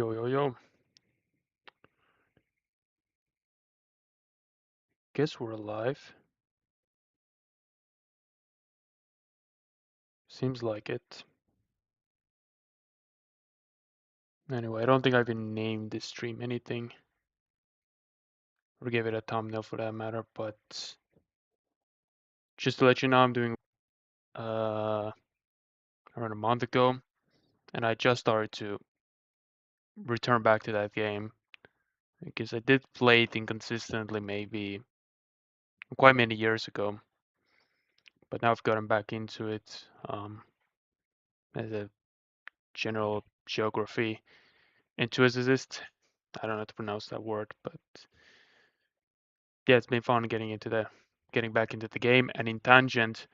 Yo, yo, yo. Guess we're alive. Seems like it. Anyway, I don't think I've even named this stream anything. Or gave it a thumbnail for that matter, but just to let you know, I'm doing around a month ago, and I just started to return back to that game. Because I did play it inconsistently maybe quite many years ago. But now I've gotten back into it as a general geography enthusiast. I don't know how to pronounce that word, but yeah, it's been fun getting back into the game. And in Tangent,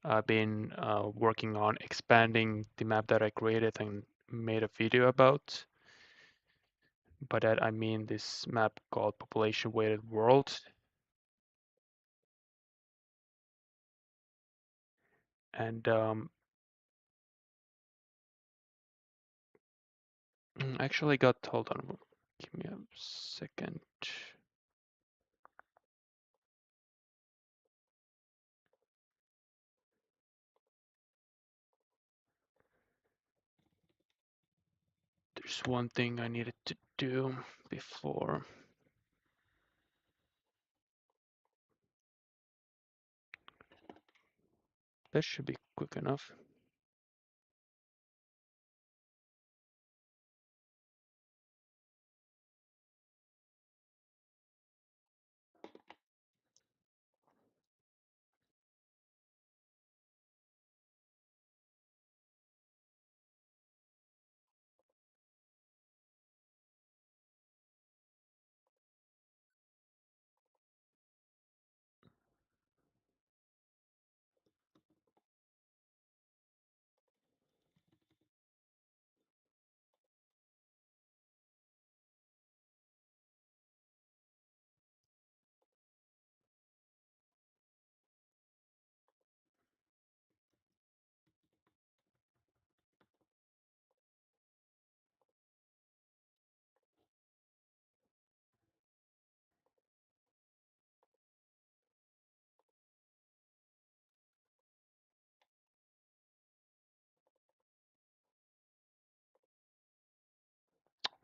I've been working on expanding the map that I created and made a video about. By that I mean this map called Population Weighted World. And actually hold on, give me a second. There's one thing I needed to do before. That should be quick enough.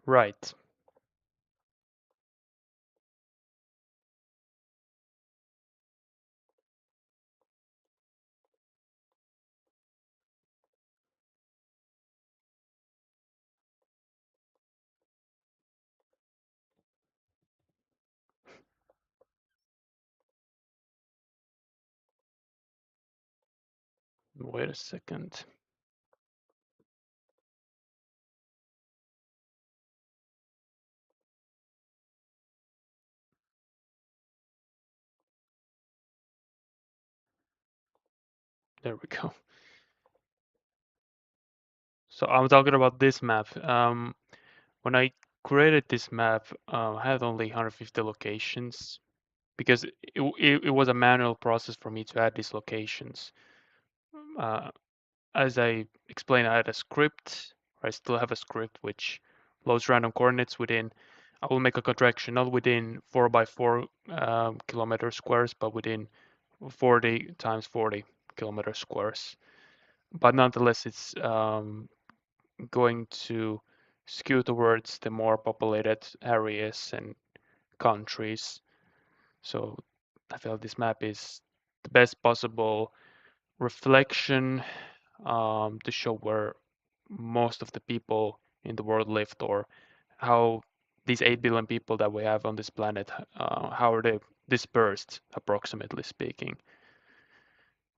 Right. Wait a second. There we go. So I'm talking about this map. When I created this map, I had only 150 locations because it was a manual process for me to add these locations. Uh, as I explained, I had a script, or I still have a script which loads random coordinates within. I will make a contraction not within 4 by 4 kilometer squares, but within 40 times 40 kilometer squares. But nonetheless, it's going to skew towards the more populated areas and countries. So I feel this map is the best possible reflection to show where most of the people in the world lived, or how these 8 billion people that we have on this planet, how are they dispersed, approximately speaking.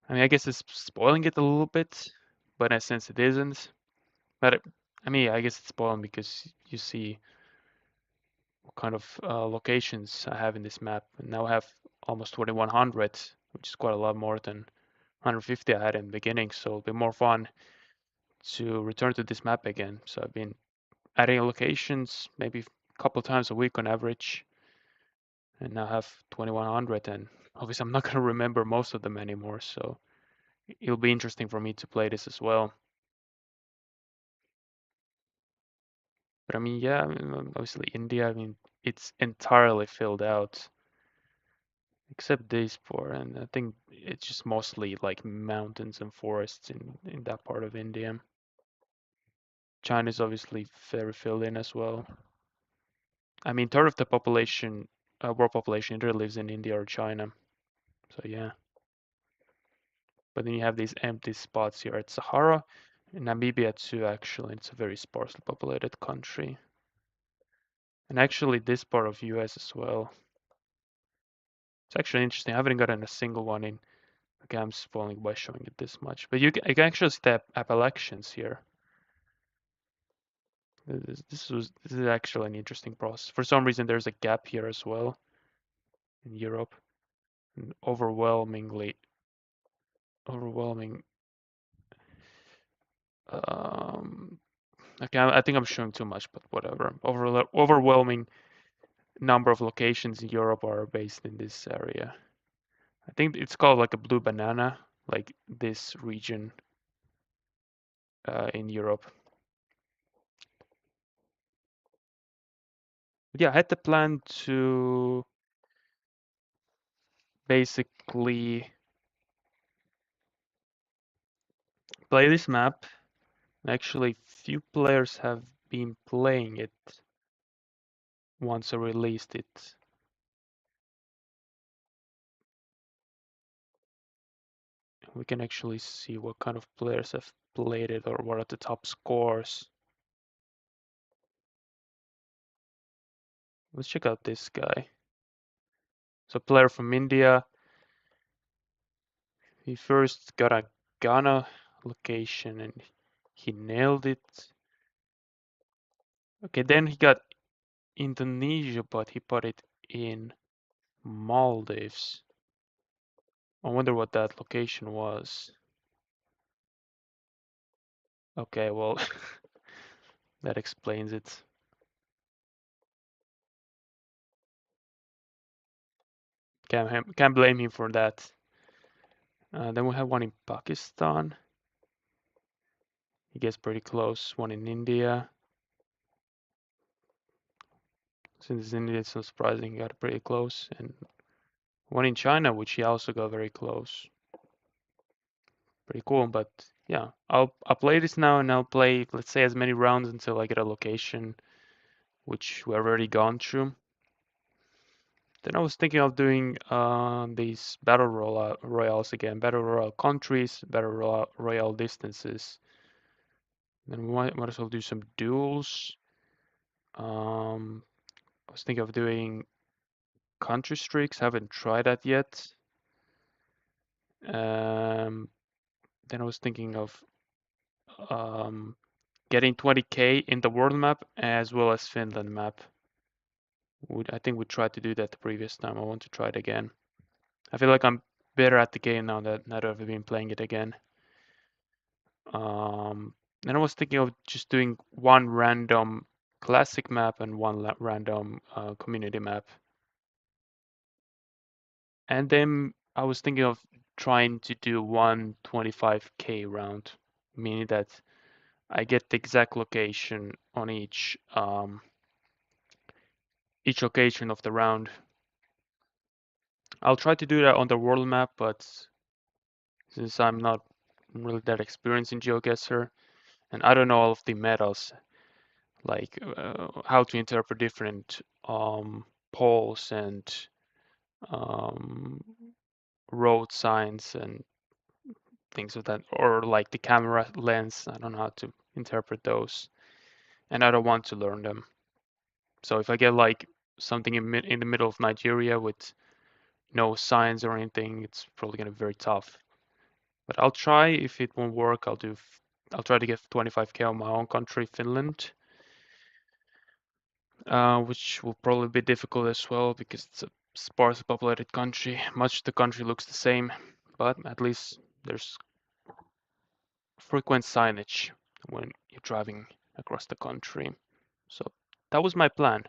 I mean, I guess it's spoiling it a little bit, but in a sense it isn't. But I mean, I guess it's spoiling because you see what kind of locations I have in this map. And now I have almost 2100, which is quite a lot more than 150 I had in the beginning. So it'll be more fun to return to this map again. So I've been adding locations maybe a couple times a week on average, and now I have 2100. And obviously, I'm not going to remember most of them anymore. So it'll be interesting for me to play this as well. But I mean, yeah, I mean, obviously India, I mean, it's entirely filled out except this part, and I think it's just mostly like mountains and forests in that part of India. China is obviously very filled in as well. I mean, third of the population, world population, either lives in India or China. So yeah. But then you have these empty spots here at Sahara. In Namibia too, actually, it's a very sparsely populated country. And actually this part of US as well. It's actually interesting. I haven't gotten a single one in. Okay, I'm spoiling by showing it this much. But you can actually step Appalachians here. This is actually an interesting process. For some reason, there's a gap here as well in Europe. And overwhelming. Um, okay, I think I'm showing too much, but whatever. Overwhelming number of locations in Europe are based in this area. I think it's called like a blue banana, like this region in Europe. But yeah, I had the plan to basically play this map. Actually, few players have been playing it once I released it. We can actually see what kind of players have played it or what are the top scores. Let's check out this guy. So player from India. He first got a Ghana location and he nailed it. Okay, then he got Indonesia, but he put it in Maldives. I wonder what that location was. Okay, well, that explains it. Can't blame him for that. Then we have one in Pakistan. He gets pretty close. One in India. Since it's India, it's not surprising he got pretty close. And one in China, which he also got very close. Pretty cool, but yeah, I'll play this now and I'll play, let's say, as many rounds until I get a location which we've already gone through. Then I was thinking of doing these battle royales again, battle royale countries, battle royale distances. Then we might as well do some duels. I was thinking of doing country streaks. Haven't tried that yet. Then I was thinking of getting 20k in the world map as well as Finland map. I think we tried to do that the previous time. I want to try it again. I feel like I'm better at the game now that I've been playing it again. And I was thinking of just doing one random classic map and one random community map. And then I was thinking of trying to do one 25k round, meaning that I get the exact location on each location of the round. I'll try to do that on the world map, but since I'm not really that experienced in Geoguessr, and I don't know all of the metas, like how to interpret different poles and um, road signs and things of that, or like the camera lens. I don't know how to interpret those, and I don't want to learn them. So if I get like something in the middle of Nigeria with no signs or anything, it's probably gonna be very tough. But I'll try. If it won't work, I'll try to get 25k on my own country, Finland, which will probably be difficult as well because it's a sparsely populated country. Much the country looks the same, but at least there's frequent signage when you're driving across the country. So that was my plan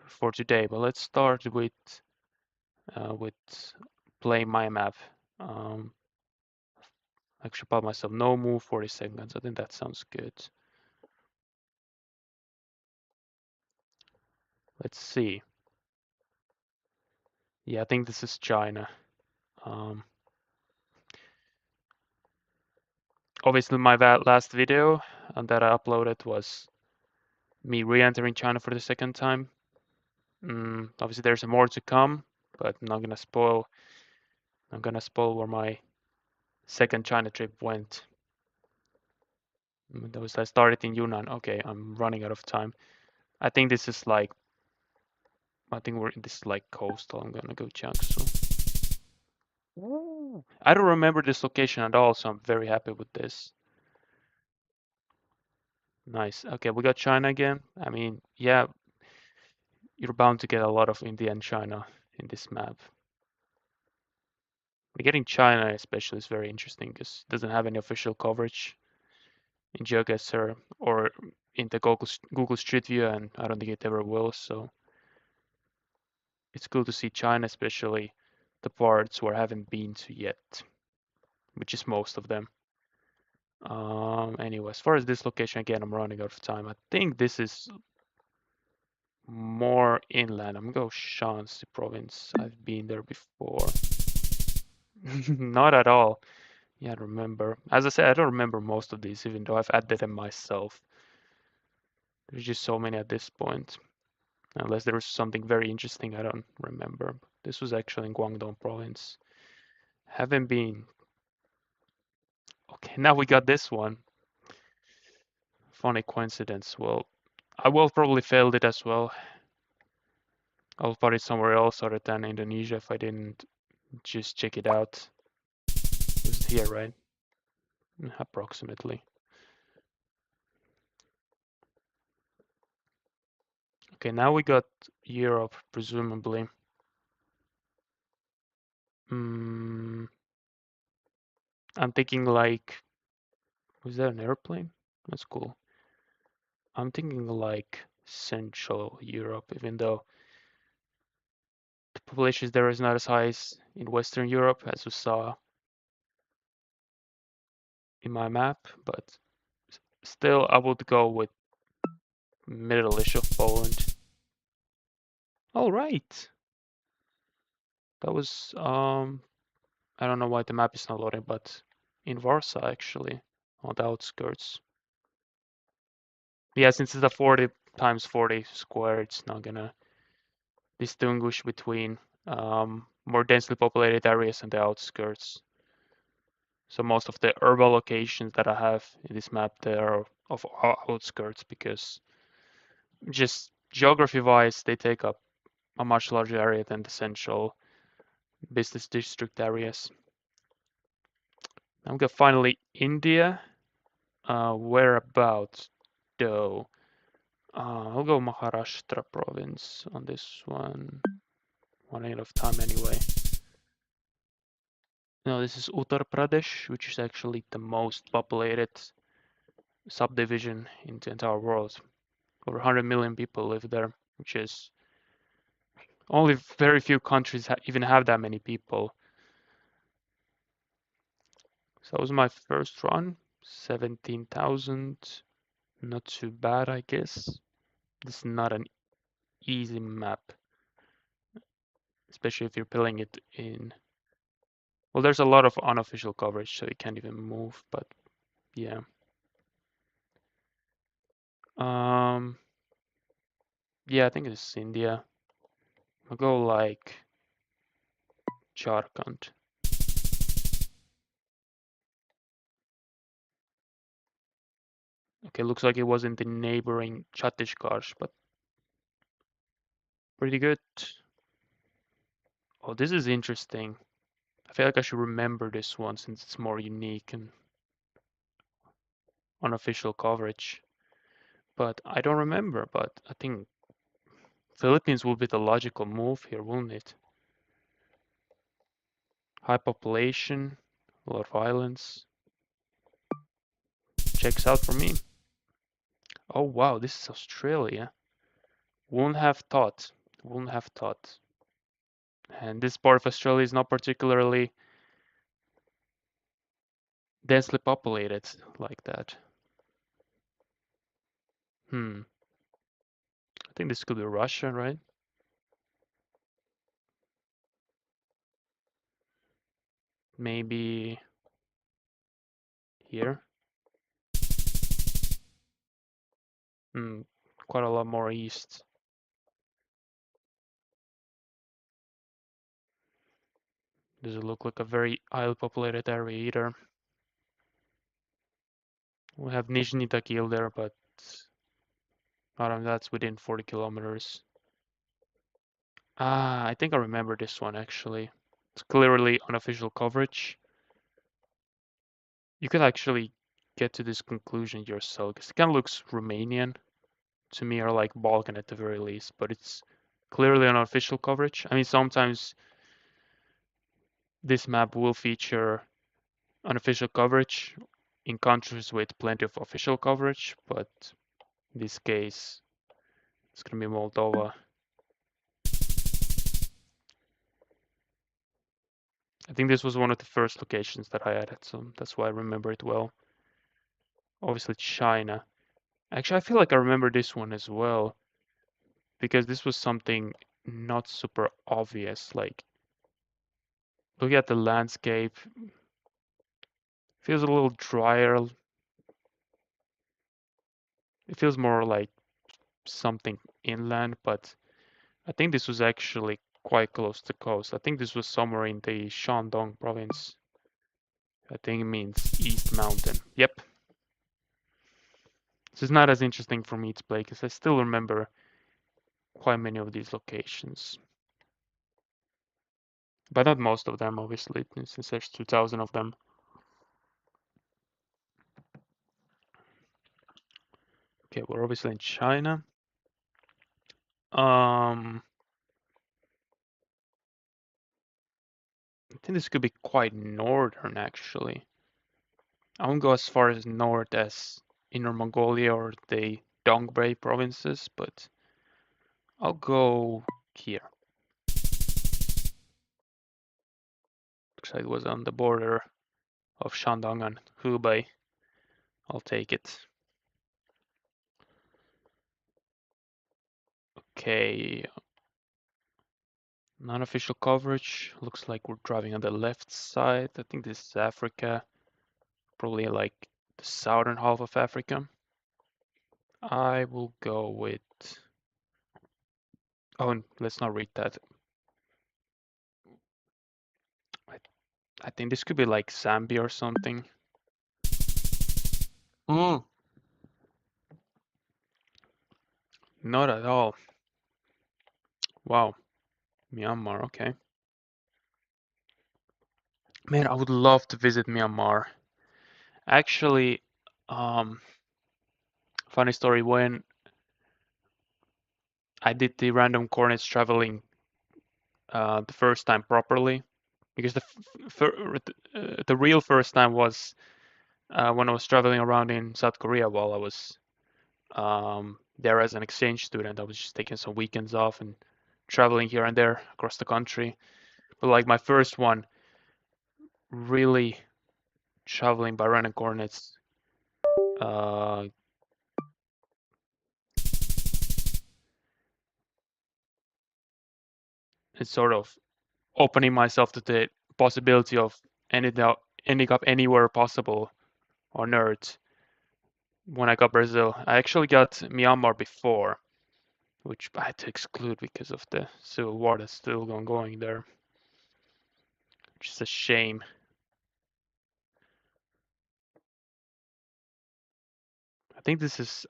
for today. But let's start with play my map. I should put myself no move 40 seconds. I think that sounds good. Let's see. Yeah, I think this is China. Um, Obviously, my last video that I uploaded was me re-entering China for the second time. Obviously, there's more to come, but I'm not gonna spoil. I'm gonna spoil where my second China trip went. That was I started in Yunnan. Okay, I'm running out of time. I think this is like. I think this is like coastal. I'm gonna go Jiangsu. Ooh. I don't remember this location at all, so I'm very happy with this. Nice. Okay, we got China again. I mean, yeah, you're bound to get a lot of India and China in this map. But getting China especially is very interesting because it doesn't have any official coverage in Geoguessr or in the Google Street View, and I don't think it ever will. So it's cool to see China, especially the parts where I haven't been to yet, which is most of them. Anyway, as far as this location, again, I'm running out of time. I think this is more inland. I'm gonna go Shanxi province. I've been there before. Not at all. Yeah, I remember. As I said, I don't remember most of these, even though I've added them myself. There's just so many at this point. Unless there was something very interesting I don't remember. This was actually in Guangdong province. Haven't been. Okay, now we got this one. Funny coincidence. Well, I will probably failed it as well. I'll put it somewhere else other than Indonesia if I didn't just check it out. It was here, right? Approximately. Okay, now we got Europe, presumably. I'm thinking like, was that an airplane? That's cool. I'm thinking like Central Europe, even though the population there is not as high as in Western Europe, as we saw in my map, but still I would go with middle-ish of Poland. All right. That was I don't know why the map is not loading, but in Warsaw actually, on the outskirts. Yeah, since it's a 40 times 40 square, it's not gonna distinguish between more densely populated areas and the outskirts. So most of the urban locations that I have in this map, they are of outskirts because just geography-wise, they take up a much larger area than the central business district areas. Now we got finally India. Whereabouts though? I'll go Maharashtra province on this one. Running out of time anyway. No, this is Uttar Pradesh, which is actually the most populated subdivision in the entire world. Over 100 million people live there, which is only very few countries even have that many people. So that was my first run, 17,000. Not too bad, I guess. This is not an easy map, especially if you're playing it in. Well, there's a lot of unofficial coverage, so you can't even move, but yeah. Um, yeah, I think it's India. I'll go like Jharkhand. Okay, looks like it was in the neighboring Chhattisgarh, but pretty good. Oh, this is interesting. I feel like I should remember this one since it's more unique and unofficial coverage. But I don't remember, but I think Philippines would be the logical move here, wouldn't it? High population, a lot of violence. Checks out for me. Oh wow, this is Australia. Wouldn't have thought. Wouldn't have thought. And this part of Australia is not particularly densely populated like that. I think this could be Russia, right? Maybe here. Hmm, quite a lot more east. Doesn't look like a very highly populated area either. We have Nizhny Tagil there, but that's within 40 kilometers. Ah, I think I remember this one actually. It's clearly unofficial coverage. You could actually get to this conclusion yourself, because it kind of looks Romanian to me, or like Balkan at the very least, but it's clearly unofficial coverage. I mean, sometimes this map will feature unofficial coverage in countries with plenty of official coverage, but in this case, it's going to be Moldova. I think this was one of the first locations that I added, so that's why I remember it well. Obviously, China. Actually, I feel like I remember this one as well, because this was something not super obvious. Like, looking at the landscape, feels a little drier. It feels more like something inland, but I think this was actually quite close to the coast. I think this was somewhere in the Shandong province. I think it means East Mountain. Yep. This is not as interesting for me to play because I still remember quite many of these locations. But not most of them, obviously, since there's 2,000 of them. Okay, we're obviously in China. I think this could be quite northern, actually. I won't go as far as north as Inner Mongolia or the Dongbei provinces, but I'll go here. Looks like it was on the border of Shandong and Hubei. I'll take it. Okay. Non-official coverage. Looks like we're driving on the left side. I think this is Africa. Probably like the southern half of Africa. I will go with... Oh, let's not read that. I think this could be like Zambia or something. Mm, not at all. Wow. Myanmar, okay. Man, I would love to visit Myanmar. Actually, funny story, when I did the random coordinates traveling the first time properly, because the real first time was when I was traveling around in South Korea while I was there as an exchange student. I was just taking some weekends off and traveling here and there across the country. But like my first one, really traveling by random coordinates, uh, it's sort of opening myself to the possibility of ending up anywhere possible on Earth. When I got Brazil, I actually got Myanmar before, which I had to exclude because of the civil war that's still going there, which is a shame. I think this is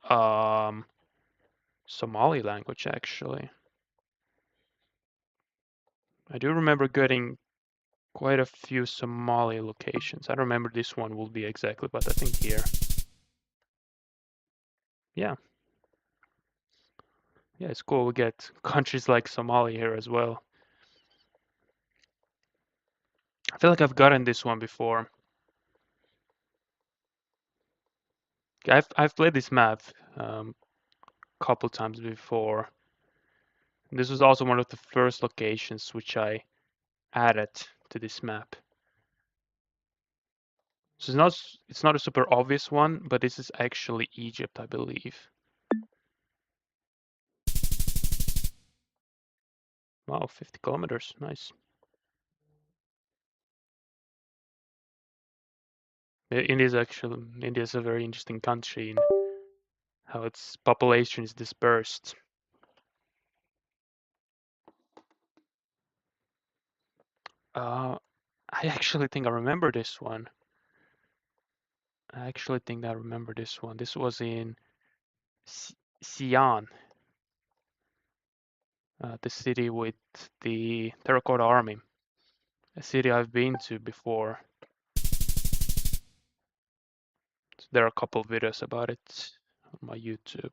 Somali language actually. I do remember getting quite a few Somali locations. I don't remember this one will be exactly, but I think here. Yeah. Yeah, it's cool. We get countries like Somalia here as well. I feel like I've gotten this one before. I've played this map couple times before. This was also one of the first locations which I added to this map. So it's not a super obvious one, but this is actually Egypt, I believe. Wow, 50 kilometers. Nice. India is a very interesting country in how its population is dispersed. I actually think I remember this one. This was in Xi'an, the city with the Terracotta Army, a city I've been to before. There are a couple of videos about it on my YouTube.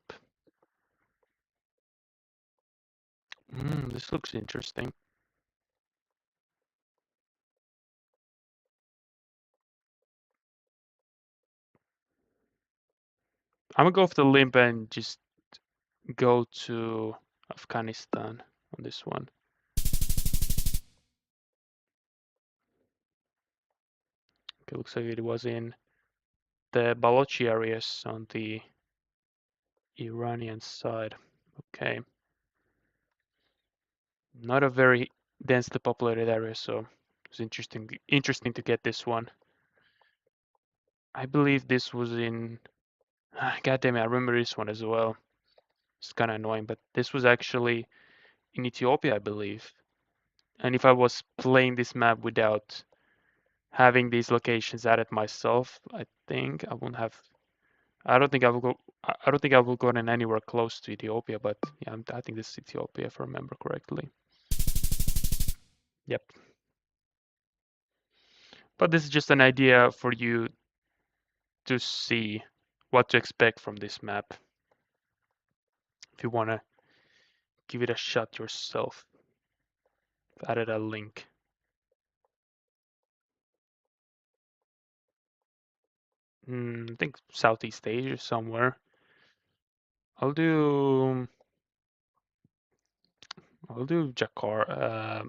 This looks interesting. I'm gonna go off the limb and just go to Afghanistan on this one. Okay, looks like it was in the Balochi areas on the Iranian side. Okay. Not a very densely populated area, so it's interesting to get this one. I believe this was in God damn it, I remember this one as well. It's kind of annoying, but this was actually in Ethiopia, I believe. And if I was playing this map without having these locations added myself, I think I wouldn't have. I don't think I will go. I don't think I will go in anywhere close to Ethiopia, but yeah, I think this is Ethiopia if I remember correctly. Yep. But this is just an idea for you to see what to expect from this map. If you want to give it a shot yourself, I've added a link. I think Southeast Asia somewhere. I'll do Jakarta.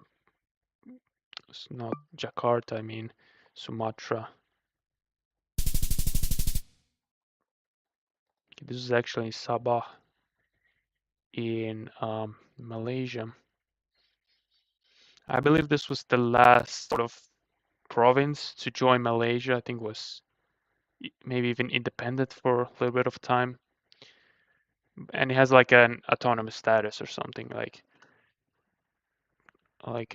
It's not Jakarta. I mean Sumatra. This is actually Sabah in Malaysia. I believe this was the last sort of province to join Malaysia. I think was maybe even independent for a little bit of time, and it has like an autonomous status or something like I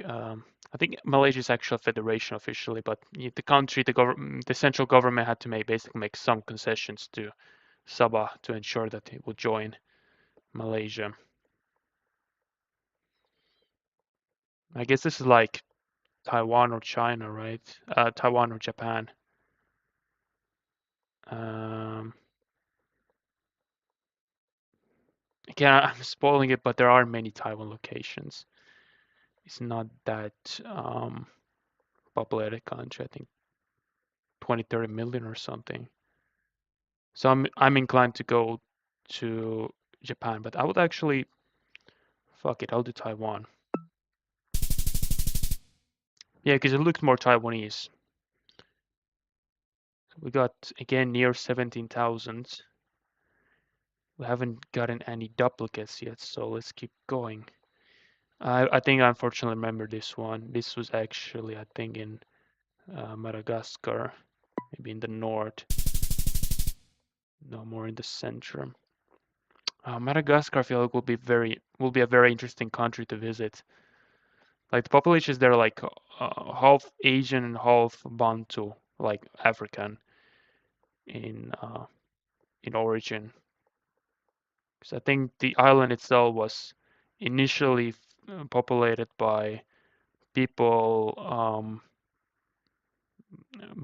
think Malaysia is actually a federation officially, but the country, the central government had to basically make some concessions to Sabah to ensure that it would join Malaysia. I guess this is like Taiwan or China, right? Taiwan or Japan. Um, Again, I'm spoiling it, but there are many Taiwan locations. It's not that populated country. I think 20, 30 million or something. So I'm inclined to go to Japan, but I would actually fuck it. I'll do Taiwan. Yeah, because it looks more Taiwanese. So we got again near 17,000. We haven't gotten any duplicates yet, so let's keep going. I think I unfortunately remember this one. This was actually, I think, in Madagascar, maybe in the north. No, more in the center. Madagascar, I feel like will be a very interesting country to visit. Like the populations there are like half Asian and half Bantu, like African in in origin. Because I think the island itself was initially populated by people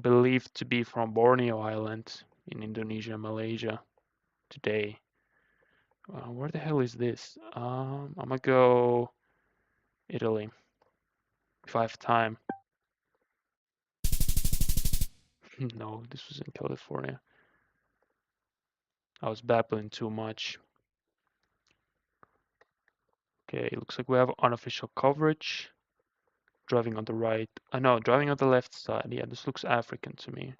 believed to be from Borneo Island in Indonesia, Malaysia today. Where the hell is this? I'm gonna go Italy if I have time. No, this was in California. I was babbling too much. Okay, looks like we have unofficial coverage. Driving on the right. No, driving on the left side. Yeah, this looks African to me.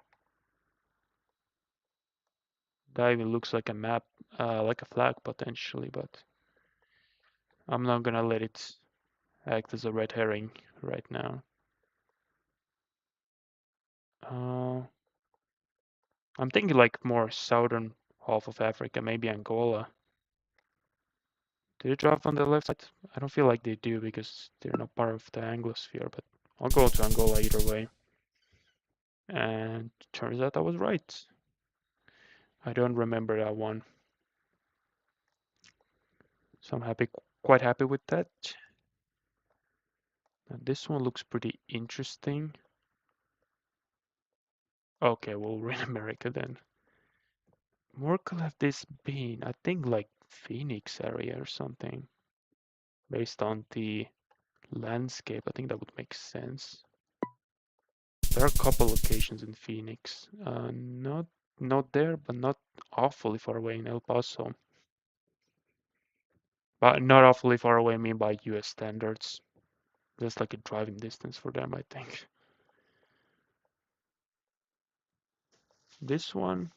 That even looks like a map, like a flag potentially, but I'm not gonna let it act as a red herring right now. I'm thinking like more southern half of Africa, maybe Angola. Do they drop on the left side? I don't feel like they do because they're not part of the Anglosphere, but I'll go to Angola either way. And turns out I was right. I don't remember that one. So I'm quite happy with that. Now this one looks pretty interesting. Okay, well, we're in America then. Where could have this been? I think like Phoenix area or something. Based on the landscape, I think that would make sense. There are a couple locations in Phoenix. Not there, but not awfully far away in El Paso. But not awfully far away, I mean by US standards. That's like a driving distance for them, I think. This one,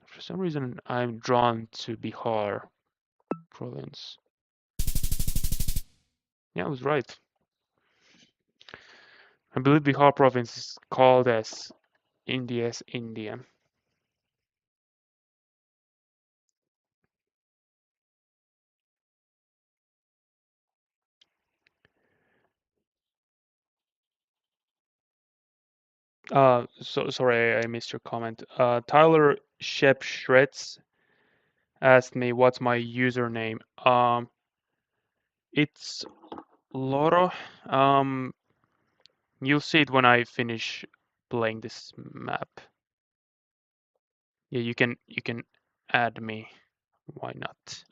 for some reason, I'm drawn to Bihar province. Yeah, I was right. I believe Bihar province is called as India's India. So sorry, I missed your comment. Tyler Shep Shreds asked me what's my username. It's Loro. You'll see it when I finish playing this map. Yeah, you can add me. Why not?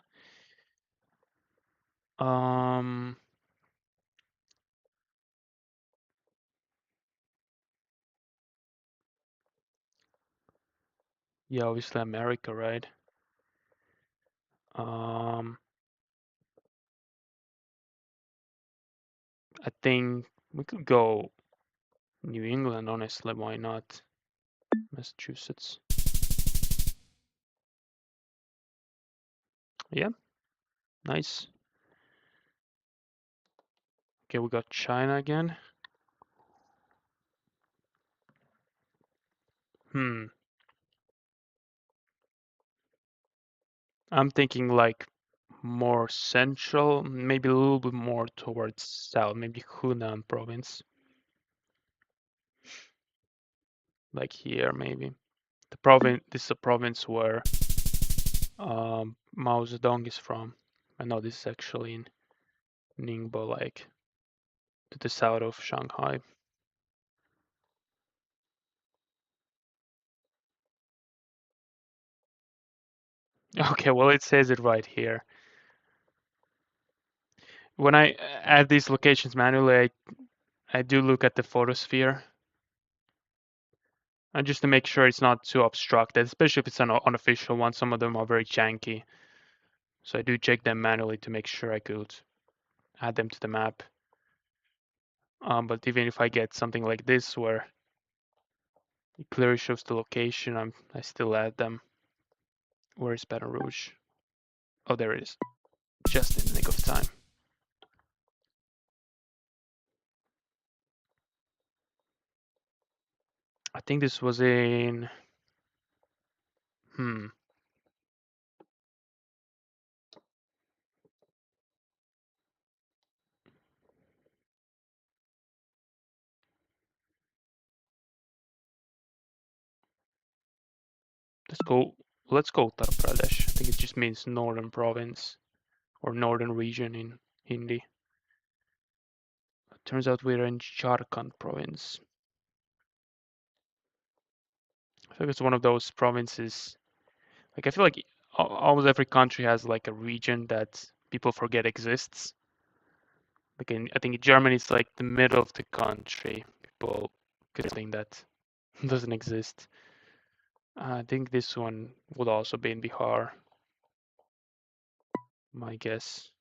Yeah, obviously America, right? Um, I think we could go New England, honestly. Why not? Massachusetts. Yeah, nice. Okay, we got China again. Hmm. I'm thinking like more central, maybe a little bit more towards south, maybe Hunan province. Like here, maybe. This is a province where Mao Zedong is from. I know this is actually in Ningbo, like to the south of Shanghai. Okay, well, it says it right here. When I add these locations manually, I do look at the photosphere. And just to make sure it's not too obstructed, especially if it's an unofficial one. Some of them are very janky. So I do check them manually to make sure I could add them to the map. But even if I get something like this where it clearly shows the location, I still add them. Where is Baton Rouge? Oh, there it is. Just in the nick of time. I think this was in... Let's go Uttar Pradesh. I think it just means northern province or northern region in Hindi. It turns out we're in Jharkhand province. I think it's one of those provinces. Like I feel like almost every country has like a region that people forget exists. Like I think Germany is like the middle of the country. People could think that doesn't exist. I think this one would also be in Bihar. My guess.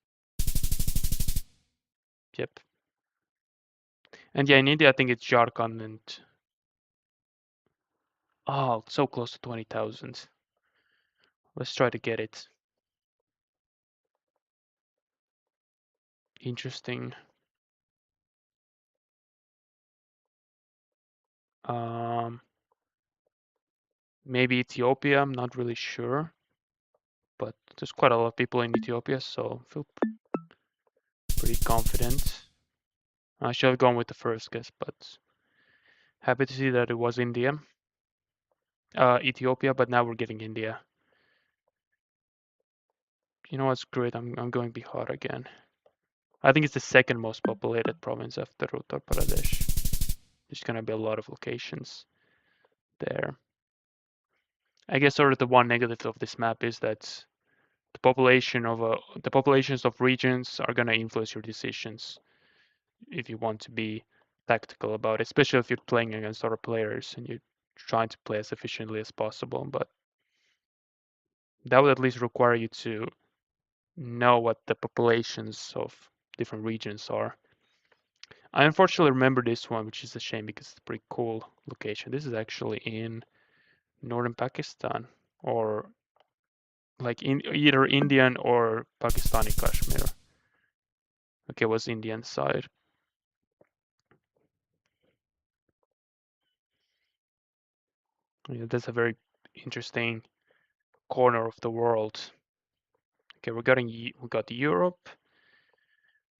Yep. And yeah, in India, I think it's Jharkhand and oh, so close to 20,000. Let's try to get it. interesting. Um, Maybe Ethiopia. I'm not really sure, but there's quite a lot of people in Ethiopia, so I feel pretty confident. I should have gone with the first guess, but happy to see that it was India, Ethiopia, but now we're getting India. You know what's great? I'm going Bihar again. I think it's the second most populated province after Uttar Pradesh. There's gonna be a lot of locations there. I guess sort of the one negative of this map is that the populations of regions are gonna influence your decisions if you want to be tactical about it, especially if you're playing against other players and you're trying to play as efficiently as possible. But that would at least require you to know what the populations of different regions are. I unfortunately remember this one, which is a shame because it's a pretty cool location. This is actually in northern Pakistan, or like in either Indian or Pakistani Kashmir. Okay, it was Indian side. Yeah, that's a very interesting corner of the world. Okay, we got Europe.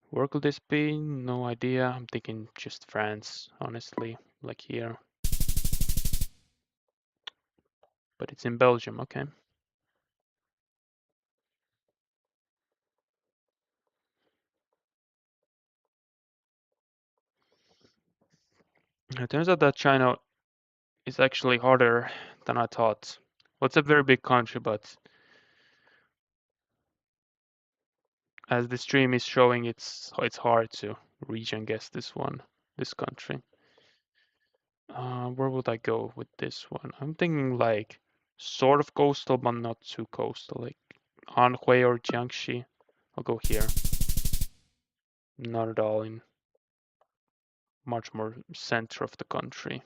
Where could this be? No idea. I'm thinking just France, honestly, like here. But it's in Belgium, okay. It turns out that China is actually harder than I thought. Well, it's a very big country, but as the stream is showing, it's hard to region guess this country. Where would I go with this one? I'm thinking like sort of coastal, but not too coastal, like Anhui or Jiangxi. I'll go here. Not at all in much more center of the country.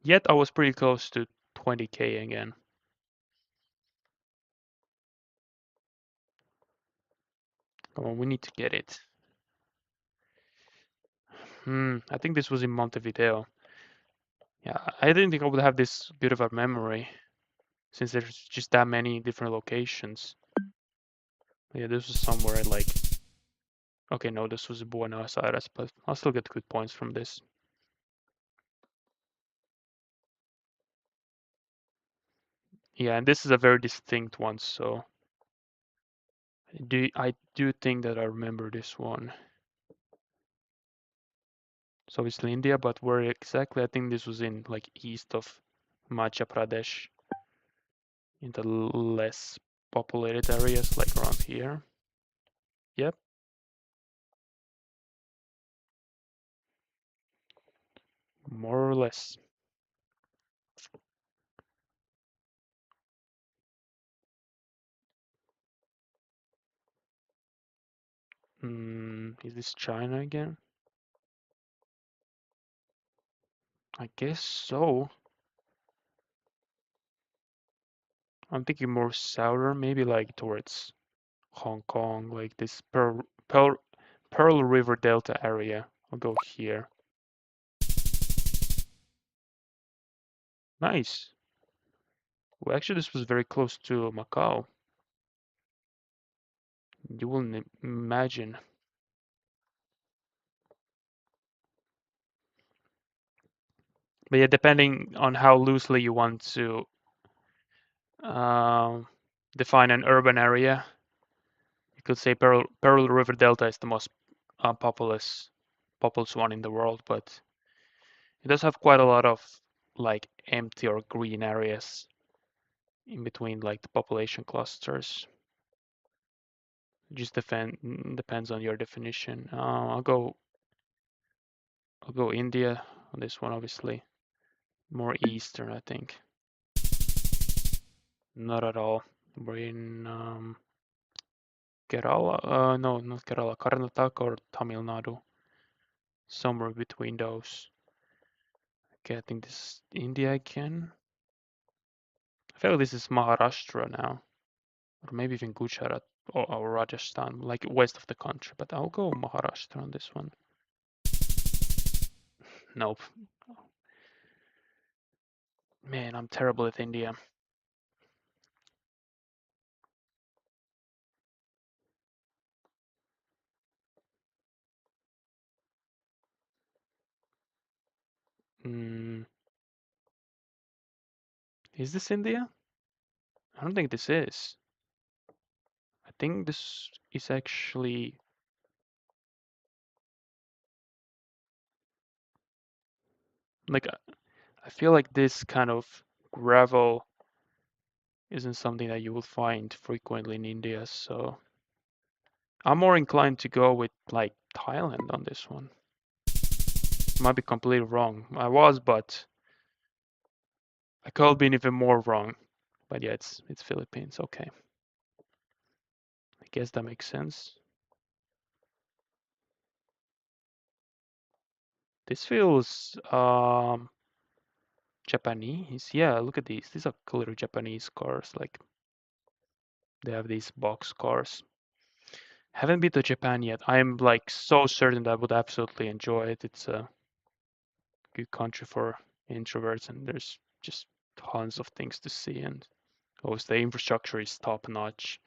Yet I was pretty close to 20k again. Come on, we need to get it. I think this was in Montevideo. Yeah, I didn't think I would have this good of a memory since there's just that many different locations. Yeah, this was somewhere like. Okay, no, this was Buenos Aires, but I'll still get good points from this. Yeah, and this is a very distinct one, so I do think that I remember this one. So obviously India, but where exactly? I think this was in like east of Madhya Pradesh, in the less populated areas, like around here. Yep. More or less. Is this China again? I guess so. I'm thinking more southern, maybe like towards Hong Kong, like this Pearl River Delta area. I'll go here. Nice. Well, actually, this was very close to Macau. You wouldn't imagine. But yeah, depending on how loosely you want to um, define an urban area, you could say Pearl River Delta is the most populous one in the world, but it does have quite a lot of like empty or green areas in between like the population clusters. It just depends on your definition. I'll go India on this one, obviously. More eastern, I think. Not at all. We're in Kerala. No, not Kerala. Karnataka or Tamil Nadu. Somewhere between those. Okay, I think this is India again. I feel like this is Maharashtra now. Or maybe even Gujarat. or Rajasthan, like west of the country. But I'll go Maharashtra on this one. Nope. Man, I'm terrible at India. Mm, is this India? I don't think this is. I think this is actually like I feel like this kind of gravel isn't something that you will find frequently in India, so I'm more inclined to go with like Thailand on this one. Might be completely wrong. I was, but I could have been even more wrong. But yeah, it's Philippines. Okay, I guess that makes sense. This feels Japanese. Yeah, look at these. These are clearly Japanese cars. Like they have these box cars. Haven't been to Japan yet. I'm like so certain that I would absolutely enjoy it. It's a good country for introverts, and there's just tons of things to see. And obviously, the infrastructure is top notch.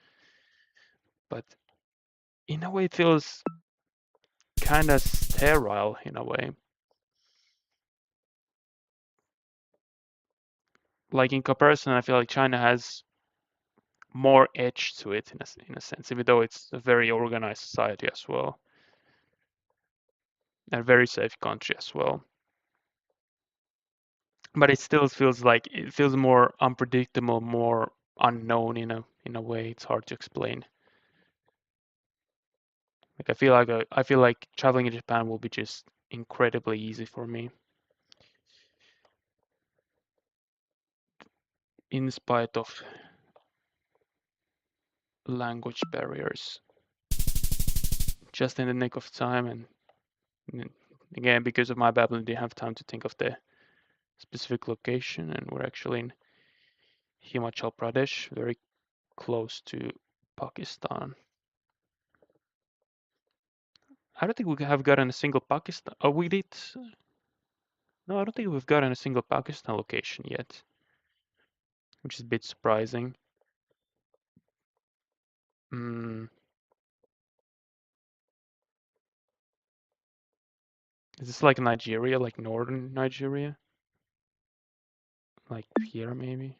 But in a way, it feels kind of sterile in a way. Like in comparison, I feel like China has more edge to it in a sense, even though it's a very organized society as well, and a very safe country as well. But it still feels like it feels more unpredictable, more unknown in a way. It's hard to explain. Like I feel like traveling in Japan will be just incredibly easy for me, in spite of language barriers. Just in the nick of time, and again because of my babbling, didn't have time to think of the specific location, and we're actually in Himachal Pradesh, very close to Pakistan. I don't think we have gotten a single Pakistan. Oh, we did. No, I don't think we've gotten a single Pakistan location yet, which is a bit surprising. Mm, is this like Nigeria, like northern Nigeria? Like here, maybe?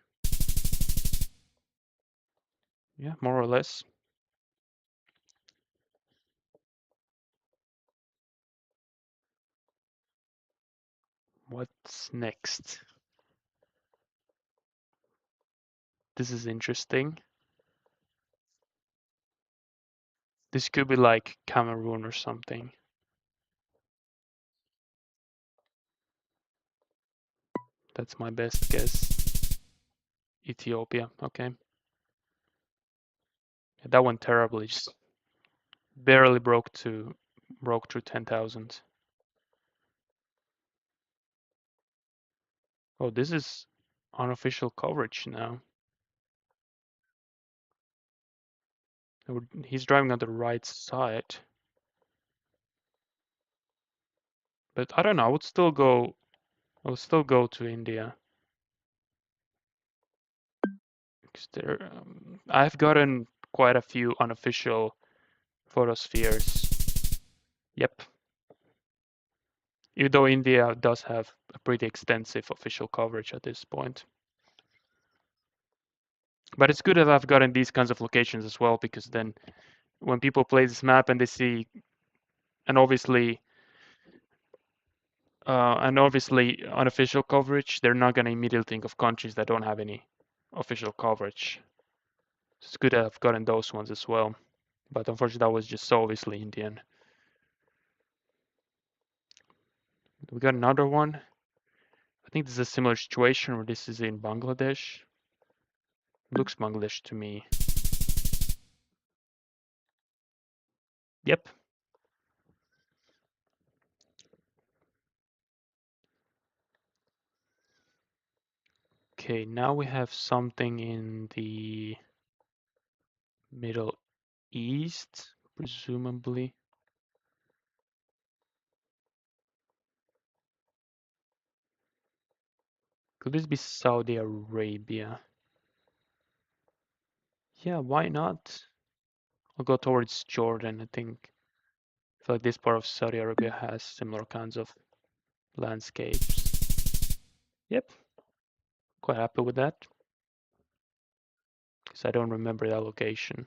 Yeah, more or less. What's next? This is interesting. This could be like Cameroon or something. That's my best guess. Ethiopia, okay. Yeah, that went terribly. Just barely broke through 10,000. Oh, this is unofficial coverage now. He's driving on the right side. But I don't know, I would still go to India. Because I've gotten quite a few unofficial photospheres. Yep. Even though India does have a pretty extensive official coverage at this point. But it's good that I've gotten these kinds of locations as well, because then when people play this map and they see, and obviously unofficial coverage, they're not going to immediately think of countries that don't have any official coverage. It's good that I've gotten those ones as well. But unfortunately, that was just so obviously Indian. We got another one. I think this is a similar situation where this is in Bangladesh. Looks Bangladesh to me. Yep. Okay, now we have something in the Middle east, presumably. Could this be Saudi Arabia? Yeah, why not? I'll go towards Jordan, I think. I feel like this part of Saudi Arabia has similar kinds of landscapes. Yep, quite happy with that. Because I don't remember that location.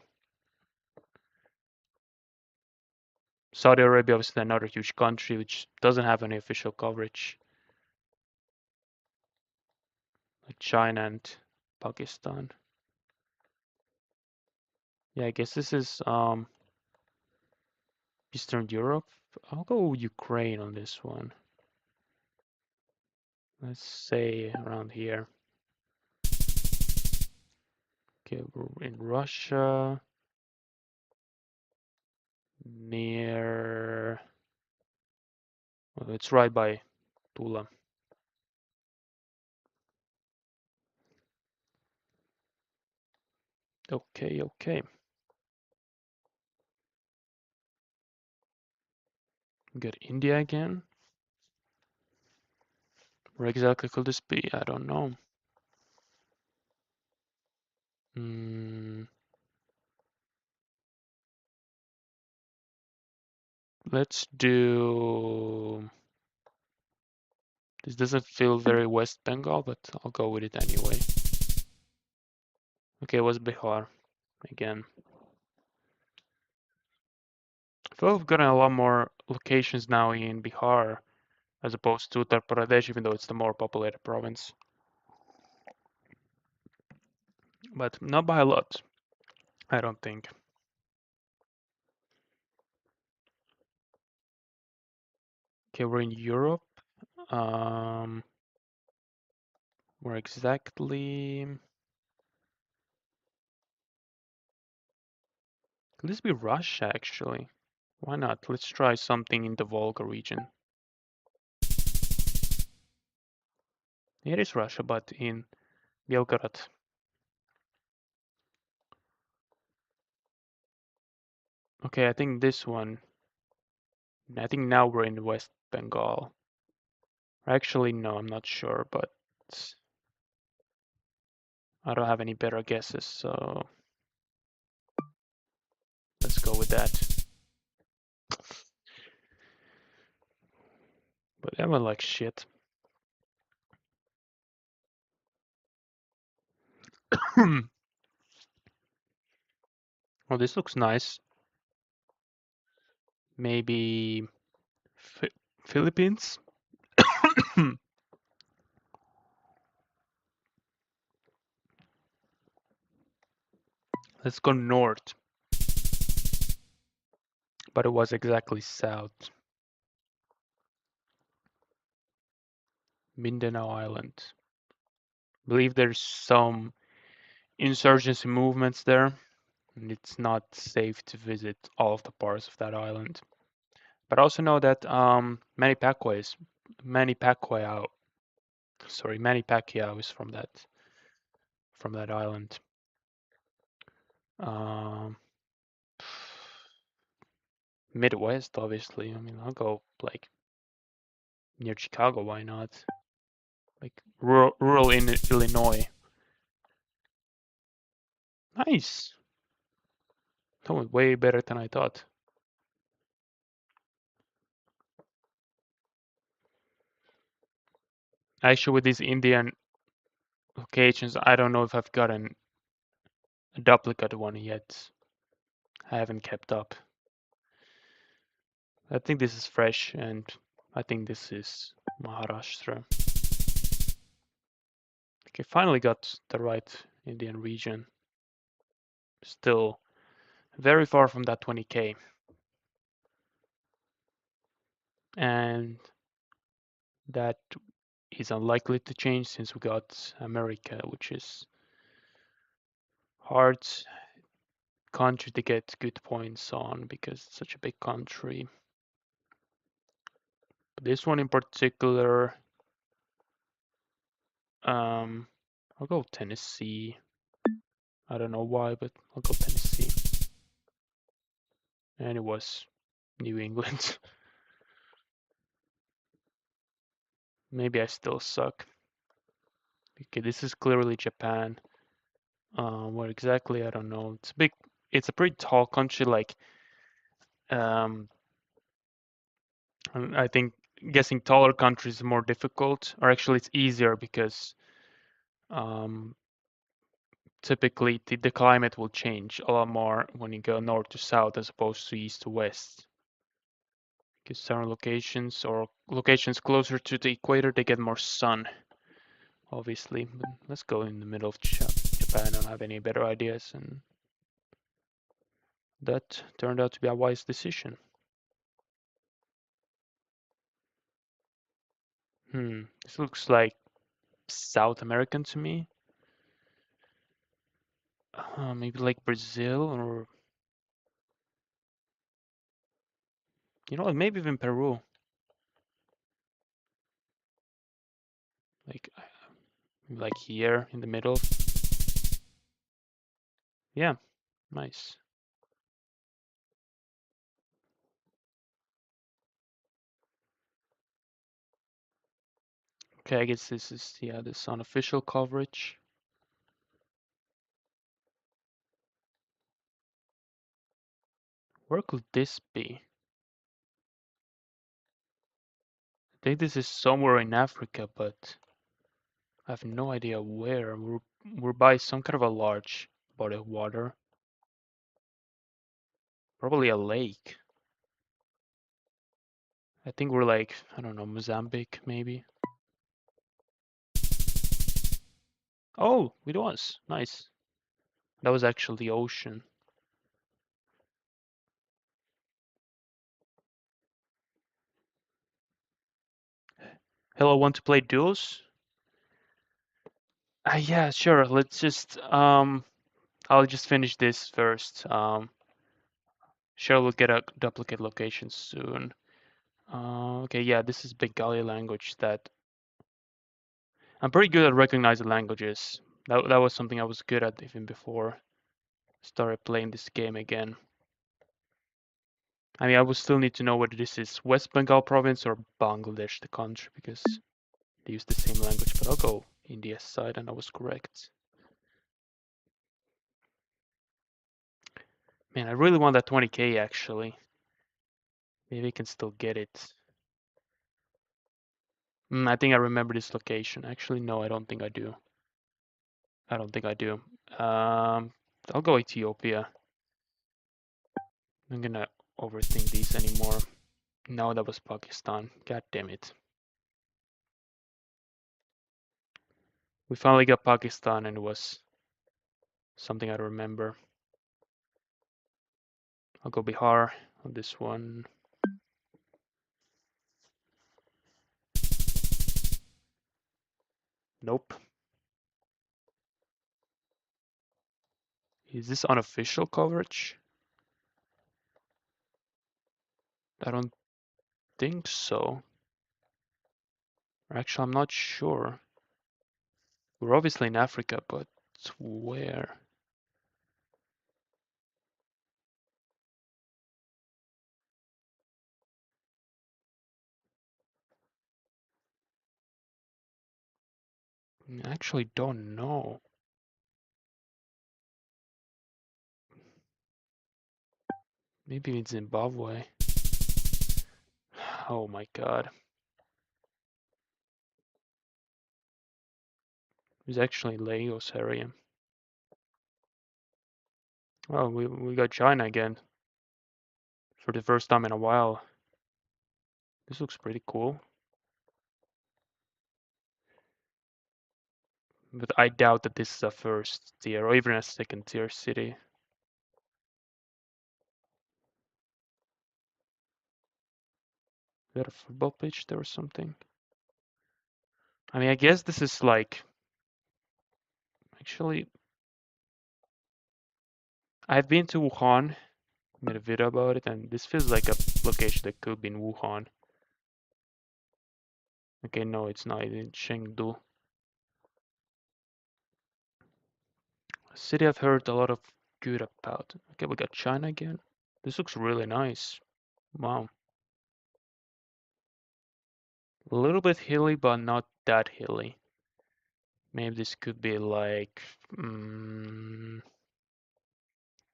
Saudi Arabia is another huge country which doesn't have any official coverage. Like China and Pakistan. Yeah, I guess this is Eastern Europe. I'll go Ukraine on this one. Let's say around here. Okay, we're in Russia. Near. Well, it's right by Tula. Okay, okay. Get India again. Where exactly could this be? I don't know. Let's do. This doesn't feel very West Bengal, but I'll go with it anyway. Okay, it was Bihar again. I feel we've gotten a lot more locations now in Bihar as opposed to Uttar Pradesh, even though it's the more populated province. But not by a lot, I don't think. Okay, we're in Europe. Where exactly? Could this be Russia, actually? Why not? Let's try something in the Volga region. It is Russia, but in Belgorod. Okay, I think this one. I think now we're in West Bengal. Actually, no, I'm not sure, but I don't have any better guesses, so let's go with that. But that one like shit. Oh, this looks nice. Maybe Philippines? Let's go north. But it was exactly south. Mindanao Island. I believe there's some insurgency movements there, and it's not safe to visit all of the parts of that island. But I also know that Manny Pacquiao is from that island. Um, Midwest, obviously. I mean, I'll go like near Chicago. Why not? Like rural in Illinois. Nice. That went way better than I thought. Actually, with these Indian locations, I don't know if I've gotten a duplicate one yet. I haven't kept up. I think this is fresh, and I think this is Maharashtra. Okay, finally got the right Indian region. Still very far from that 20k. And that is unlikely to change since we got America, which is hard country to get good points on because it's such a big country. But this one in particular, I'll go Tennessee. I don't know why, but I'll go Tennessee. And it was New England. Maybe I still suck. Okay, this is clearly Japan. What exactly? I don't know. It's a big. It's a pretty tall country. Like, um, I think guessing taller countries is more difficult, or actually it's easier because um, typically the climate will change a lot more when you go north to south as opposed to east to west. Because certain locations or locations closer to the equator, they get more sun, obviously. But let's go in the middle of Japan. I don't have any better ideas, and that turned out to be a wise decision. This looks like South American to me. Maybe like Brazil or maybe even Peru. Like like here in the middle. Yeah, nice. Okay, I guess this is this unofficial coverage. Where could this be? I think this is somewhere in Africa, but I have no idea where. We're by some kind of a large body of water. Probably a lake. I think we're like, I don't know, Mozambique maybe. Oh, it was. Nice. That was actually the ocean. Hello, want to play duels? Yeah, sure. Let's just I'll just finish this first. Sure, we'll get a duplicate location soon. Okay, yeah, this is Bengali language that I'm pretty good at recognizing languages. That was something I was good at even before I started playing this game again. I mean, I would still need to know whether this is West Bengal province or Bangladesh, the country, because they use the same language. But I'll go India's side, and I was correct. Man, I really want that 20k actually. Maybe I can still get it. I think I remember this location. Actually, no, I don't think I do. I don't think I do. I'll go Ethiopia. I'm gonna overthink these anymore. No, that was Pakistan. God damn it. We finally got Pakistan and it was something I remember. I'll go Bihar on this one. Nope. Is this unofficial coverage? I don't think so. Actually, I'm not sure. We're obviously in Africa, but where? I actually don't know. Maybe in Zimbabwe. Oh my god. It's actually Lagos area. Oh, we got China again. For the first time in a while. This looks pretty cool. But I doubt that this is a first tier or even a second tier city. Is that a football pitch there or something? I mean, I guess this is like... Actually, I've been to Wuhan, made a video about it, and this feels like a location that could be in Wuhan. Okay, no, it's not. It's in Chengdu. A city I've heard a lot of good about. Okay, we got China again. This looks really nice. Wow. A little bit hilly, but not that hilly. Maybe this could be like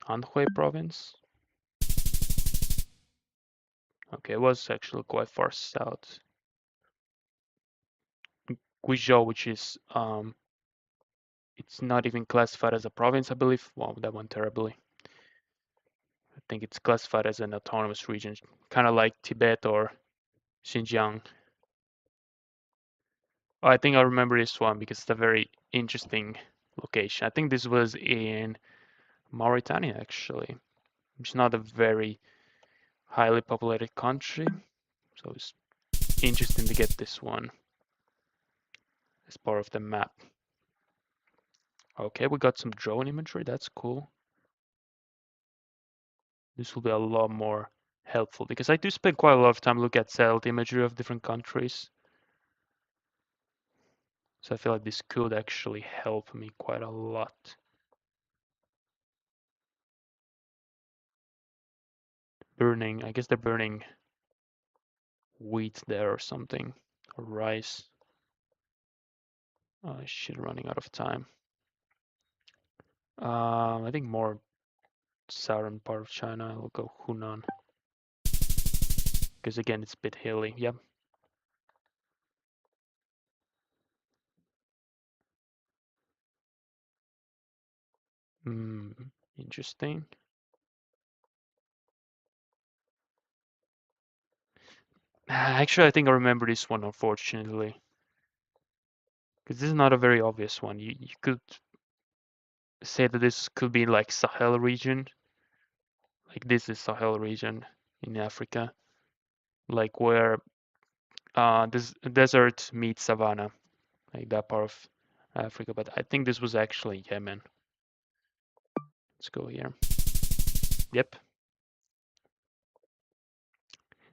Anhui province. Okay, it was actually quite far south. Guizhou, which is it's not even classified as a province, I believe. Wow, that went terribly. I think it's classified as an autonomous region, kind of like Tibet or Xinjiang. Oh, I think I remember this one because it's a very interesting location. I think this was in Mauritania, actually. It's not a very highly populated country, so it's interesting to get this one as part of the map. Okay, we got some drone imagery. That's cool. This will be a lot more helpful because I do spend quite a lot of time looking at satellite imagery of different countries. So I feel like this could actually help me quite a lot. Burning, I guess they're burning wheat there or something, or rice. Oh shit, running out of time. I think more southern part of China. I'll go Hunan because again it's a bit hilly. Yep. Hmm. Interesting. Actually, I think I remember this one, unfortunately, because this is not a very obvious one. You could say that this could be like Sahel region, like this is Sahel region in Africa, like where this desert meets savanna, like that part of Africa. But I think this was actually Yemen. Let's go here. Yep.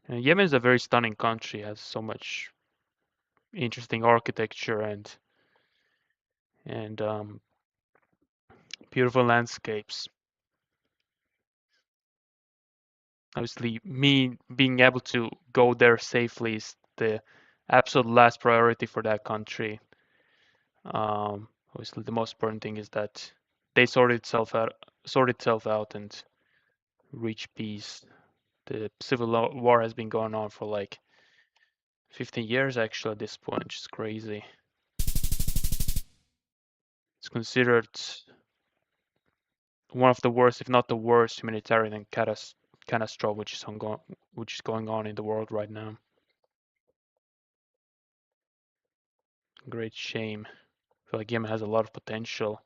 Yemen is a very stunning country. Has so much interesting architecture and beautiful landscapes. Obviously, me being able to go there safely is the absolute last priority for that country. Obviously, the most important thing is that they sort itself out, and reach peace. The civil war has been going on for like 15 years actually at this point, which is crazy. It's considered one of the worst, if not the worst, humanitarian catastrophe which is going on in the world right now. Great shame. I feel like Yemen has a lot of potential.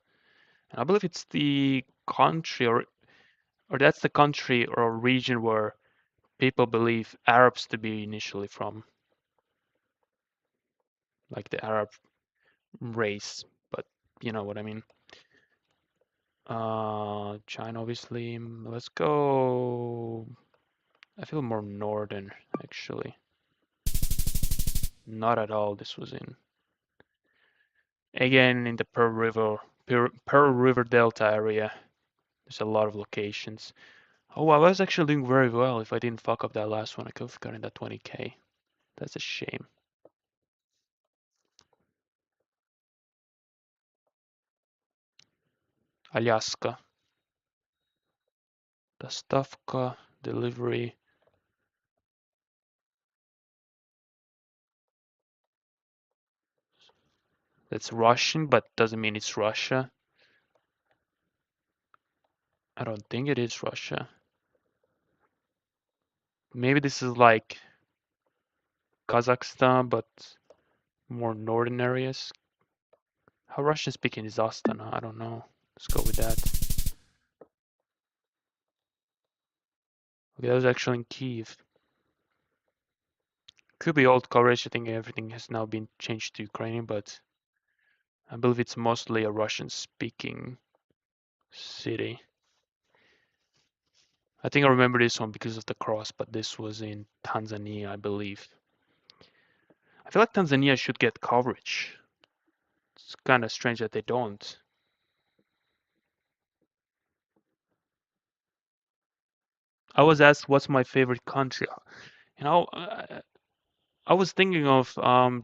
And I believe it's the country or that's the country or region where people believe Arabs to be initially from, like the Arab race, but you know what I mean. China, obviously. Let's go. I feel more northern, actually. Not at all. This was in again in the Pearl River Delta area. There's a lot of locations. Oh, I was actually doing very well. If I didn't fuck up that last one, I could have gotten that 20k. That's a shame. Alaska. Dostavka delivery. That's Russian, but doesn't mean it's Russia. I don't think it is Russia. Maybe this is like Kazakhstan, but more northern areas. How Russian speaking is Astana? I don't know. Let's go with that. Okay, that was actually in Kiev. Could be old Croatia. I think everything has now been changed to Ukrainian, but I believe it's mostly a Russian speaking city. I think I remember this one because of the cross, but this was in Tanzania, I believe. I feel like Tanzania should get coverage. It's kind of strange that they don't. I was asked what's my favorite country. You know, I was thinking of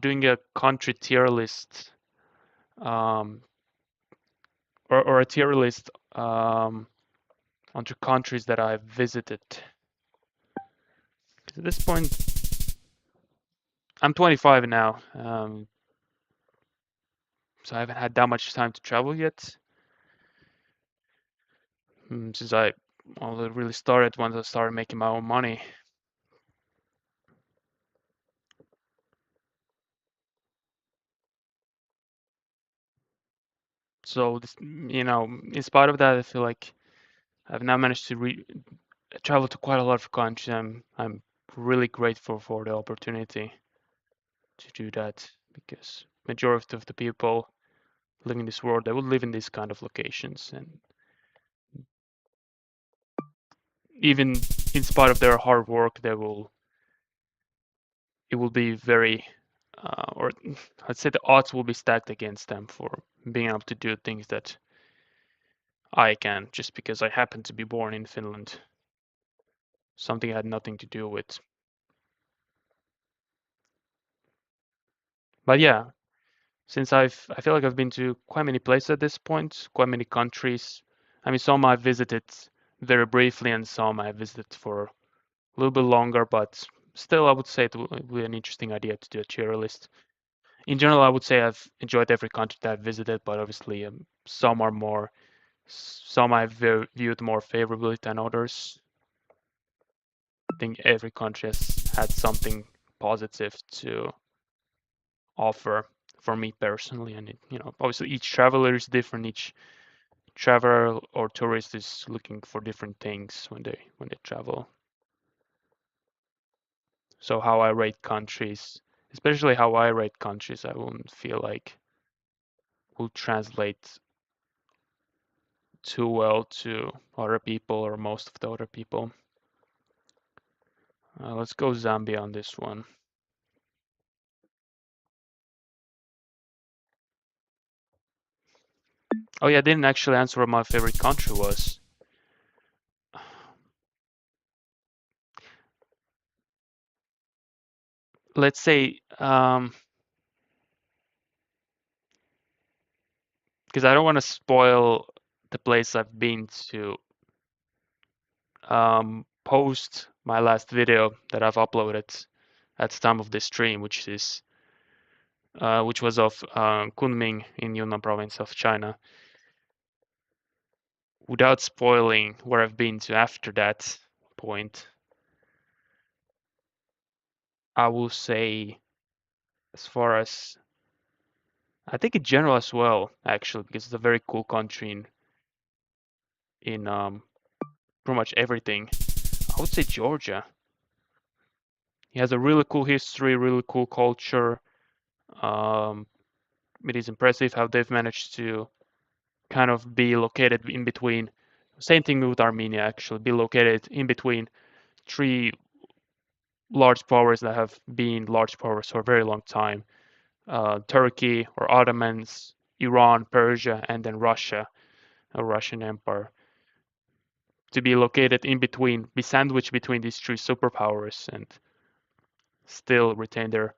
doing a country tier list, um, or a tier list onto countries that I've visited. At this point, I'm 25 now, so I haven't had that much time to travel yet. Since I only really started once I started making my own money. So this, in spite of that, I feel like I've now managed to travel to quite a lot of countries. I'm really grateful for the opportunity to do that because majority of the people living in this world, they would live in these kind of locations, and even in spite of their hard work, it will be very or let's say the odds will be stacked against them for being able to do things that I can just because I happen to be born in Finland. Something I had nothing to do with. But yeah, since I feel like I've been to quite many places at this point, quite many countries. I mean, some I've visited very briefly, and some I visited for a little bit longer. But still, I would say it would be an interesting idea to do a tier list. In general, I would say I've enjoyed every country that I've visited, but obviously, some I've viewed more favorably than others. I think every country has had something positive to offer for me personally, and obviously each traveler is different. Each traveler or tourist is looking for different things when they travel. So how I rate countries, especially how I rate countries, I wouldn't feel like will translate too well to other people or most of the other people. Let's go Zambia on this one. Oh yeah, I didn't actually answer what my favorite country was. Let's say, because I don't want to spoil the place I've been to, post my last video that I've uploaded at the time of this stream, which was of Kunming in Yunnan province of China. Without spoiling where I've been to after that point, I will say, as far as I think in general as well, actually, because it's a very cool country in pretty much everything. I would say Georgia. It has a really cool history, really cool culture. Um, it is impressive how they've managed to kind of be located in between. Same thing with Armenia, actually, be located in between three large powers that have been large powers for a very long time. Turkey or Ottomans, Iran, Persia, and then Russia, a Russian empire. To be located in between, be sandwiched between these three superpowers and still retain their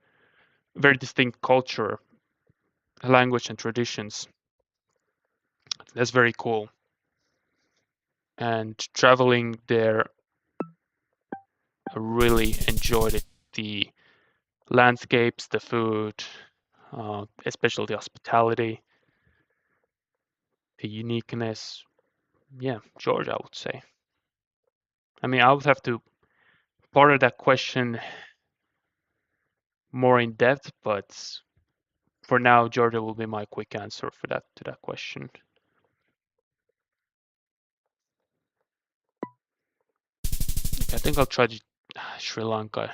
very distinct culture, language, and traditions. That's very cool. And traveling there, I really enjoyed it. The landscapes, the food, especially the hospitality, the uniqueness. Yeah, Georgia, I would say. I mean, I would have to part of that question more in depth, but for now, Georgia will be my quick answer for that to that question. I think I'll try Sri Lanka.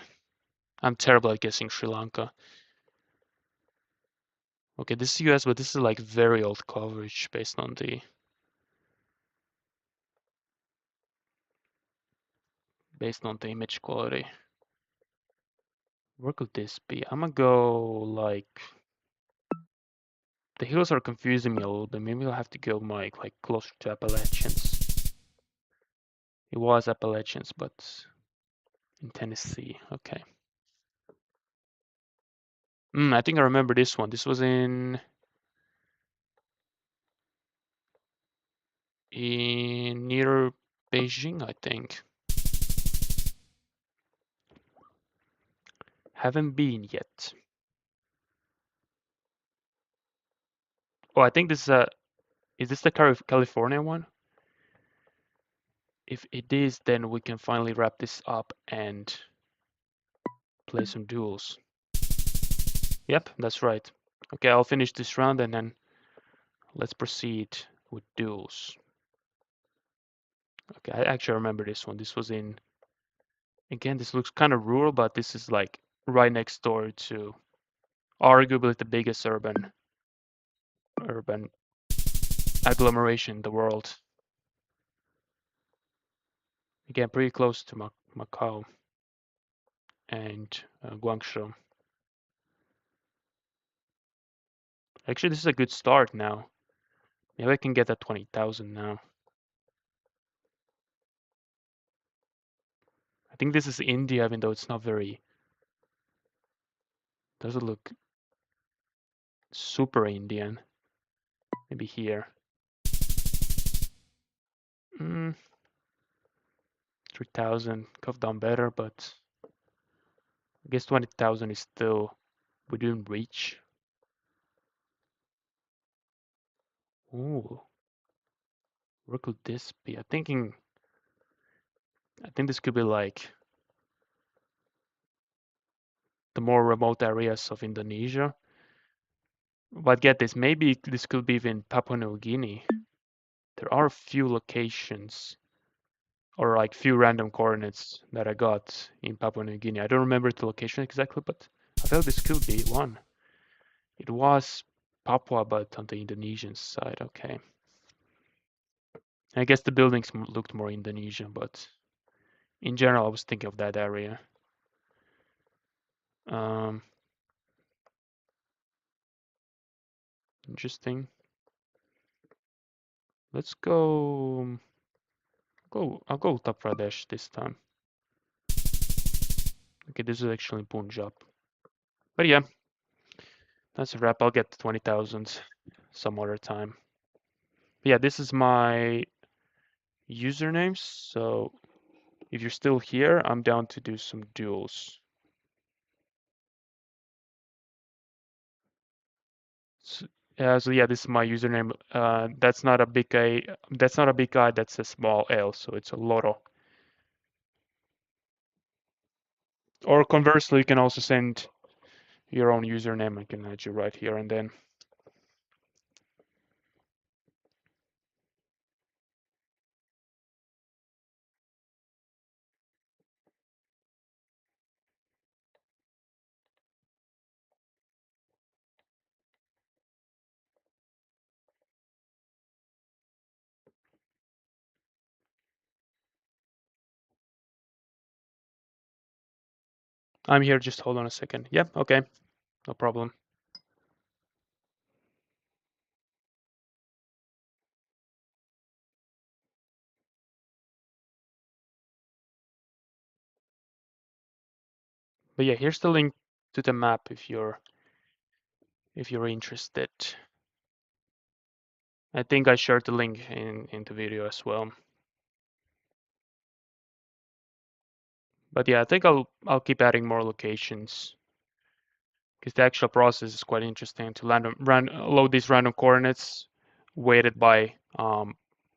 I'm terrible at guessing Sri Lanka. Okay, this is US, but this is like very old coverage based on the image quality. Where could this be? I'm gonna go like the hills are confusing me a little bit. Maybe I'll have to go like closer to Appalachians. It was Appalachians, but in Tennessee. Okay. I think I remember this one. This was in near Beijing, I think. Haven't been yet. Oh, I think this is this the California one? If it is, then we can finally wrap this up and play some duels. Yep, that's right. Okay, I'll finish this round and then let's proceed with duels. Okay, I actually remember this one. This was in, again, this looks kind of rural, but this is like right next door to arguably the biggest urban agglomeration in the world. Again, pretty close to Macau and Guangzhou. Actually, this is a good start now. Maybe I can get that 20,000 now. I think this is India, even though it's not very, doesn't look super Indian. Maybe here. 3,000 could have done better, but I guess 20,000 is still within reach. Ooh, where could this be? I think this could be like the more remote areas of Indonesia. But get this, maybe this could be even Papua New Guinea. There are a few locations or like few random coordinates that I got in Papua New Guinea. I don't remember the location exactly, but I felt this could be one. It was Papua, but on the Indonesian side. Okay. I guess the buildings looked more Indonesian, but in general, I was thinking of that area. Interesting. Let's go. I'll go Uttar Pradesh this time. Okay, this is actually Punjab. But yeah, that's a wrap. I'll get to 20,000 some other time. But yeah, this is my username. So if you're still here, I'm down to do some duels. So yeah, this is my username. That's not a big I. That's not a big I. That's a small L. So it's a Lotto. Or conversely, you can also send your own username. I can add you right here and then. I'm here. Just hold on a second. Yep. Okay. No problem. But yeah, here's the link to the map if you're interested. I think I shared the link in the video as well. But yeah, I think I'll keep adding more locations because the actual process is quite interesting to load these random coordinates weighted by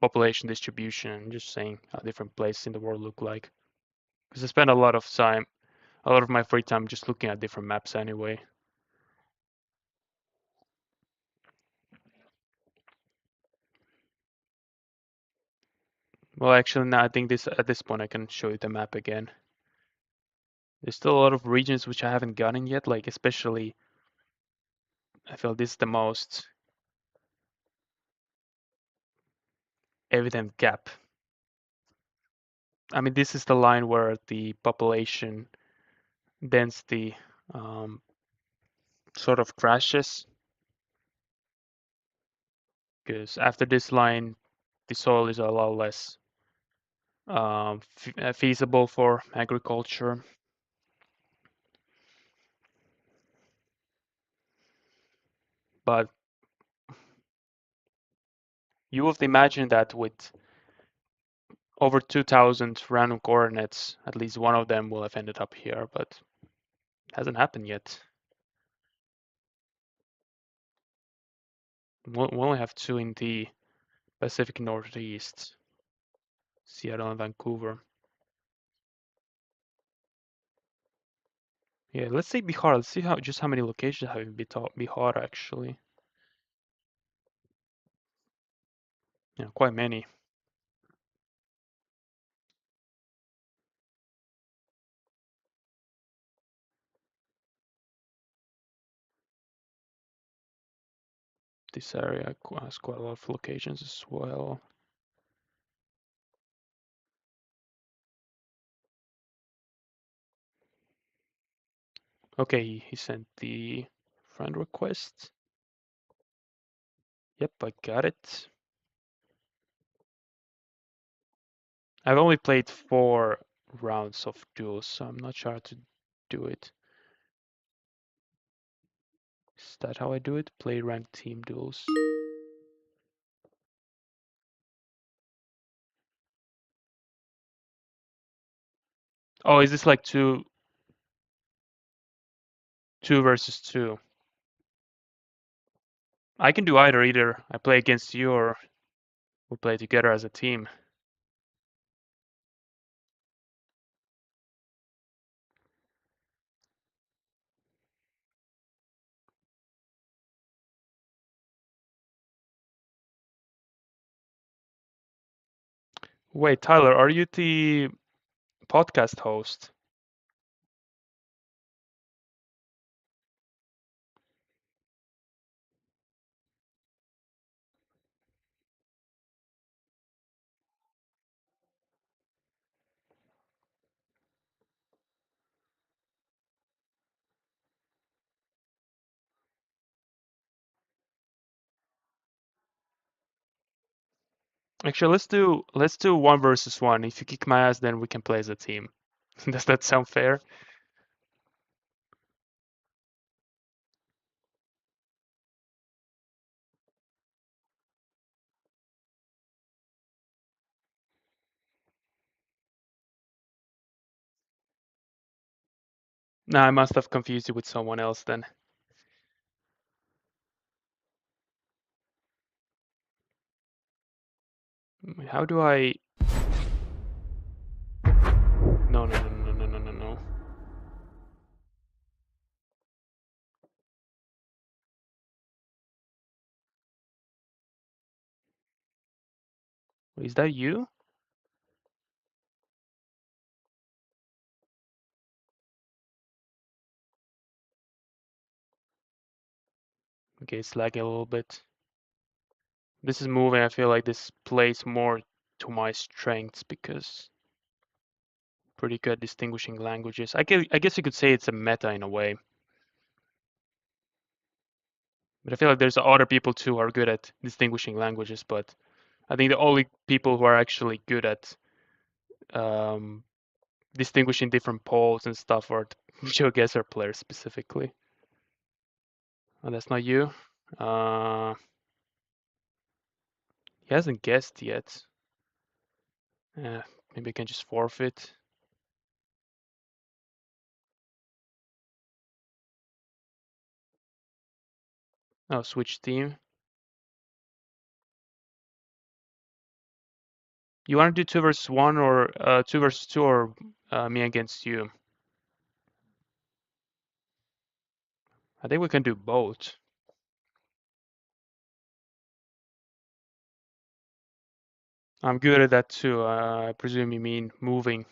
population distribution and just saying how different places in the world look like. Because I spend a lot of my free time just looking at different maps anyway. Well, actually, now I think at this point I can show you the map again. There's still a lot of regions which I haven't gotten yet, like especially I feel this is the most evident gap. I mean, this is the line where the population density sort of crashes. Because after this line, the soil is a lot less feasible for agriculture. But you would imagine that with over 2,000 random coordinates, at least one of them will have ended up here, but it hasn't happened yet. We only have two in the Pacific Northeast, Seattle and Vancouver. Yeah, let's say Bihar. Let's see how many locations have in Bihar actually. Yeah, quite many. This area has quite a lot of locations as well. Okay, he sent the friend request. Yep, I got it. I've only played 4 rounds of duels, so I'm not sure how to do it. Is that how I do it? Play ranked team duels. Oh, is this like two versus two? I can do either. I play against you or we play together as a team. Wait, Tyler, are you the podcast host? Actually, let's do 1 versus 1. If you kick my ass, then we can play as a team. Does that sound fair? No, I must have confused you with someone else then. How do I? No, no, no, no, no, no, no, no. Is that you? Okay, it's lagging a little bit. This is moving. I feel like this plays more to my strengths because pretty good distinguishing languages. I guess you could say it's a meta in a way. But I feel like there's other people too who are good at distinguishing languages, but I think the only people who are actually good at um, distinguishing different poles and stuff are Geoguessr players specifically. Oh, that's not you. Uh, he hasn't guessed yet. Maybe I can just forfeit. Oh, switch team. You want to do 2 versus 1 or 2 versus 2 or me against you? I think we can do both. I'm good at that too. I presume you mean moving.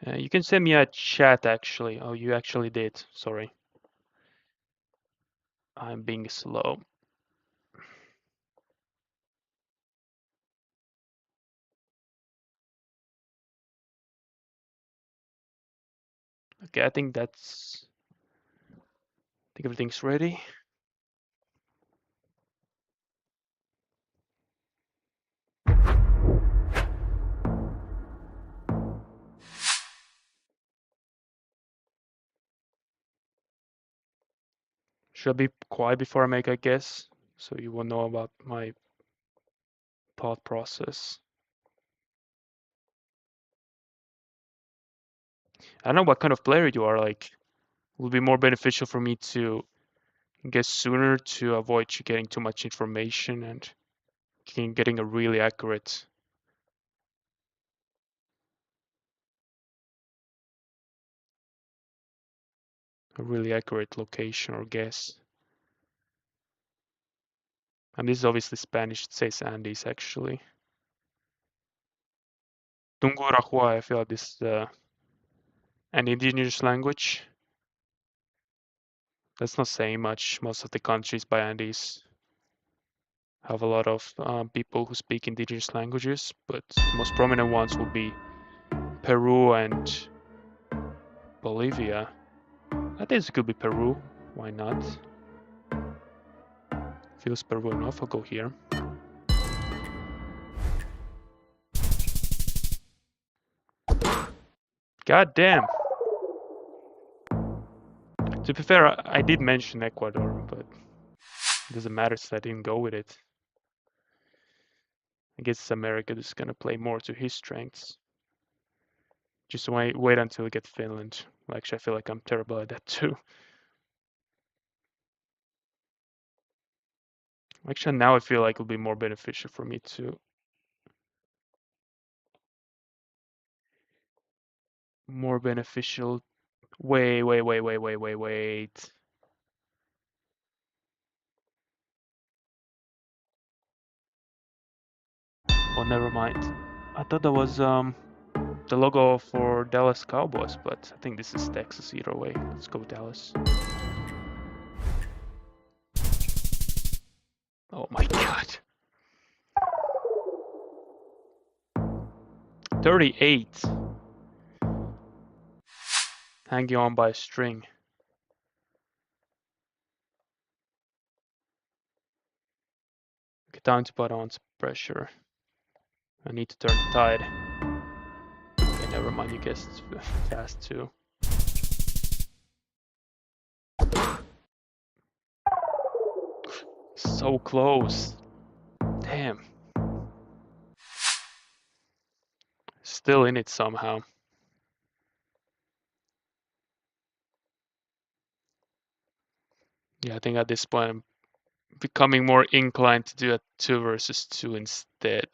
You can send me a chat actually. Oh, you actually did. Sorry. I'm being slow. Okay, I think that's think everything's ready. Should I be quiet before I make a guess, so you will know about my thought process? I don't know what kind of player you are. Like, it would be more beneficial for me to guess sooner to avoid you getting too much information and getting a really accurate location or guess. And this is obviously Spanish. It says Andes actually. Tungurahua, I feel like this is an indigenous language. That's not saying much. Most of the countries by Andes have a lot of people who speak indigenous languages, but the most prominent ones will be Peru and Bolivia. I think it could be Peru. Why not? Feels Peru enough. I'll go here. God damn. To be fair, I did mention Ecuador, but it doesn't matter since I didn't go with it. I guess America is gonna play more to his strengths. Just wait until we get Finland. Actually, I feel like I'm terrible at that too. Actually, now I feel like it'll be more beneficial for me to more beneficial. Wait. Oh, never mind. I thought that was the logo for Dallas Cowboys, but I think this is Texas either way. Let's go Dallas. Oh my god. 38. Hanging on by a string. Get down to put on some pressure. I need to turn the tide. Okay, never mind, you guessed fast too. So close. Damn. Still in it somehow. Yeah, I think at this point I'm becoming more inclined to do a 2 versus 2 instead.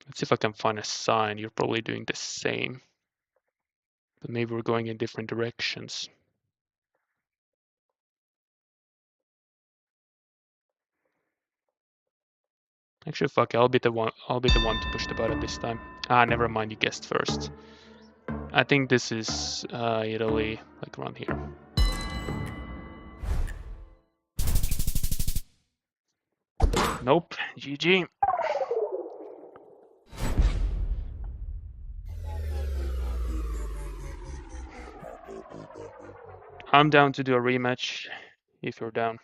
Let's see if I can find a sign. You're probably doing the same. But maybe we're going in different directions. Actually, fuck it, I'll be the one to push the button this time. Ah, never mind, you guessed first. I think this is Italy, like around here. Nope, GG. I'm down to do a rematch if you're down.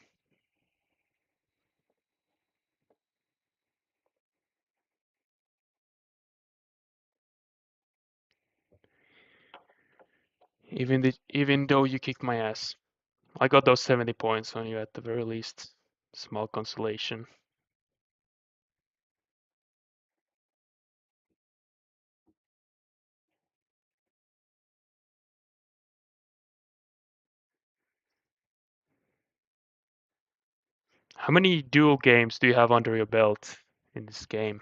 Even though you kicked my ass, I got those 70 points on you at the very least. Small consolation. How many duel games do you have under your belt in this game?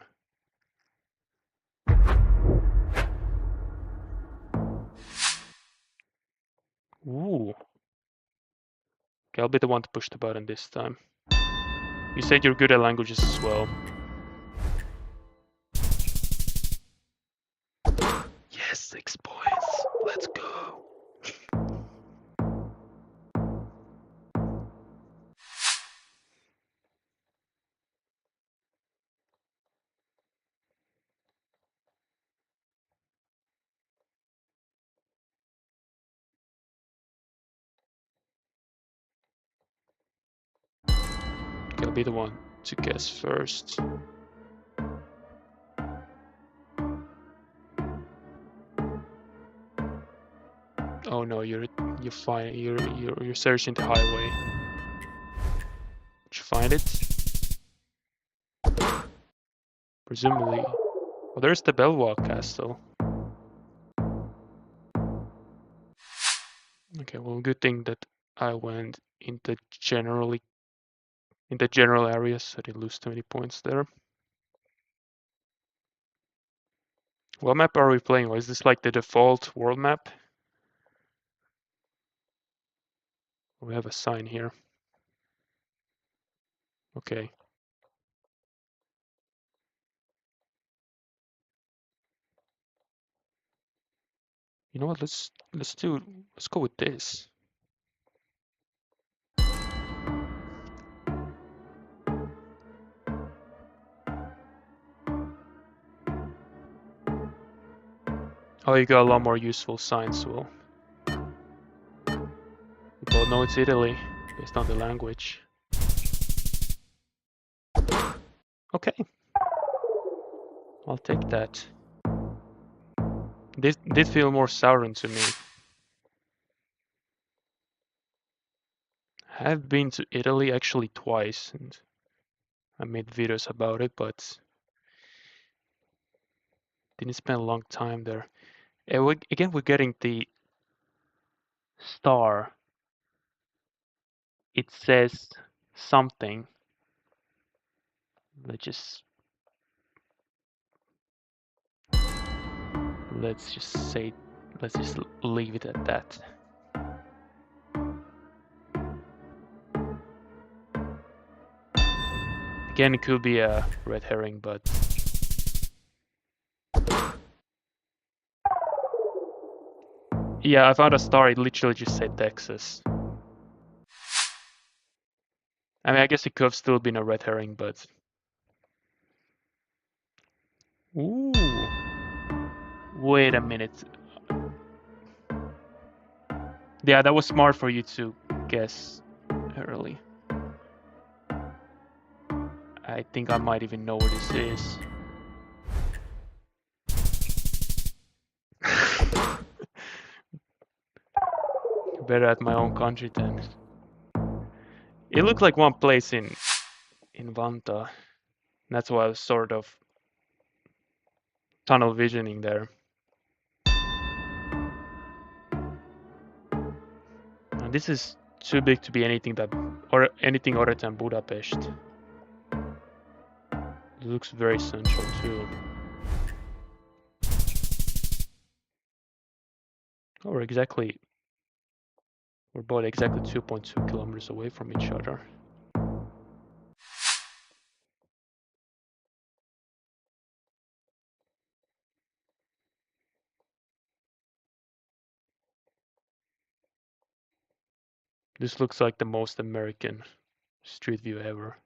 Ooh. Okay, I'll be the one to push the button this time. You said you're good at languages as well. Yes, 6 points. Let's go. Okay, I'll be the one to guess first. Oh no, you're fine. You're searching the highway. Did you find it? Presumably. Oh, there's the Belvoir Castle. Okay, well, good thing that I went in the general areas, so I didn't lose too many points there. What map are we playing? Or is this like the default world map? We have a sign here. Okay. You know what? Let's go with this. Oh, you got a lot more useful signs. Well, we both know it's Italy based on the language. Okay. I'll take that. This did feel more Sauron to me. I've been to Italy actually twice, and I made videos about it, but didn't spend a long time there. And we're getting the star. It says something. Let's just leave it at that. Again, it could be a red herring, but yeah, I found a star. It literally just said Texas. I mean, I guess it could have still been a red herring, but ooh, wait a minute. Yeah, that was smart for you to guess early. I think I might even know what this is. Better at my own country then. It looked like one place in Vanta. That's why I was sort of tunnel visioning there. And this is too big to be anything other than Budapest. It looks very central too. Oh, we're both exactly 2.2 kilometers away from each other. This looks like the most American street view ever.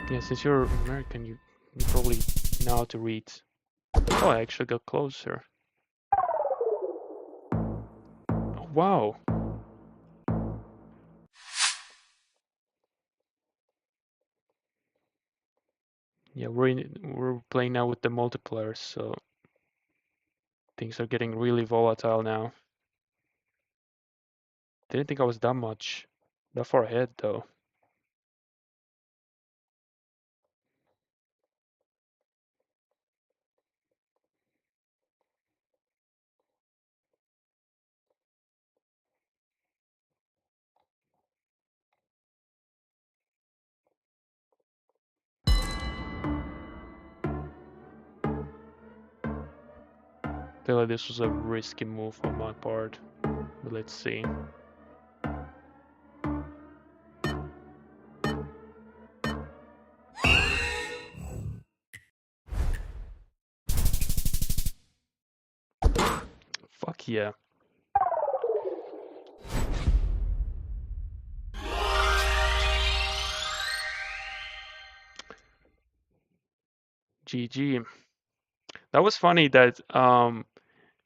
Yeah, since you're American, you probably know how to read. Oh, I actually got closer. Oh, wow. Yeah, we're playing now with the multipliers, so things are getting really volatile now. Didn't think I was that far ahead though. Feel like this was a risky move on my part, but let's see. Fuck yeah. GG. That was funny that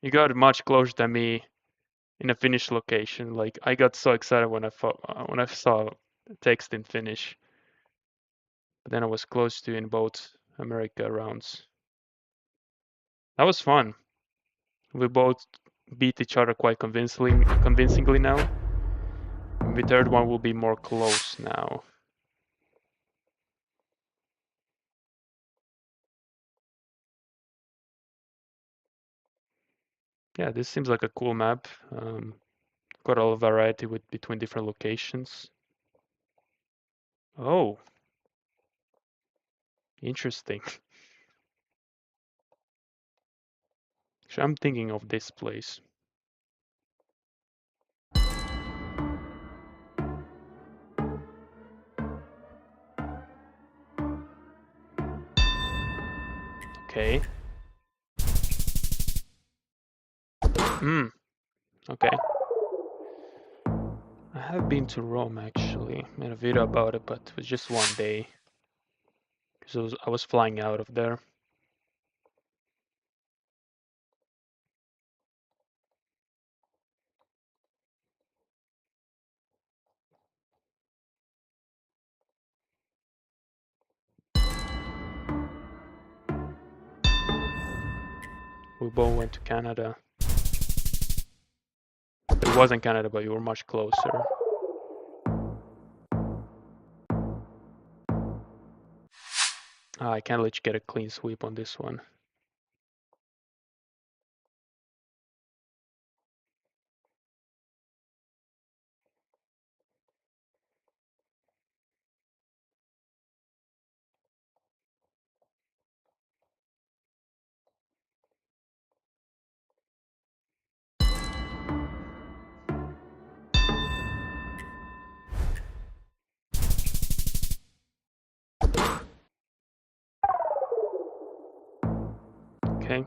you got much closer than me in a Finnish location. Like I got so excited when I saw text in Finnish, but then I was close to in both America rounds. That was fun. We both beat each other quite convincingly now. The third one will be more close now. Yeah, this seems like a cool map. Got a lot of variety between different locations. Oh, interesting. So I'm thinking of this place. Okay. Hmm. Okay. I have been to Rome actually. Made a video about it, but it was just one day. Because I was flying out of there. We both went to Canada. It wasn't Canada, but you were much closer. I can't let you get a clean sweep on this one. Okay.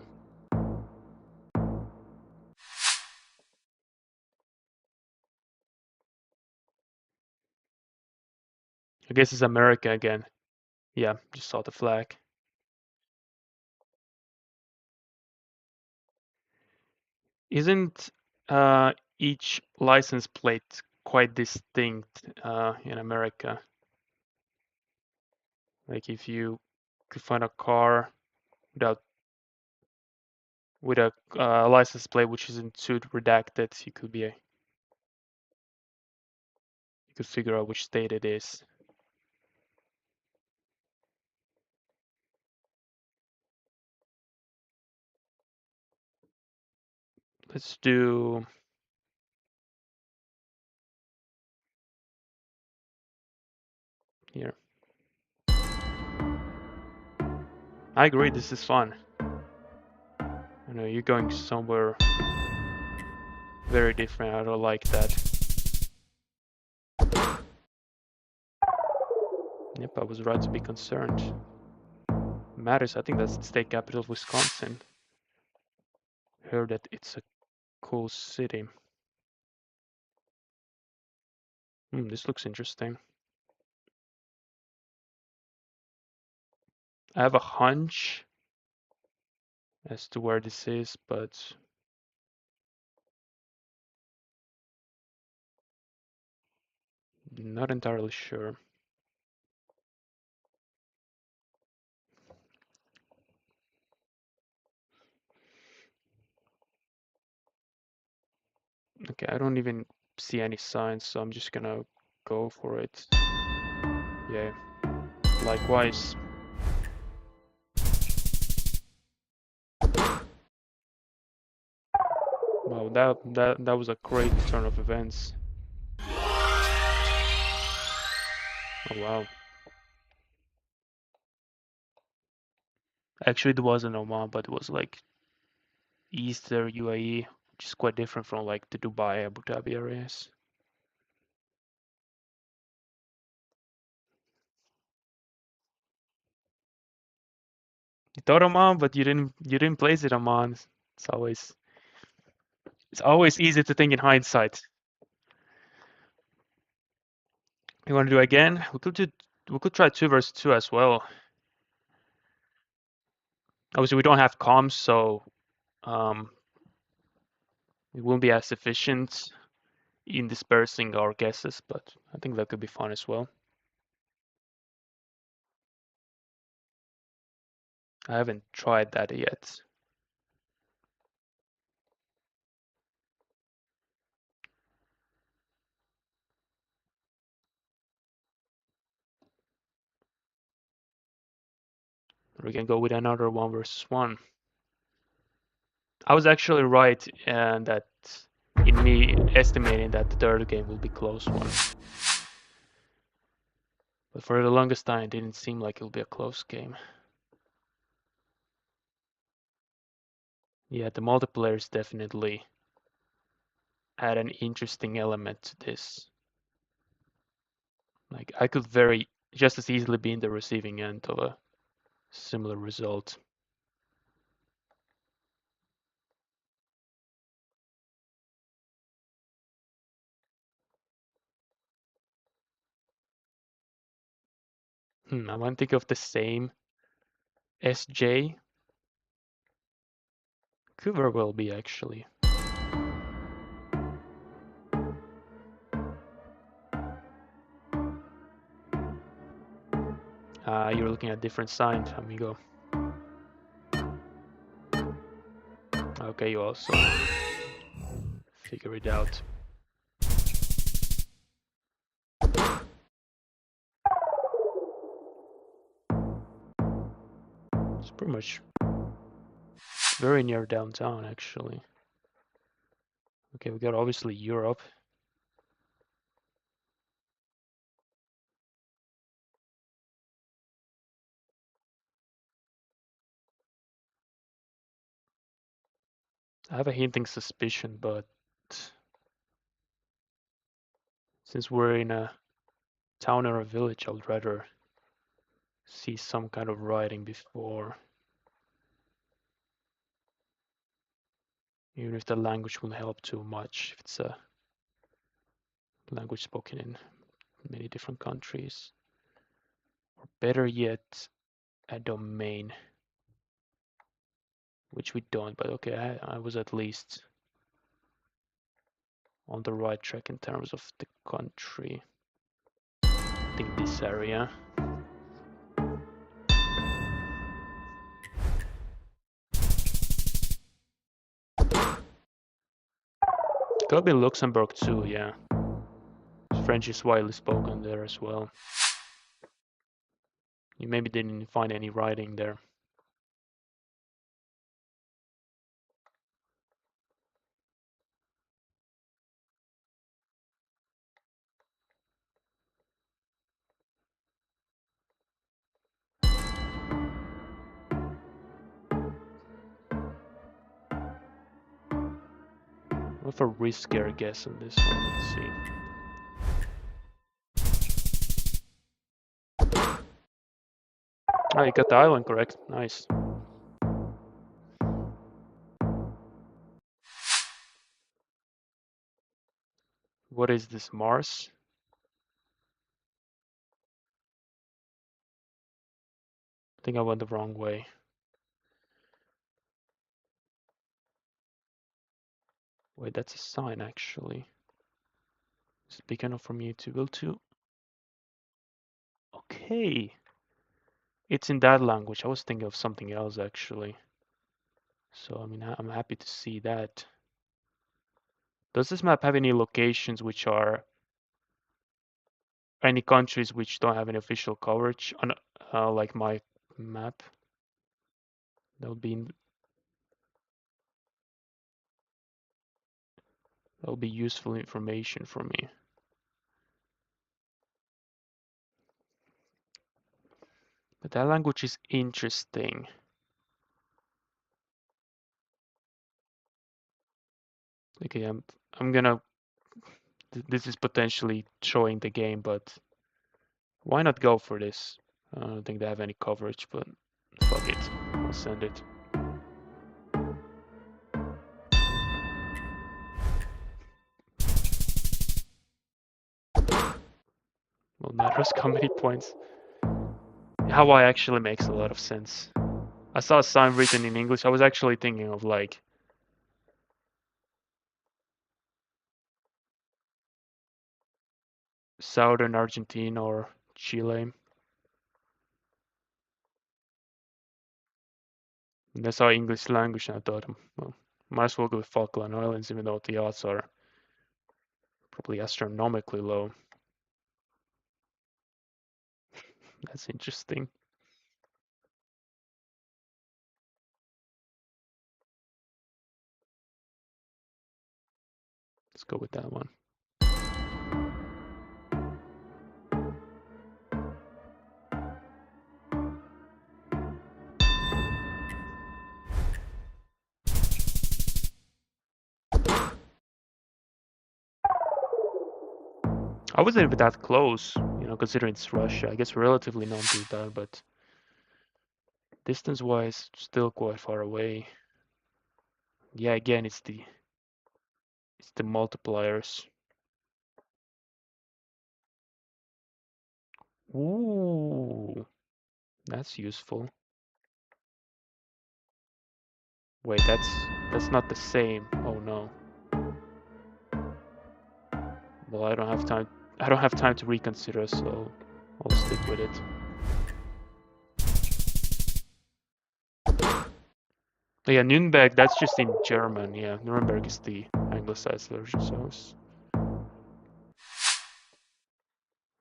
I guess it's America again. Yeah, just saw the flag. Isn't each license plate quite distinct in America? Like if you could find a car without with a license plate which isn't too redacted, you could figure out which state it is. Let's do here. I agree, this is fun. I know you're going somewhere very different. I don't like that. Yep, I was right to be concerned. Matters, I think that's the state capital of Wisconsin. Heard that it's a cool city. This looks interesting. I have a hunch as to where this is, but not entirely sure. Okay, I don't even see any signs, so I'm just gonna go for it. Yeah, likewise. Wow, that was a great turn of events. Oh wow. Actually, it wasn't Oman, but it was like Eastern UAE, which is quite different from like the Dubai, Abu Dhabi areas. You thought Oman, but you didn't place it Oman. It's always easy to think in hindsight. You want to do again? We could try 2 versus 2 as well. Obviously, we don't have comms, so it won't be as efficient in dispersing our guesses, but I think that could be fun as well. I haven't tried that yet. We can go with another 1 versus 1. I was actually right that in me estimating that the third game will be close one. But for the longest time, it didn't seem like it will be a close game. Yeah, the multiplayer definitely add an interesting element to this. Like I could just as easily be in the receiving end of a similar result. I might think of the same SJ. Could very well be actually. You're looking at different signs, amigo. Okay, you also figure it out. It's pretty much very near downtown, actually. Okay, we got obviously Europe. I have a hinting suspicion, but since we're in a town or a village, I would rather see some kind of writing before. Even if the language will help too much, if it's a language spoken in many different countries. Or better yet, a domain. Which we don't, but okay, I was at least on the right track in terms of the country. I think this area. Could have been Luxembourg too, yeah. French is widely spoken there as well. You maybe didn't find any writing there. With a riskier guess on this one, let's see. Oh, you got the island correct. Nice. What is this, Mars? I think I went the wrong way. Wait, that's a sign actually. Is it big enough for me to build to? Okay. It's in that language. I was thinking of something else actually. So I mean, I'm happy to see that. Does this map have any locations which are any countries which don't have any official coverage on like my map? That would be useful information for me. But that language is interesting. Okay, I'm gonna. This is potentially showing the game, but why not go for this? I don't think they have any coverage, but fuck it, I'll send it. Well, matters how many points. Hawaii actually makes a lot of sense. I saw a sign written in English. I was actually thinking of like southern Argentina or Chile. And I saw English language and I thought, well, might as well go with Falkland Islands, even though the odds are probably astronomically low. That's interesting. Let's go with that one. I wasn't even that close, considering it's Russia. I guess relatively not too bad, but distance-wise, still quite far away. Yeah, again, it's the multipliers. Ooh, that's useful. Wait, that's not the same. Oh no. Well, I don't have time. I don't have time to reconsider, so I'll stick with it. Yeah, Nürnberg, that's just in German. Yeah, Nuremberg is the anglicized version, so I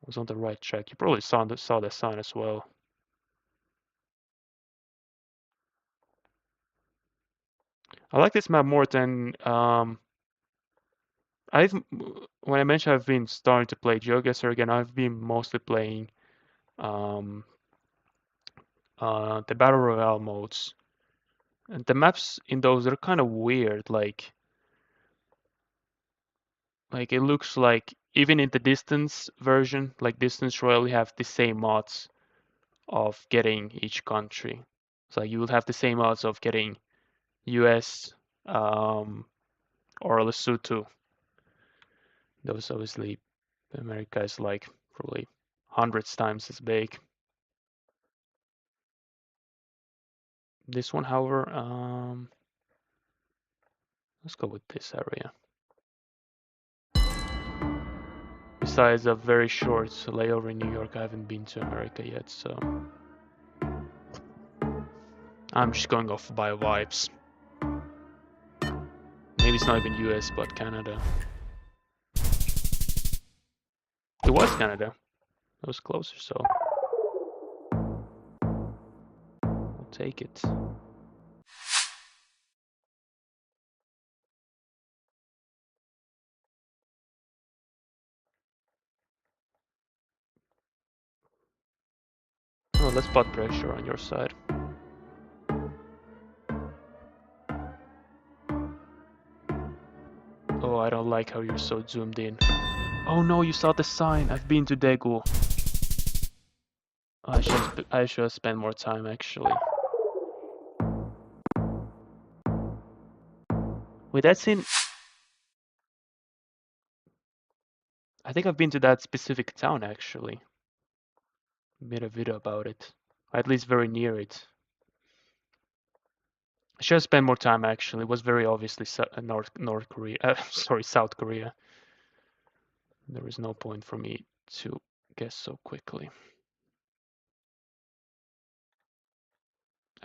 was on the right track. You probably saw the sign as well. I like this map more than when I mentioned I've been starting to play Geoguessr again. I've been mostly playing the battle royale modes, and the maps in those are kind of weird. Like it looks like even in the distance version, like distance royale, you have the same odds of getting each country. So you will have the same odds of getting US or Lesotho. Those obviously America is like probably hundreds times as big. This one, however, let's go with this area. Besides a very short layover in New York, I haven't been to America yet, so I'm just going off by vibes. Maybe it's not even US, but Canada. It was Canada. It was closer, so I'll take it. Oh, let's put pressure on your side. Oh, I don't like how you're so zoomed in. Oh no, you saw the sign. I've been to Daegu. I should have spent more time actually. Wait, that's in. I think I've been to that specific town actually. Made a video about it. At least very near it. I should have spent more time actually. It was very obviously North Korea. Sorry, South Korea. There is no point for me to guess so quickly.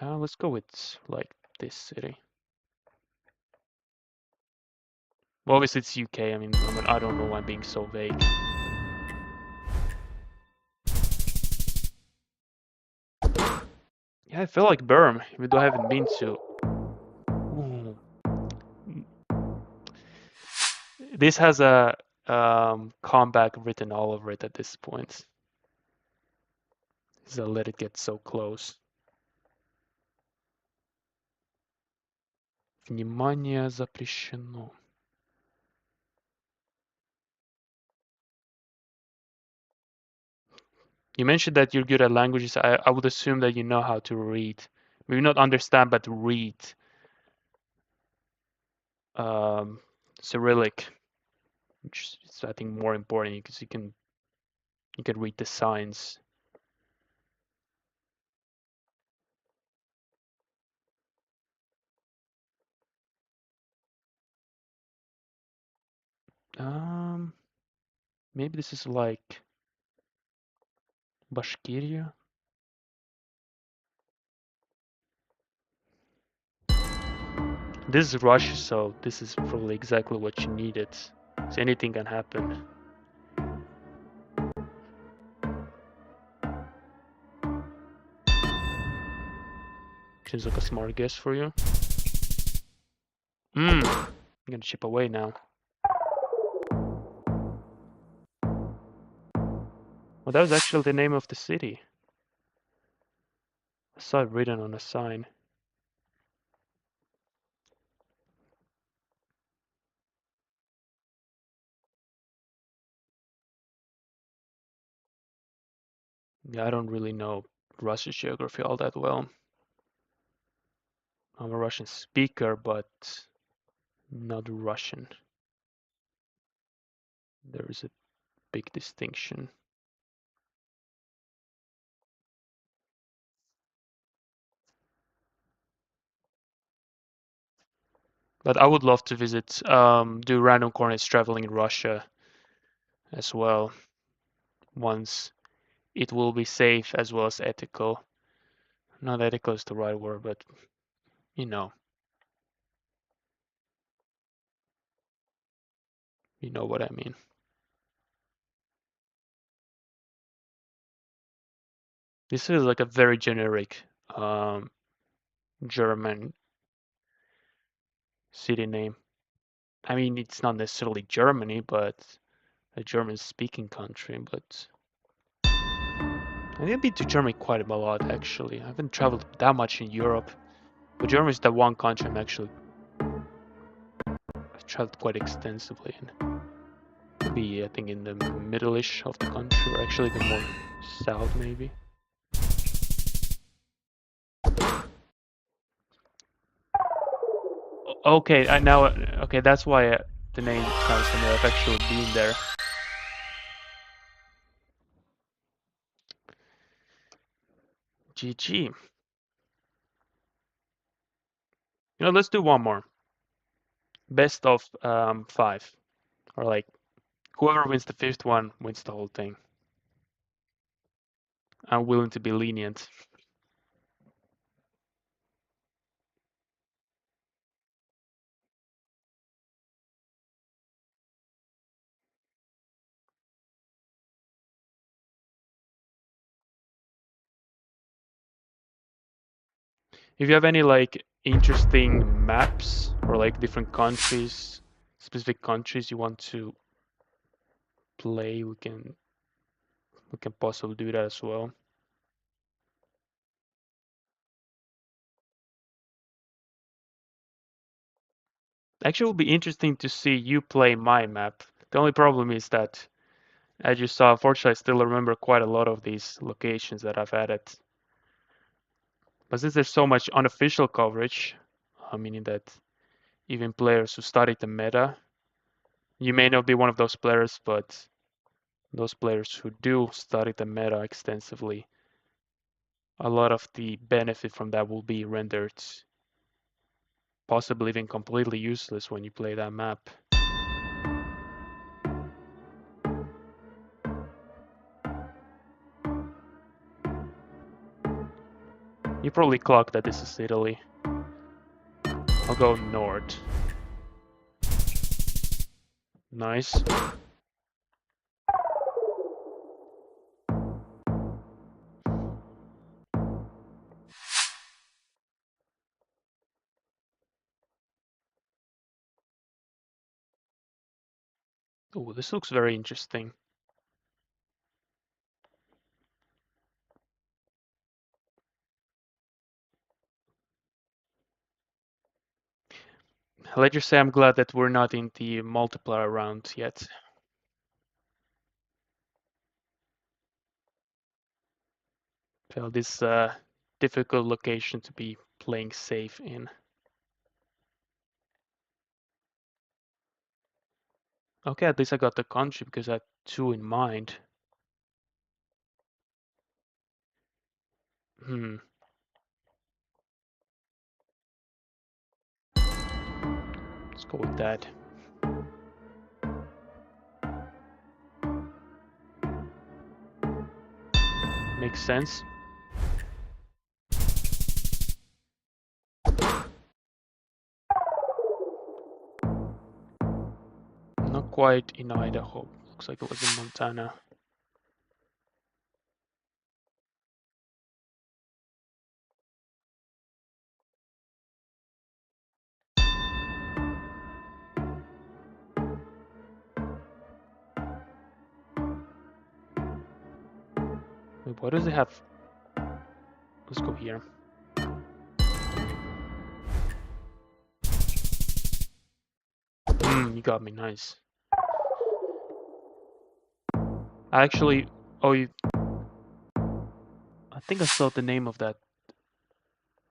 Let's go with like this city. Well, obviously it's UK. I mean, I don't know why I'm being so vague. Yeah, I feel like Berm, even though I haven't been to. Ooh. This has a comeback written all over it at this point. So let it get so close. Внимание запрещено. You mentioned that you're good at languages. I would assume that you know how to read. Maybe not understand, but read Cyrillic, which is I think more important because you can read the signs. Maybe this is like Bashkiria. This is Russia, so this is probably exactly what you needed. So anything can happen. Seems like a smart guess for you. I'm gonna chip away now. Well, that was actually the name of the city. I saw it written on a sign. Yeah, I don't really know Russian geography all that well. I'm a Russian speaker, but not Russian. There is a big distinction. But I would love to visit, do random coordinates traveling in Russia as well. Once it will be safe as well as ethical. Not ethical is the right word, but you know, you know what I mean. This is like a very generic German city name. I mean, it's not necessarily Germany, but a German-speaking country. But I've been to Germany quite a lot, actually. I haven't traveled that much in Europe, but Germany is the one country I've traveled quite extensively in. Maybe I think in the middle-ish of the country, or actually the more south, maybe. Okay, okay, that's why the name sounds familiar. I've actually been there. GG. Let's do one more. Best of 5, or like whoever wins the fifth one wins the whole thing. I'm willing to be lenient. If you have any like interesting maps or like different countries, specific countries you want to play, we can possibly do that as well. Actually, it will be interesting to see you play my map. The only problem is that, as you saw, unfortunately, I still remember quite a lot of these locations that I've added. But since there's so much unofficial coverage, meaning that even players who study the meta, you may not be one of those players, but those players who do study the meta extensively, a lot of the benefit from that will be rendered possibly even completely useless when you play that map. You probably clocked that this is Italy. I'll go north. Nice. Oh, this looks very interesting. Let's just say I'm glad that we're not in the multiplier round yet. Feel this difficult location to be playing safe in. Okay, at least I got the country because I had 2 in mind. Let's go with that. Makes sense. Not quite in Idaho. Looks like it was in Montana. Wait, what does it have? Let's go here. You got me, nice. Actually, oh, I think I saw the name of that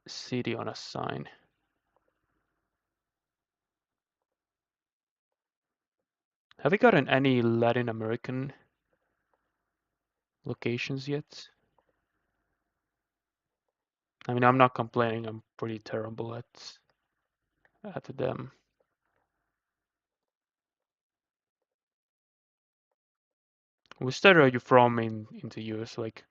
city on a sign. Have we gotten any Latin American locations yet? I mean, I'm not complaining. I'm pretty terrible at them. Which state are you from in the US? Like,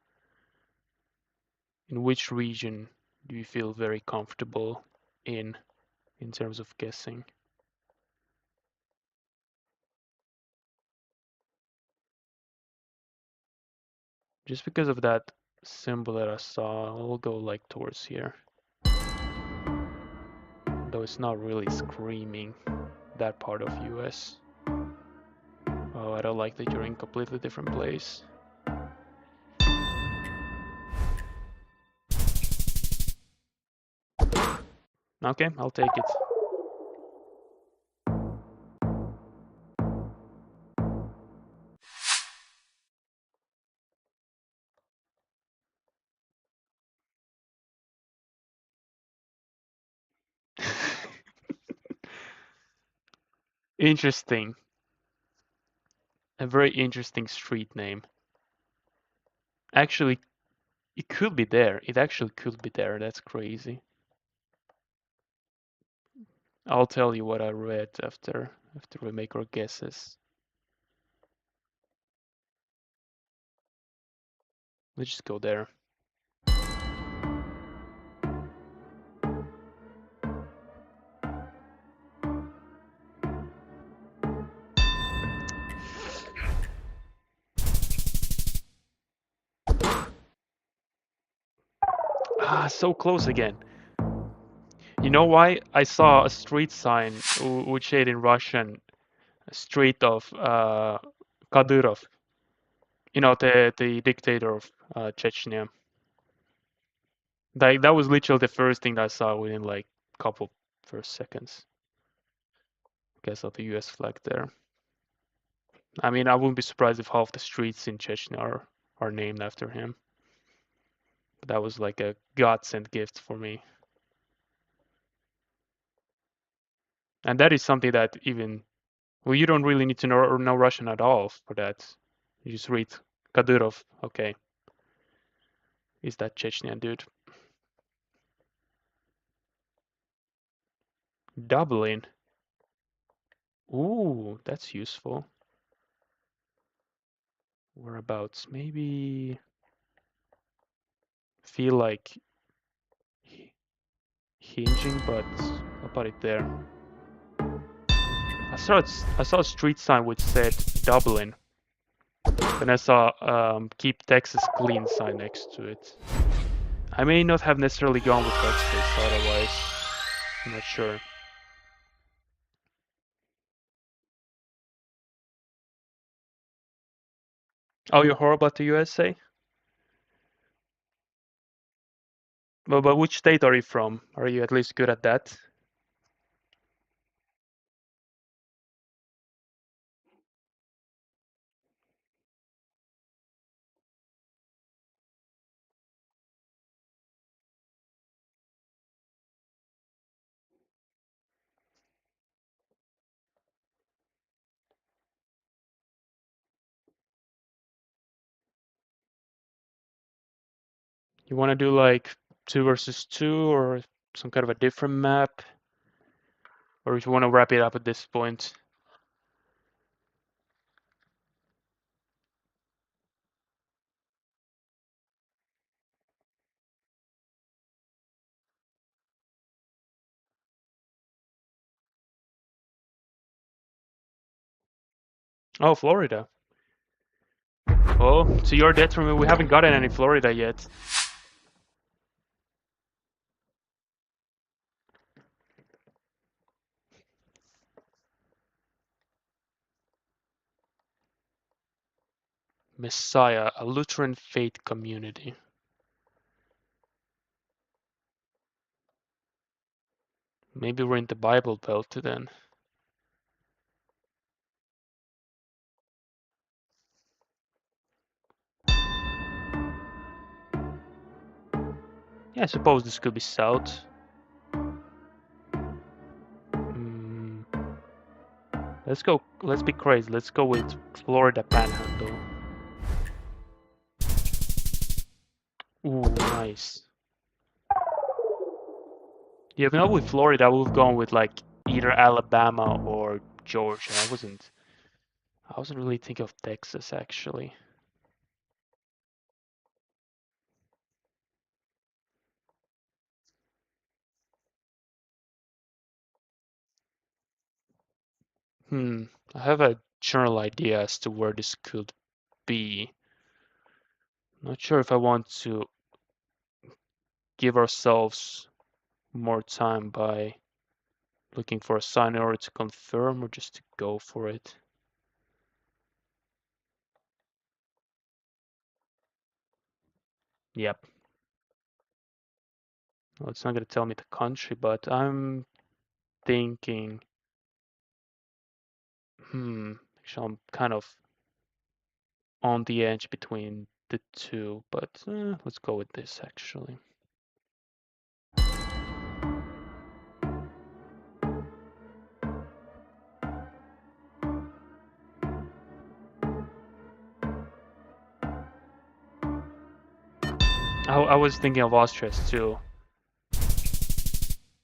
in which region do you feel very comfortable in terms of guessing? Just because of that symbol that I saw, I'll go like towards here. Though it's not really screaming that part of US. Oh, I don't like that you're in a completely different place. Okay, I'll take it. Interesting. A very interesting street name. Actually, it could be there. It actually could be there. That's crazy. I'll tell you what I read after we make our guesses. Let's just go there. Ah, so close again. You know why? I saw a street sign which said in Russian, street of Kadyrov. You know, the dictator of Chechnya. That was literally the first thing I saw within like couple first seconds. Because of the US flag there. I mean, I wouldn't be surprised if half the streets in Chechnya are named after him. But that was like a godsend gift for me. And that is something that even, well, you don't really need to know Russian at all for that. You just read Kadyrov, okay. Is that Chechnyan dude? Dublin. Ooh, that's useful. Whereabouts? Maybe feel like hinging, but I'll put it there. I saw a street sign which said Dublin. Then I saw keep Texas clean sign next to it. I may not have necessarily gone with Texas otherwise. I'm not sure. Oh, you're horrible at the USA? But which state are you from? Are you at least good at that? You want to do like 2 versus 2 or some kind of a different map? Or if you want to wrap it up at this point? Oh, Florida. Oh, to your detriment, we haven't gotten any Florida yet. Messiah, a Lutheran faith community. Maybe we're in the Bible Belt then. Yeah, I suppose this could be south. Let's go. Let's be crazy. Let's go with Florida Panhandle. Ooh, nice. Yeah, if not with Florida, I would have gone with like either Alabama or Georgia. I wasn't really thinking of Texas actually. I have a general idea as to where this could be. Not sure if I want to give ourselves more time by looking for a sign in order to confirm or just to go for it. Yep. Well, it's not going to tell me the country, but I'm thinking, actually I'm kind of on the edge between the two, but let's go with this actually. I was thinking of Austria too.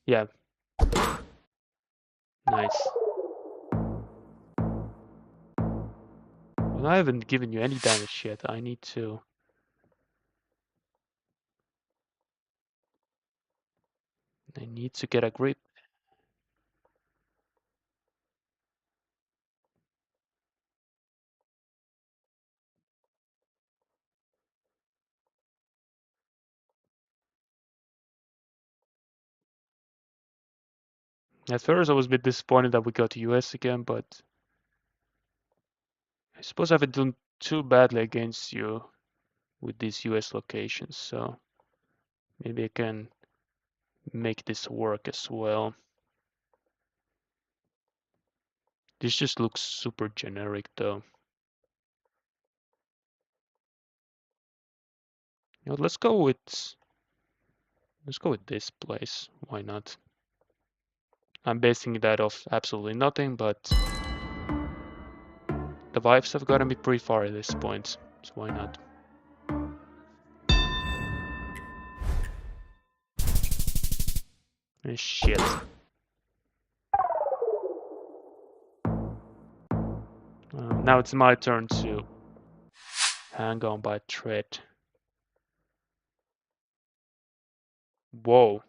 Yeah. Nice. Well, I haven't given you any damage yet. I need to get a grip. At first I was a bit disappointed that we got to US again, but I suppose I haven't done too badly against you with these US locations, so maybe I can make this work as well. This just looks super generic though. You know, let's go with this place. Why not? I'm basing that off absolutely nothing, but the vibes have gotten me pretty far at this point, so why not? Shit. Now it's my turn to hang on by a thread. Whoa.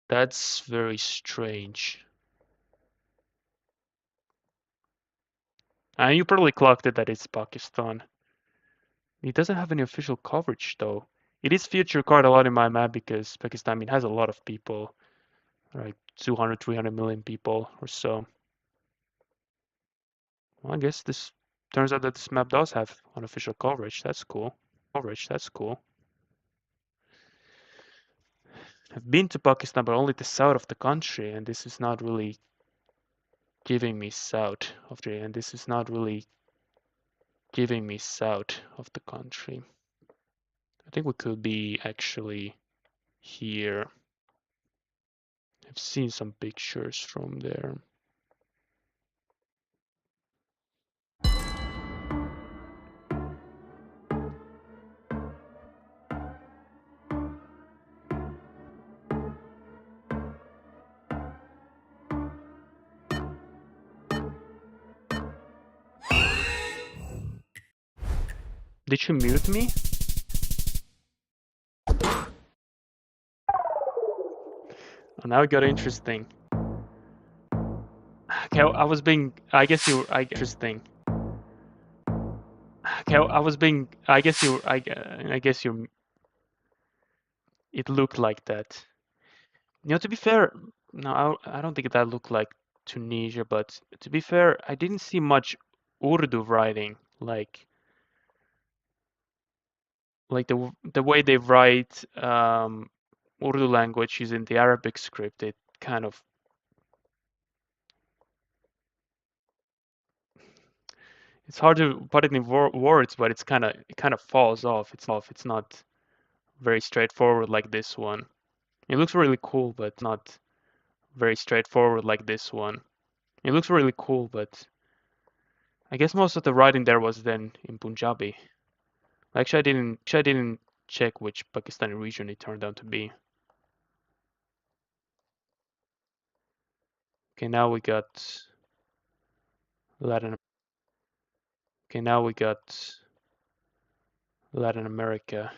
That's very strange. And you probably clocked it that it's Pakistan. It doesn't have any official coverage though. It is featured quite a lot in my map because Pakistan has a lot of people, like 200, 300 million people or so. Well, I guess this turns out that this map does have unofficial coverage. That's cool. I've been to Pakistan, but only the south of the country, and this is not really giving me south of the country. I think we could be actually here. I've seen some pictures from there. Did you mute me? Oh, now it got interesting. Okay, I was being. I guess you. I interesting. Okay, I was being. I guess you. I guess you. It looked like that. You know, to be fair, no, I don't think that looked like Tunisia. But to be fair, I didn't see much Urdu writing. Like the way they write Urdu language using the Arabic script. It kind of. It's hard to put it in words, but it kind of falls off. It's not very straightforward like this one. It looks really cool, but not very straightforward like this one. It looks really cool, but I guess most of the writing there was then in Punjabi. Actually, I didn't check which Pakistani region it turned out to be. Okay, now we got Latin. Okay, now we got Latin America.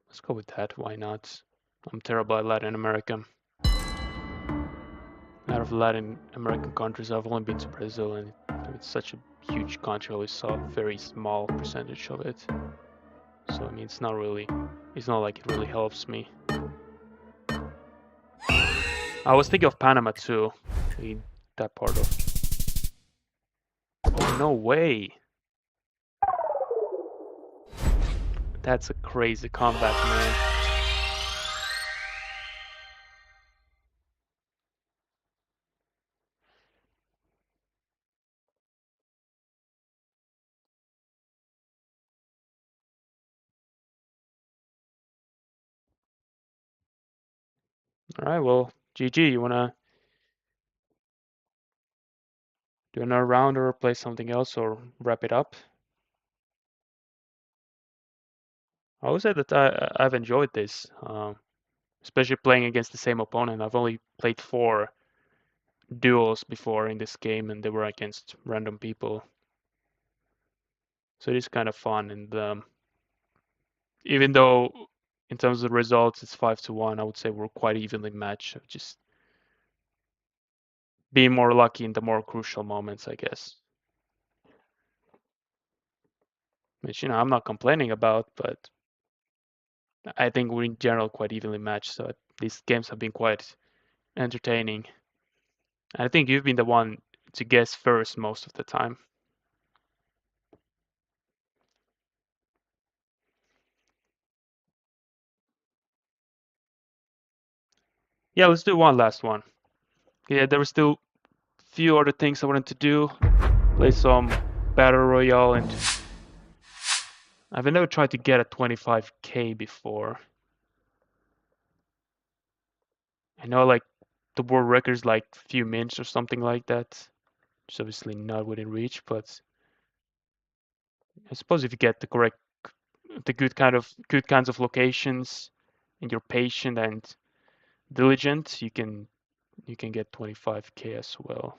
Let's go with that. Why not? I'm terrible at Latin America. Out of Latin American countries, I've only been to Brazil, and it's such a huge country. I only saw a very small percentage of it. So I mean, it's not like it really helps me. I was thinking of Panama too, that part of. Oh no way! That's a crazy comeback, man. All right, well, GG. You wanna do another round or play something else or wrap it up? I would say that I've enjoyed this, especially playing against the same opponent. I've only played 4 duels before in this game, and they were against random people. So it is kind of fun, and even though in terms of the results it's 5-1, I would say we're quite evenly matched. Just being more lucky in the more crucial moments, I guess. Which I'm not complaining about, but I think we're in general quite evenly matched. So these games have been quite entertaining. I think you've been the one to guess first most of the time. Yeah, let's do one last one. Yeah, there were still few other things I wanted to do. Play some Battle Royale, and I've never tried to get a 25k before. I know like the world record is like a few minutes or something like that. It's obviously not within reach, but I suppose if you get the good kinds of locations, and you're patient and diligent, you can get 25k as well.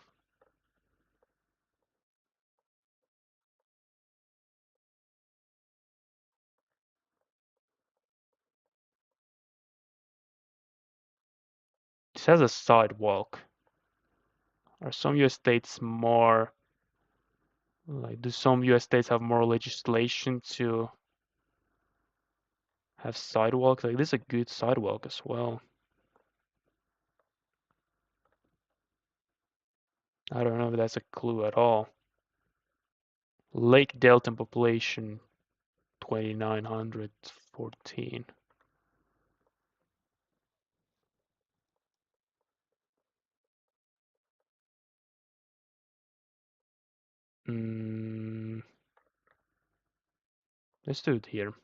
This has a sidewalk. Are some US states more like, do some US states have more legislation to have sidewalks? Like, this is a good sidewalk as well. I don't know if that's a clue at all. Lake Delta population 2,914. Let's do it here.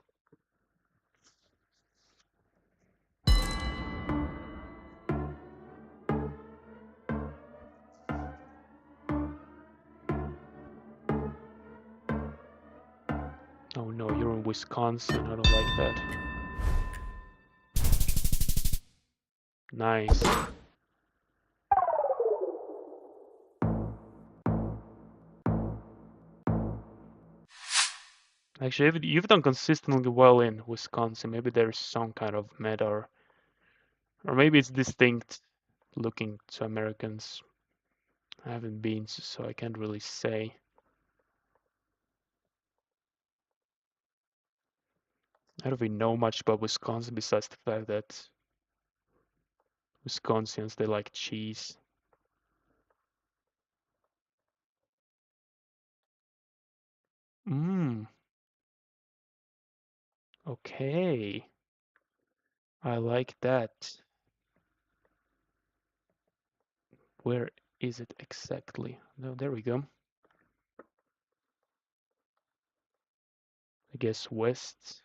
Oh no, you're in Wisconsin. I don't like that. Nice. Actually, you've done consistently well in Wisconsin. Maybe there's some kind of meta, or maybe it's distinct looking to Americans. I haven't been, so I can't really say. I don't really know much about Wisconsin besides the fact that Wisconsians, they like cheese. Mmm, okay. I like that. Where is it exactly? No, there we go. I guess west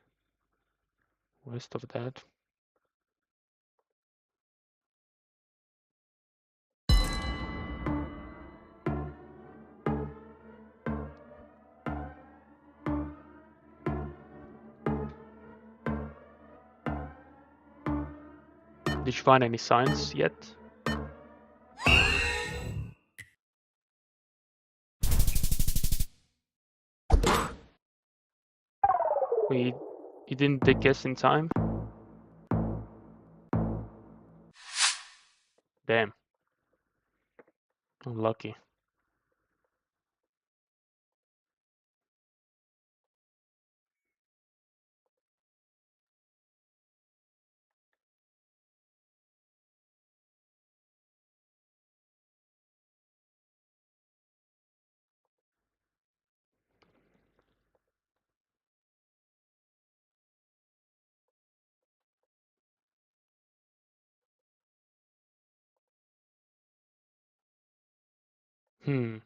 of that. Did you find any signs yet? We You didn't take guess in time? Damn, unlucky. Hmm.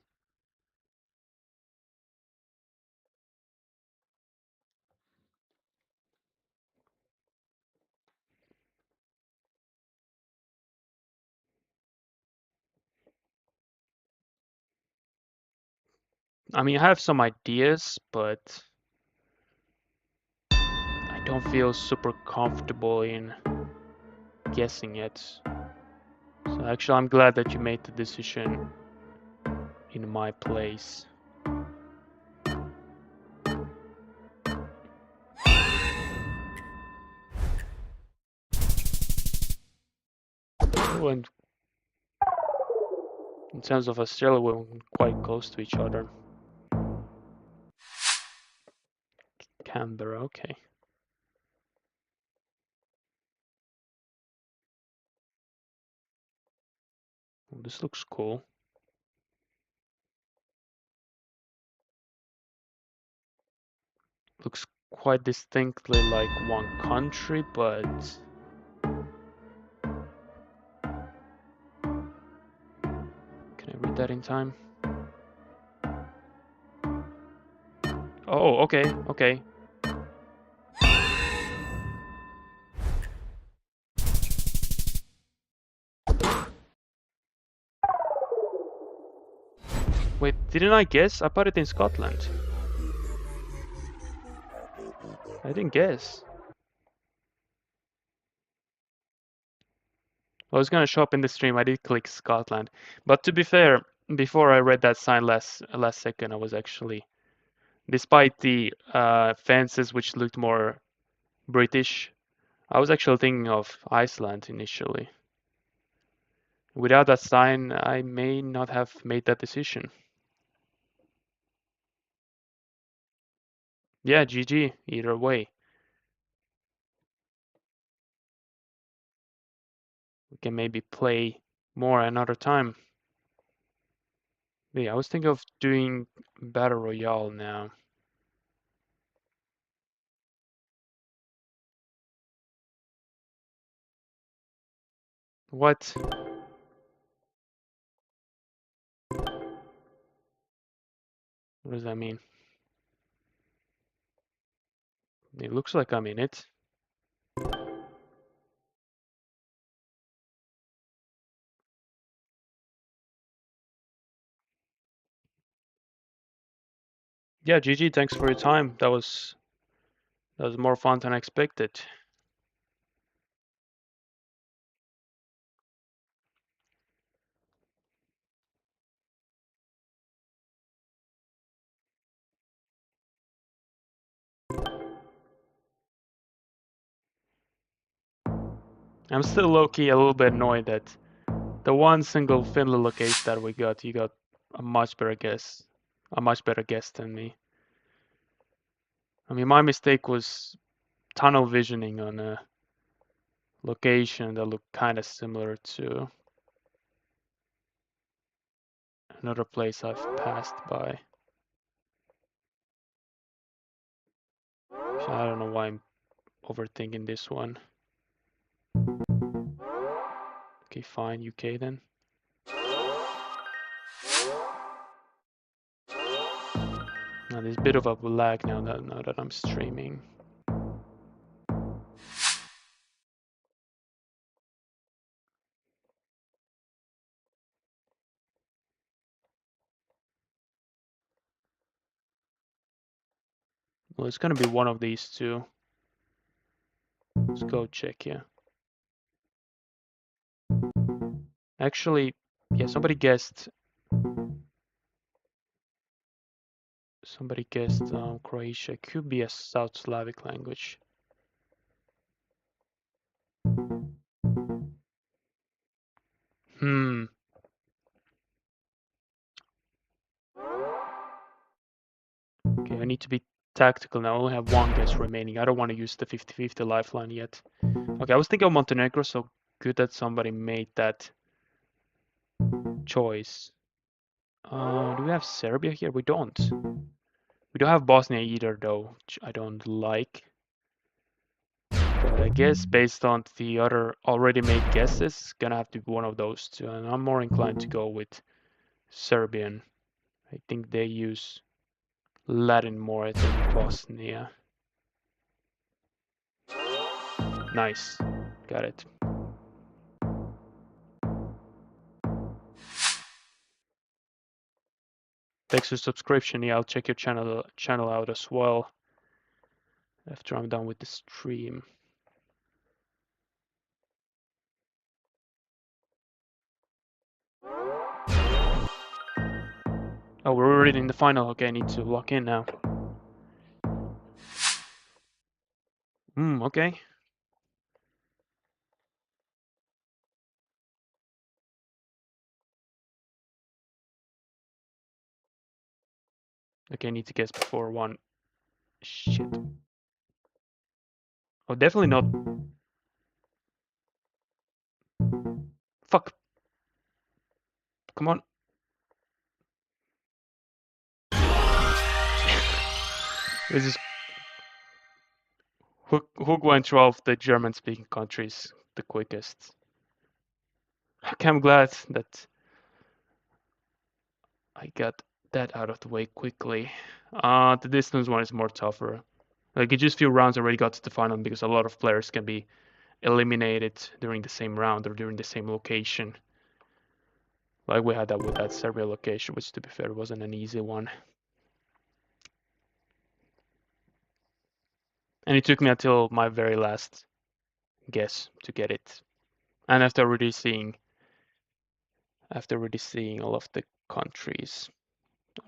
I mean, I have some ideas, but I don't feel super comfortable in guessing it. So actually, I'm glad that you made the decision in my place. Oh, and in terms of Australia, we're quite close to each other. Canberra, okay. Well, this looks cool. Looks quite distinctly like one country, but can I read that in time? Oh, okay, okay. Wait, didn't I guess? I put it in Scotland. I didn't guess. Well, it's gonna show up in the stream. I did click Scotland, but to be fair, before I read that sign last second, I was actually, despite the fences which looked more British, I was actually thinking of Iceland initially. Without that sign, I may not have made that decision. Yeah, GG, either way. We can maybe play more another time. Yeah, I was thinking of doing Battle Royale now. What? What does that mean? It looks like I'm in it. Yeah, GG, thanks for your time. That was more fun than I expected. I'm still low-key a little bit annoyed that the one single Finland location that we got, you got a much better guess. A much better guess than me. I mean, my mistake was tunnel visioning on a location that looked kind of similar to another place I've passed by. So I don't know why I'm overthinking this one. Okay, fine, UK then. Now there's a bit of a lag now that I'm streaming. Well, it's gonna be one of these two. Let's go check, yeah. Actually, yeah, somebody guessed Croatia could be a South Slavic language. Hmm. Okay, I need to be tactical now. I only have one guess remaining. I don't want to use the 50-50 lifeline yet. Okay, I was thinking of Montenegro, so good that somebody made that choice. Do we have Serbia here? We don't. We don't have Bosnia either, though, which I don't like. But I guess based on the other already made guesses, it's gonna have to be one of those two. And I'm more inclined to go with Serbian. I think they use Latin more than Bosnia. Nice. Got it. Thanks for subscription. Yeah, I'll check your channel out as well after I'm done with the stream. Oh, we're already in the final. Okay, I need to lock in now. Okay. Okay, I need to guess before one. Shit. Oh, definitely not. Fuck. Come on. This is who went through all of the German-speaking countries the quickest. Okay, I'm glad that I got that out of the way quickly. The distance one is more tougher. Like, it just few rounds already got to the final because a lot of players can be eliminated during the same round or during the same location. Like we had that with that Serbia location, which to be fair wasn't an easy one. And it took me until my very last guess to get it. And after already seeing all of the countries,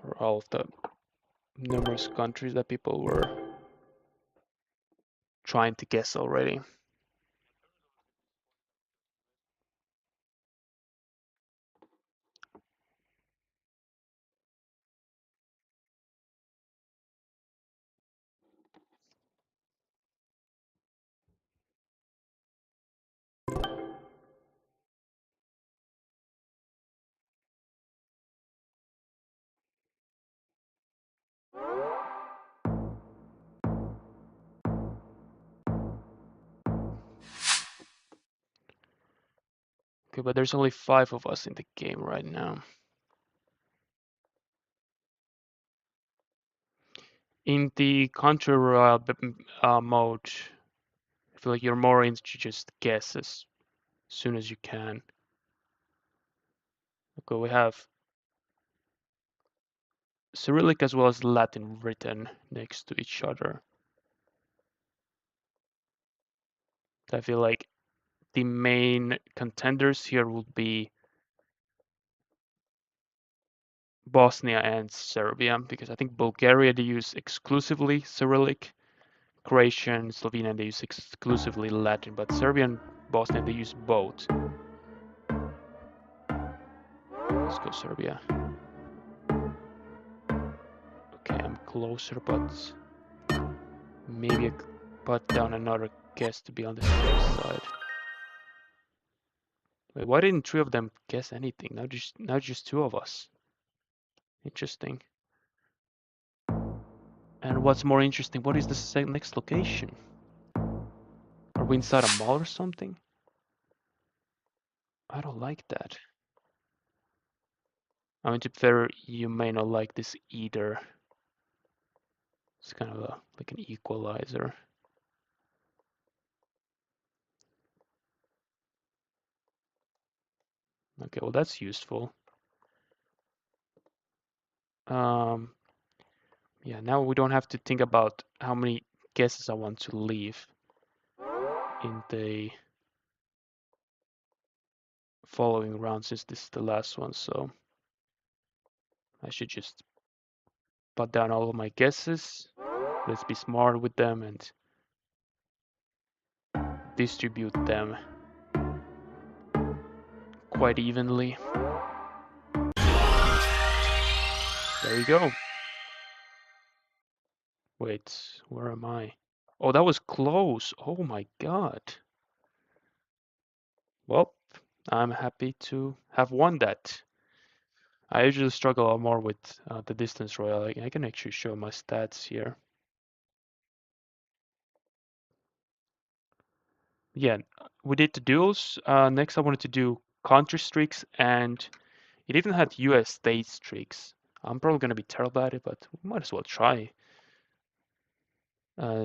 or all of the numerous countries that people were trying to guess already. Okay, but there's only 5 of us in the game right now. In the country royale mode, I feel like you're more into just guess as soon as you can. Okay, we have Cyrillic as well as Latin written next to each other. I feel like the main contenders here would be Bosnia and Serbia, because I think Bulgaria, they use exclusively Cyrillic. Croatia and Slovenia, they use exclusively Latin, but Serbian Bosnia, they use both. Let's go Serbia. Okay, I'm closer, but maybe I could put down another guess to be on the safe side. Wait, why didn't three of them guess anything? Now just two of us. Interesting. And what's more interesting, what is the next location? Are we inside a mall or something? I don't like that. I mean, to be fair, you may not like this either. It's kind of like an equalizer. Okay, well that's useful. Yeah, now we don't have to think about how many guesses I want to leave in the following round, since this is the last one, so I should just put down all of my guesses. Let's be smart with them and distribute them quite evenly. There you go. Wait, where am I? Oh, that was close. Oh my god. Well, I'm happy to have won that. I usually struggle a lot more with the distance royal. I can actually show my stats here. Yeah, we did the duels. Next, I wanted to do country streaks, and it even had US state streaks. I'm probably going to be terrible at it, but we might as well try.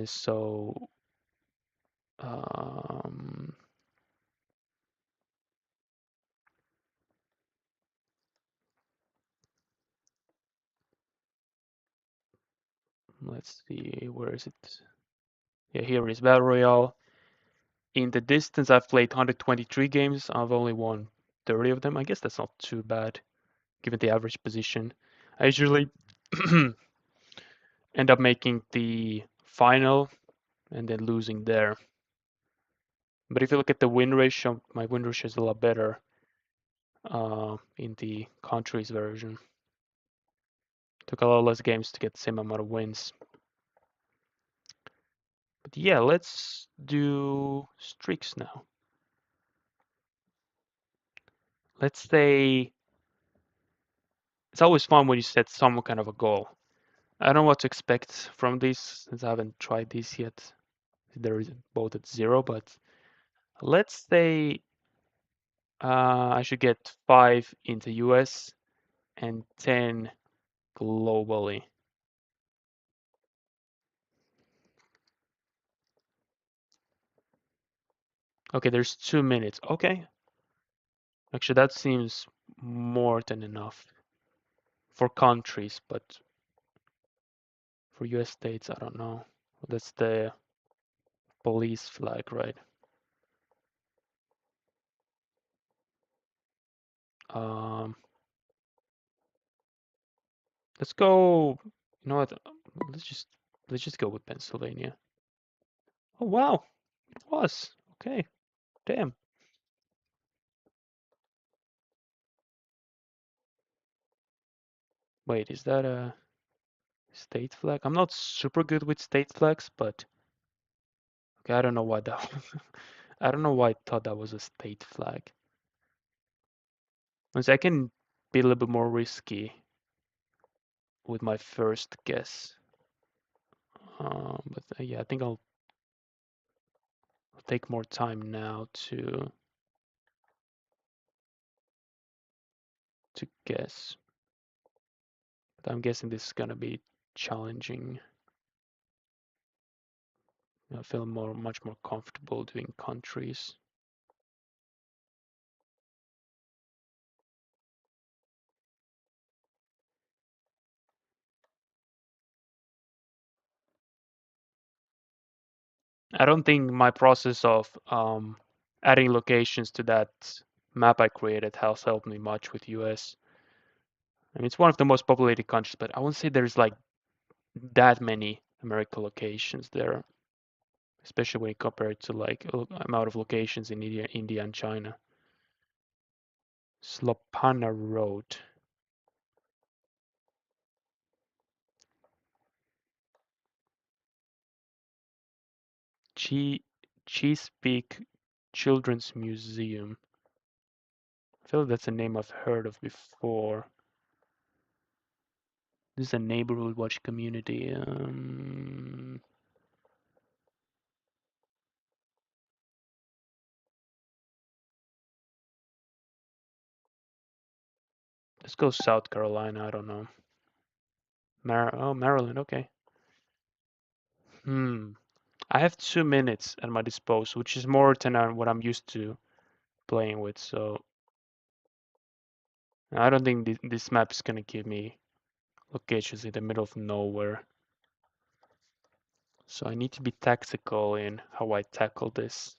So, um, let's see, where is it? Yeah, here is Battle Royale. In the distance, I've played 123 games. I've only won 30 of them. I guess that's not too bad, given the average position. I usually end up making the final and then losing there. But if you look at the win ratio, my win ratio is a lot better in the countries version. Took a lot less games to get the same amount of wins. But yeah, let's do streaks now. Let's say it's always fun when you set some kind of a goal. I don't know what to expect from this since I haven't tried this yet. There is both at 0, but let's say I should get 5 in the US and 10 globally. Okay, there's 2 minutes. Okay. Actually, that seems more than enough for countries, but for US states, I don't know. That's the police flag, right? Um, let's go. You know what? Let's just go with Pennsylvania. Oh wow, it was okay. Damn. Wait, is that a state flag? I'm not super good with state flags, but okay, I don't know why that. I don't know why I thought that was a state flag. Once I can be a little bit more risky with my first guess. But yeah, I think I'll take more time now to guess. But I'm guessing this is gonna be challenging. I feel much more comfortable doing countries. I don't think my process of adding locations to that map I created has helped me much with US. I mean, it's one of the most populated countries, but I won't say there's like that many American locations there. especially when you compare it to like amount of locations in India and China. Slopana Road. Che Chesapeake Children's Museum. I feel like that's a name I've heard of before. This is a neighborhood watch community. Let's go South Carolina. I don't know. Maryland. Okay. I have 2 minutes at my disposal, which is more than what I'm used to playing with. So I don't think this map is gonna give me locations in the middle of nowhere. So I need to be tactical in how I tackle this.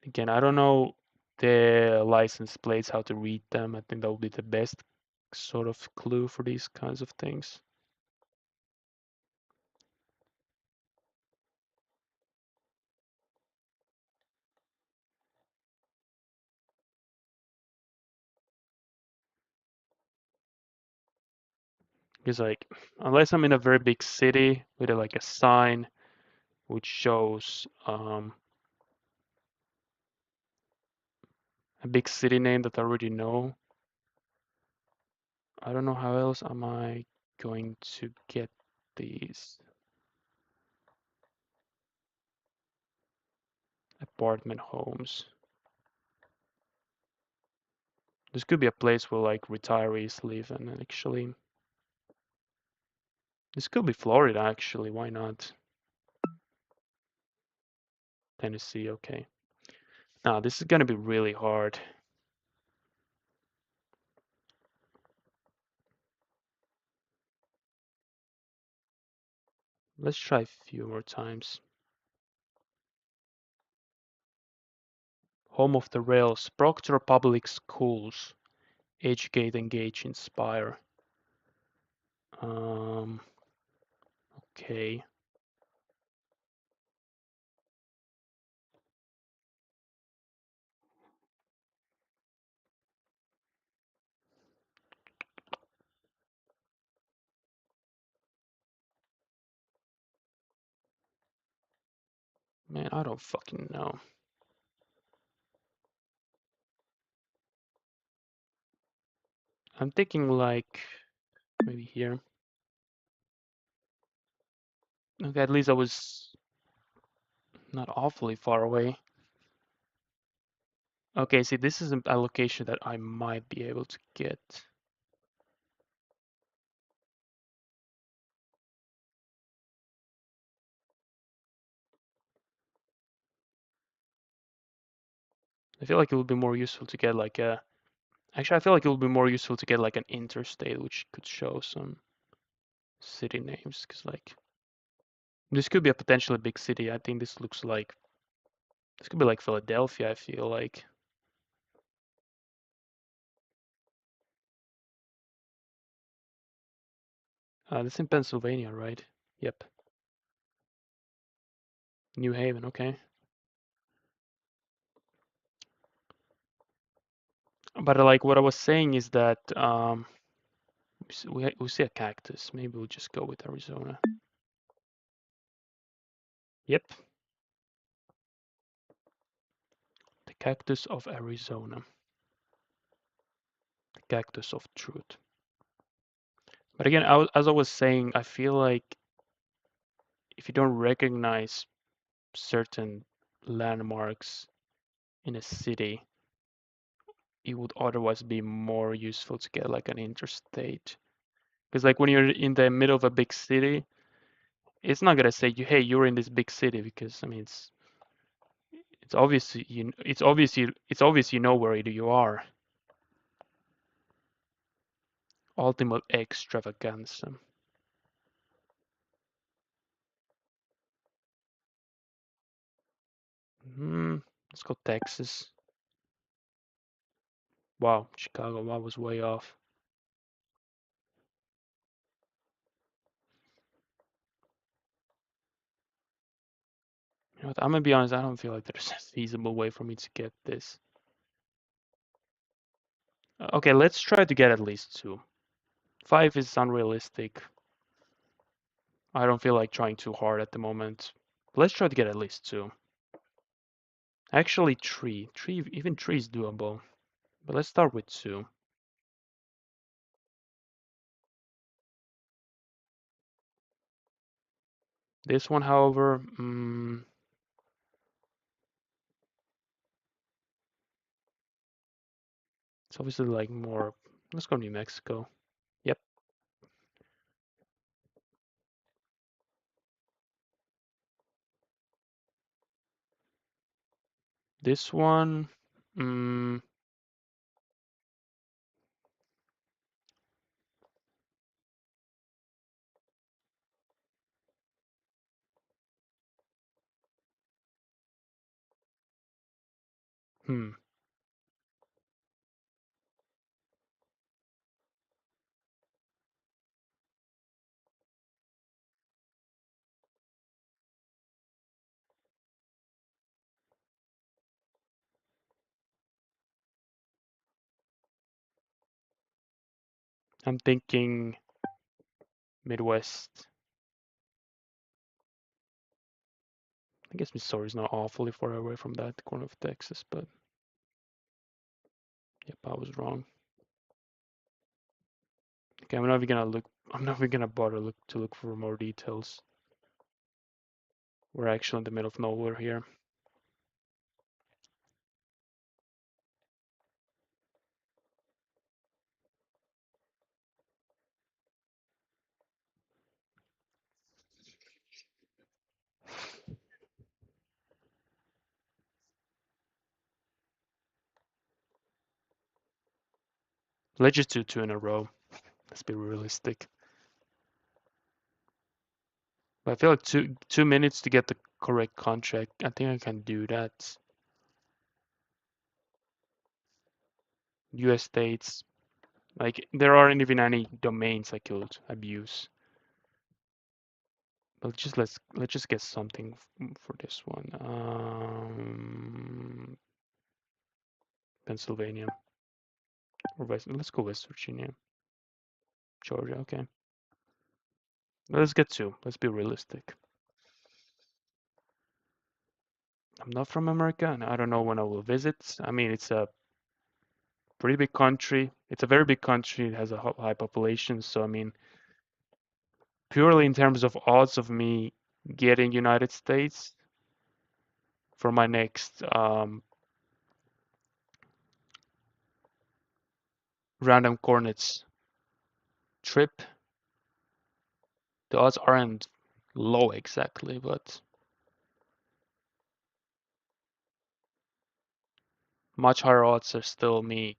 Again, I don't know the license plates, how to read them. I think that will be the best sort of clue for these kinds of things. Because like, unless I'm in a very big city with like a sign which shows a big city name that I already know, I don't know how else am I going to get these apartment homes. This could be a place where like retirees live, and actually this could be Florida actually, why not? Tennessee, okay. Now this is gonna be really hard. Let's try a few more times. Home of the Rails, Proctor Public Schools, Educate, Engage, Inspire. Okay. Man, I don't fucking know. I'm thinking like maybe here. Okay, at least I was not awfully far away. Okay, see, this is a location that I might be able to get. I feel like it would be more useful to get like a. Actually, I feel like it would be more useful to get like an interstate, which could show some city names, because like this could be a potentially big city. I think this looks like this could be like Philadelphia. I feel like this is in Pennsylvania, right? Yep. New Haven. Okay. But like what I was saying is that we see a cactus. Maybe we'll just go with Arizona. Yep. The cactus of Arizona. The cactus of truth. But again, as I was saying, I feel like if you don't recognize certain landmarks in a city, it would otherwise be more useful to get like an interstate. Because like when you're in the middle of a big city, it's not gonna say you, hey, you're in this big city, because I mean it's obvious it's obvious you know where you are. Ultimate extravaganza. Let's go Texas. Wow, Chicago, I was way off. You know what, I'm gonna be honest, I don't feel like there's a feasible way for me to get this. Okay, let's try to get at least 2. 5 is unrealistic. I don't feel like trying too hard at the moment. Let's try to get at least 2. Actually, 3. 3, even 3 is doable. But let's start with 2. This one, however, it's obviously like more. Let's go to New Mexico. Yep. This one, mm, hmm. I'm thinking Midwest. I guess Missouri is not awfully far away from that corner of Texas, but yep, I was wrong. Okay, I'm not even gonna look. I'm not even gonna bother to look for more details. We're actually in the middle of nowhere here. Let's just do 2 in a row. Let's be realistic. But I feel like 2 minutes to get the correct contract. I think I can do that. U.S. states. Like there aren't even any domains I could abuse. But let's just get something for this one. Pennsylvania or let's go West Virginia, Georgia. Okay, let's get 2. Let's be realistic. I'm not from America, and I don't know when I will visit. I mean, it's a pretty big country. It's a very big country. It has a high population. So I mean, purely in terms of odds of me getting United States for my next random coordinates trip, the odds aren't low exactly, but much higher odds are still me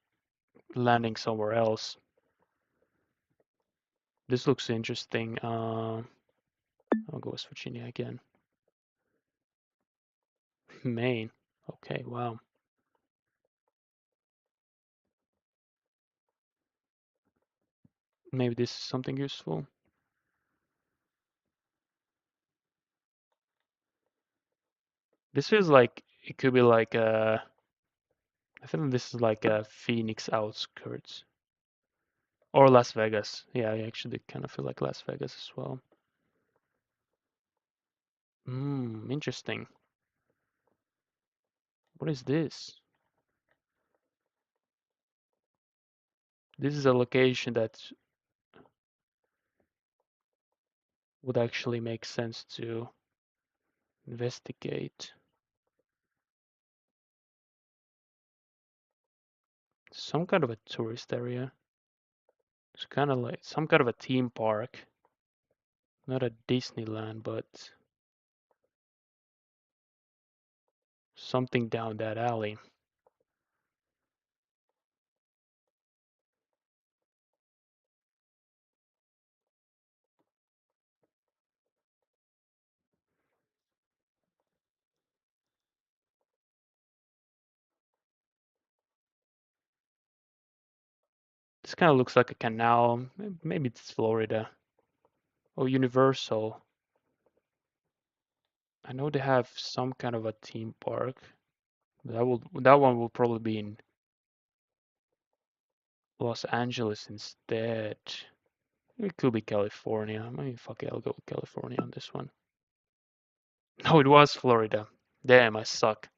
landing somewhere else. This looks interesting. I'll go West Virginia again. Maine. Okay, wow. Maybe this is something useful. This feels like it could be like I think this is like a Phoenix outskirts or Las Vegas. Yeah, I actually kind of feel like Las Vegas as well. Interesting. What is this? This is a location that would actually make sense to investigate. Some kind of a tourist area. It's kind of like some kind of a theme park. Not a Disneyland, but something down that alley. This kind of looks like a canal. Maybe it's Florida. Oh, Universal. I know they have some kind of a theme park. That one will probably be in Los Angeles instead. It could be California. I mean, fuck it, I'll go with California on this one. No, it was Florida. Damn, I suck.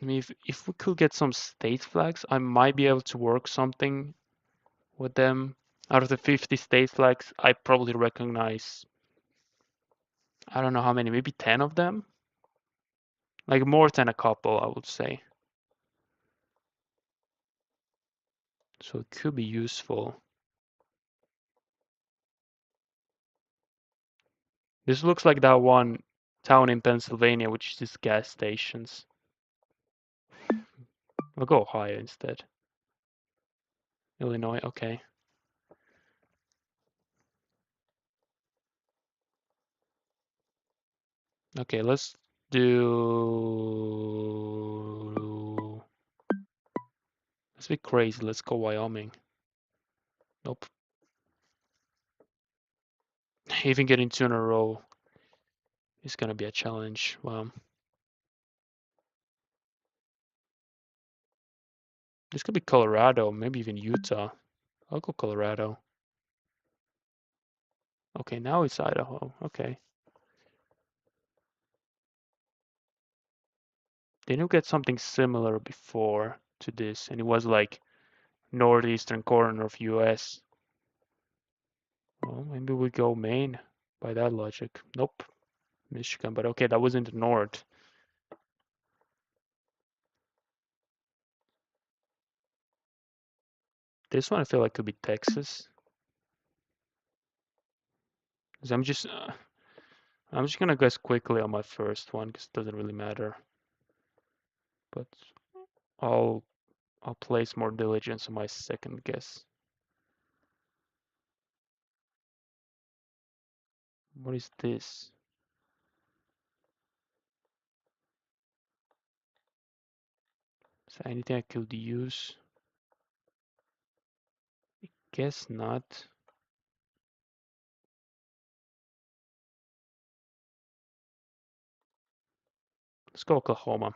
I mean, if we could get some state flags, I might be able to work something with them. Out of the 50 state flags, I probably recognize, I don't know how many, maybe 10 of them? Like more than a couple, I would say. So it could be useful. This looks like that one town in Pennsylvania, which is just gas stations. I'll go Ohio instead. Illinois, okay. Okay, let's do... Let's be crazy, let's go Wyoming. Nope. Even getting two in a row is gonna be a challenge. Wow. This could be Colorado, maybe even Utah. I'll go Colorado. Okay, now it's Idaho. Okay. They didn't get something similar before to this, and it was like northeastern corner of US. Well, maybe we go Maine by that logic. Nope. Michigan, but okay, that was in the north. This one I feel like could be Texas. 'Cause I'm just gonna guess quickly on my first one because it doesn't really matter. But I'll place more diligence on my second guess. What is this? Is there anything I could use? Guess not. Let's go Oklahoma.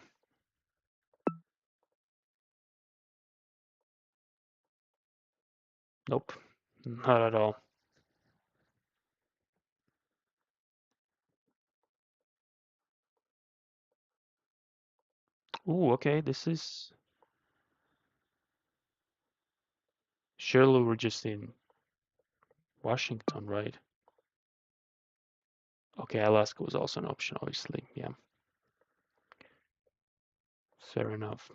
Nope, not at all. Ooh, okay, this is... Surely we're just in Washington, right? Okay, Alaska was also an option, obviously. Yeah. Fair enough.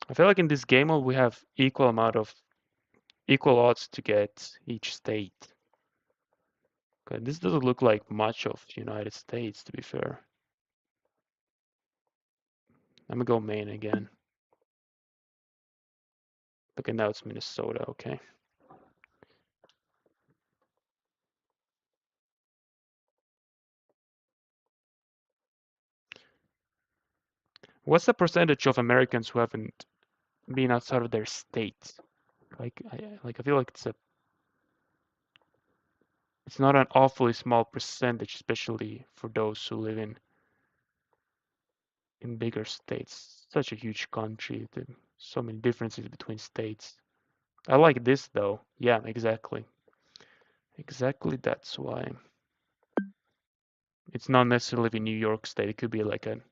I feel like in this game mode we have equal odds to get each state. Okay, this doesn't look like much of the United States, to be fair. I'm gonna go Maine again. Okay, now it's Minnesota, okay. What's the percentage of Americans who haven't been outside of their state? Like, I feel like it's not an awfully small percentage, especially for those who live in bigger states. Such a huge country, so many differences between states. I like this though. Yeah, exactly. Exactly, that's why. It's not necessarily in New York State. It could be like it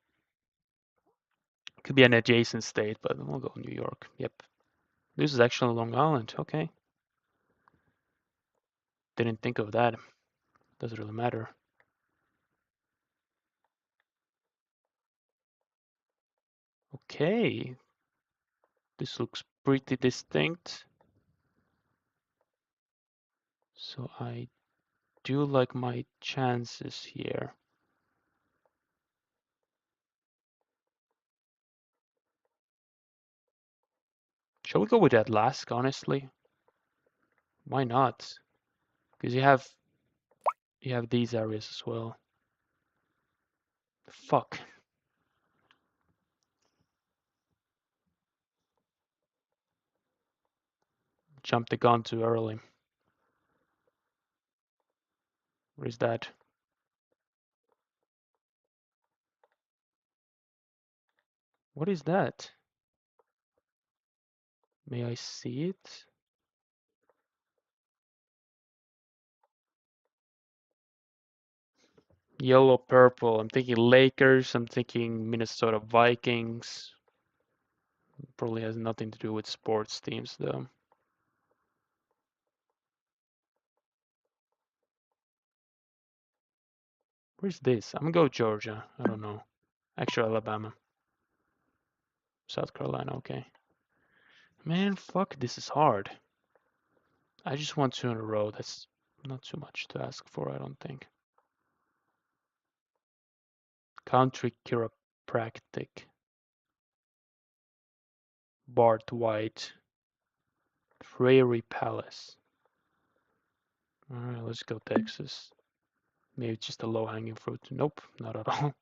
could be an adjacent state, but we'll go New York. Yep. This is actually Long Island. Okay. Didn't think of that. Doesn't really matter. Okay. This looks pretty distinct. So I do like my chances here. Shall we go with Alaska, honestly? Why not? Because you have these areas as well. Fuck. Jumped the gun too early. What is that? What is that? May I see it? Yellow, purple. I'm thinking Lakers. I'm thinking Minnesota Vikings. Probably has nothing to do with sports teams though. Where's this? I'm gonna go Georgia. I don't know. Actually, Alabama. South Carolina, okay. Man, fuck, this is hard. I just want 2 in a row. That's not too much to ask for, I don't think. Country chiropractic. Bart White. Prairie Palace. Alright, let's go Texas. Maybe it's just a low-hanging fruit. Nope, not at all.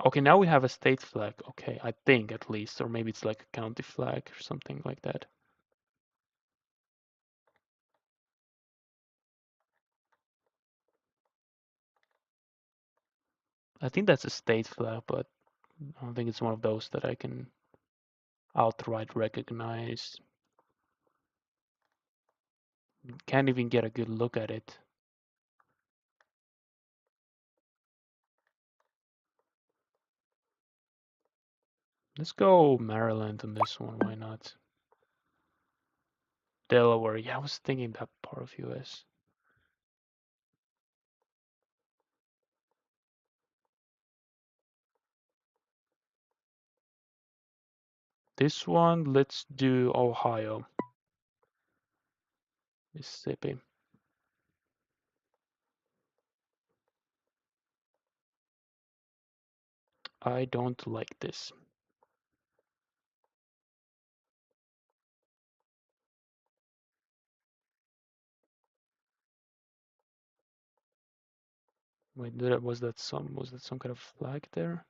Okay, now we have a state flag. Okay, I think at least. Or maybe it's like a county flag or something like that. I think that's a state flag, but I don't think it's one of those that I can outright recognize. Can't even get a good look at it. Let's go Maryland on this one, why not? Delaware, yeah, I was thinking that part of US. This one, let's do Ohio. Mississippi. I don't like this. Wait, was that some kind of flag there?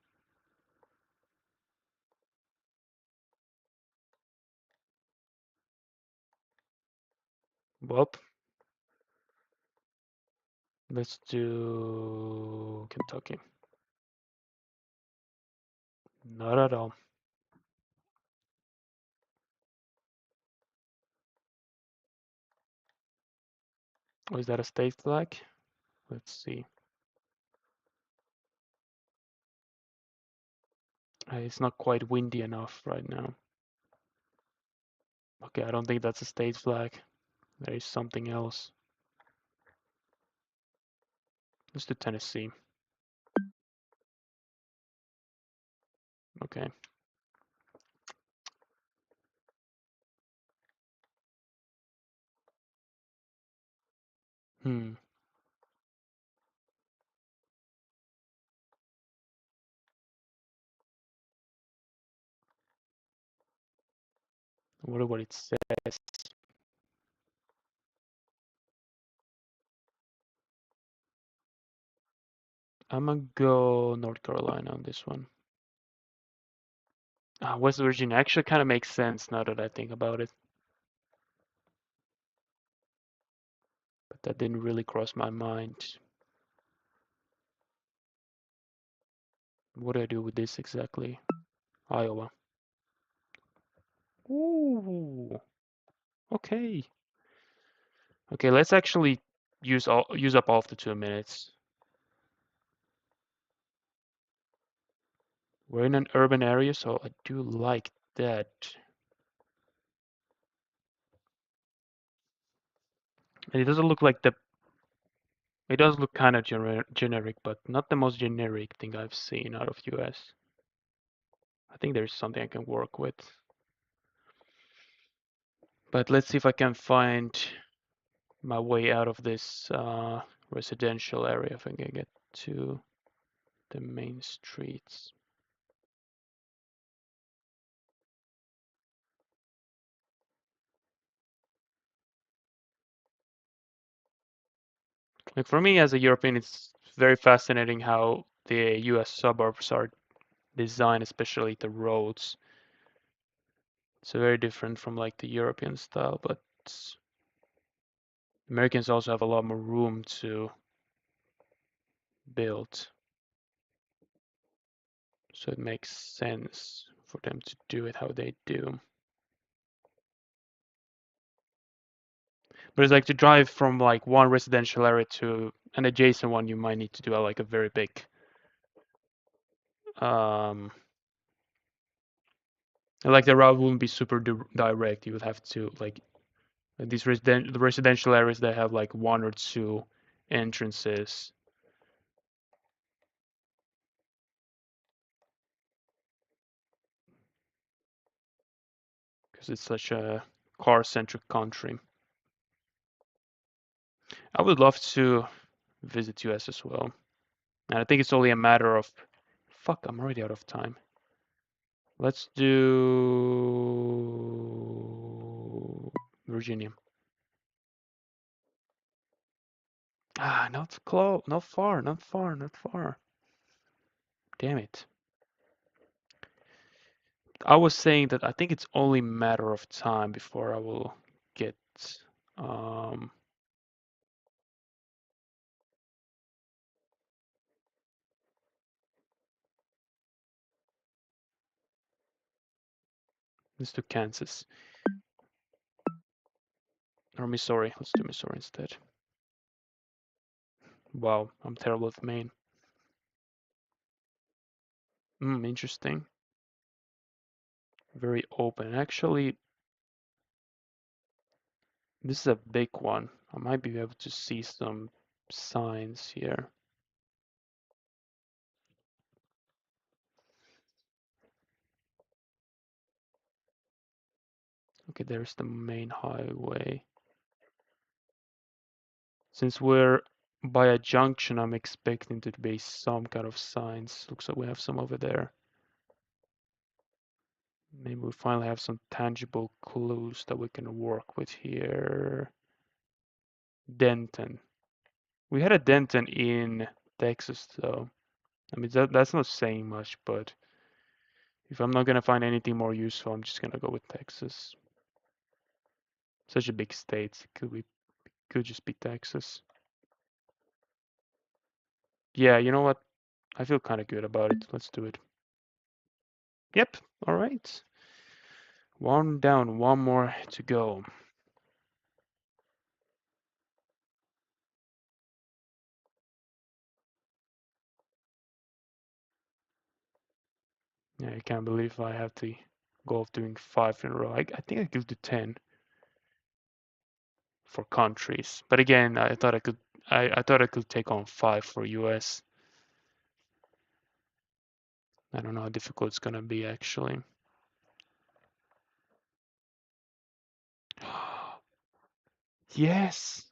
Well, let's do Kentucky. Not at all. Oh, is that a state flag? Let's see. It's not quite windy enough right now. Okay, I don't think that's a state flag. There is something else. Let's do Tennessee. Okay. Hmm. I wonder what it says. I'm gonna go North Carolina on this one. West Virginia actually kind of makes sense now that I think about it. But that didn't really cross my mind. What do I do with this exactly? Iowa. Ooh. Okay. Okay, let's actually use up all of the 2 minutes. We're in an urban area, so I do like that. And it doesn't look like it does look kind of generic, but not the most generic thing I've seen out of US. I think there's something I can work with. But let's see if I can find my way out of this residential area, if I can get to the main streets. Like for me as a European, it's very fascinating how the US suburbs are designed, especially the roads. It's very different from like the European style, but Americans also have a lot more room to build. So it makes sense for them to do it how they do. But it's like to drive from like one residential area to an adjacent one, you might need to do like a very big um like the route wouldn't be super direct. You would have to like these the residential areas that have like one or two entrances. Because it's such a car-centric country. I would love to visit US as well. And I think it's only a matter of fuck, I'm already out of time. Let's do Virginia. Ah, not close, not far, not far, not far. Damn it. I was saying that I think it's only a matter of time before I will get um let's do Kansas. Or Missouri. Let's do Missouri instead. Wow, I'm terrible with Maine. Interesting. Very open. Actually, this is a big one. I might be able to see some signs here. Okay, there's the main highway. Since we're by a junction, I'm expecting there to be some kind of signs. Looks like we have some over there. Maybe we finally have some tangible clues that we can work with here. Denton. We had a Denton in Texas, though. I mean, that's not saying much, but if I'm not gonna find anything more useful, I'm just gonna go with Texas. Such a big state, could just be Texas. Yeah, you know what? I feel kind of good about it. Let's do it. Yep. All right. One down, one more to go. Yeah, I can't believe I have the goal of doing 5 in a row. I think I could do 10 for countries, but again, I thought I could. I thought I could take on 5 for US. I don't know how difficult it's gonna be actually. Yes,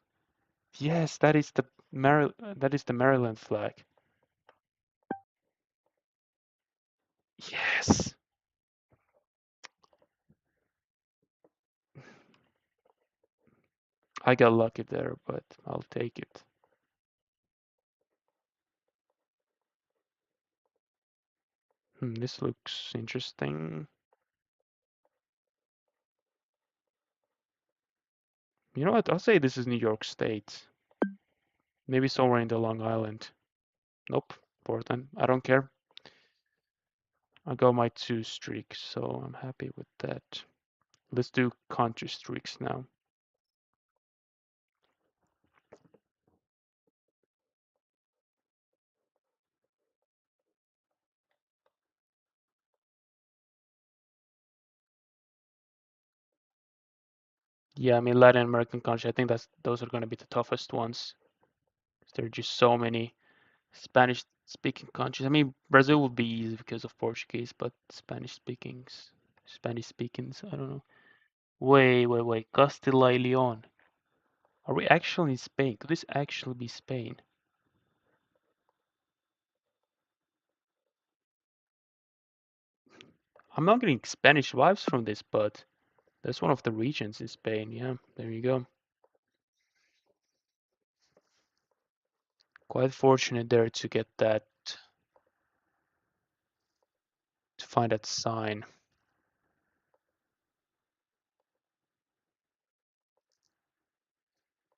yes, that is the Maryland flag. Yes. I got lucky there, but I'll take it. This looks interesting. You know what? I'll say this is New York State. Maybe somewhere in the Long Island. Nope, Portland. I don't care. I got my 2 streaks, so I'm happy with that. Let's do country streaks now. Yeah, I mean Latin American country. I think those are going to be the toughest ones. There are just so many Spanish-speaking countries. I mean Brazil would be easy because of Portuguese, but Spanish speakings. I don't know. Wait. Castilla y León. Are we actually in Spain? Could this actually be Spain? I'm not getting Spanish vibes from this, but that's one of the regions in Spain. Yeah, there you go. Quite fortunate there to get that, to find that sign.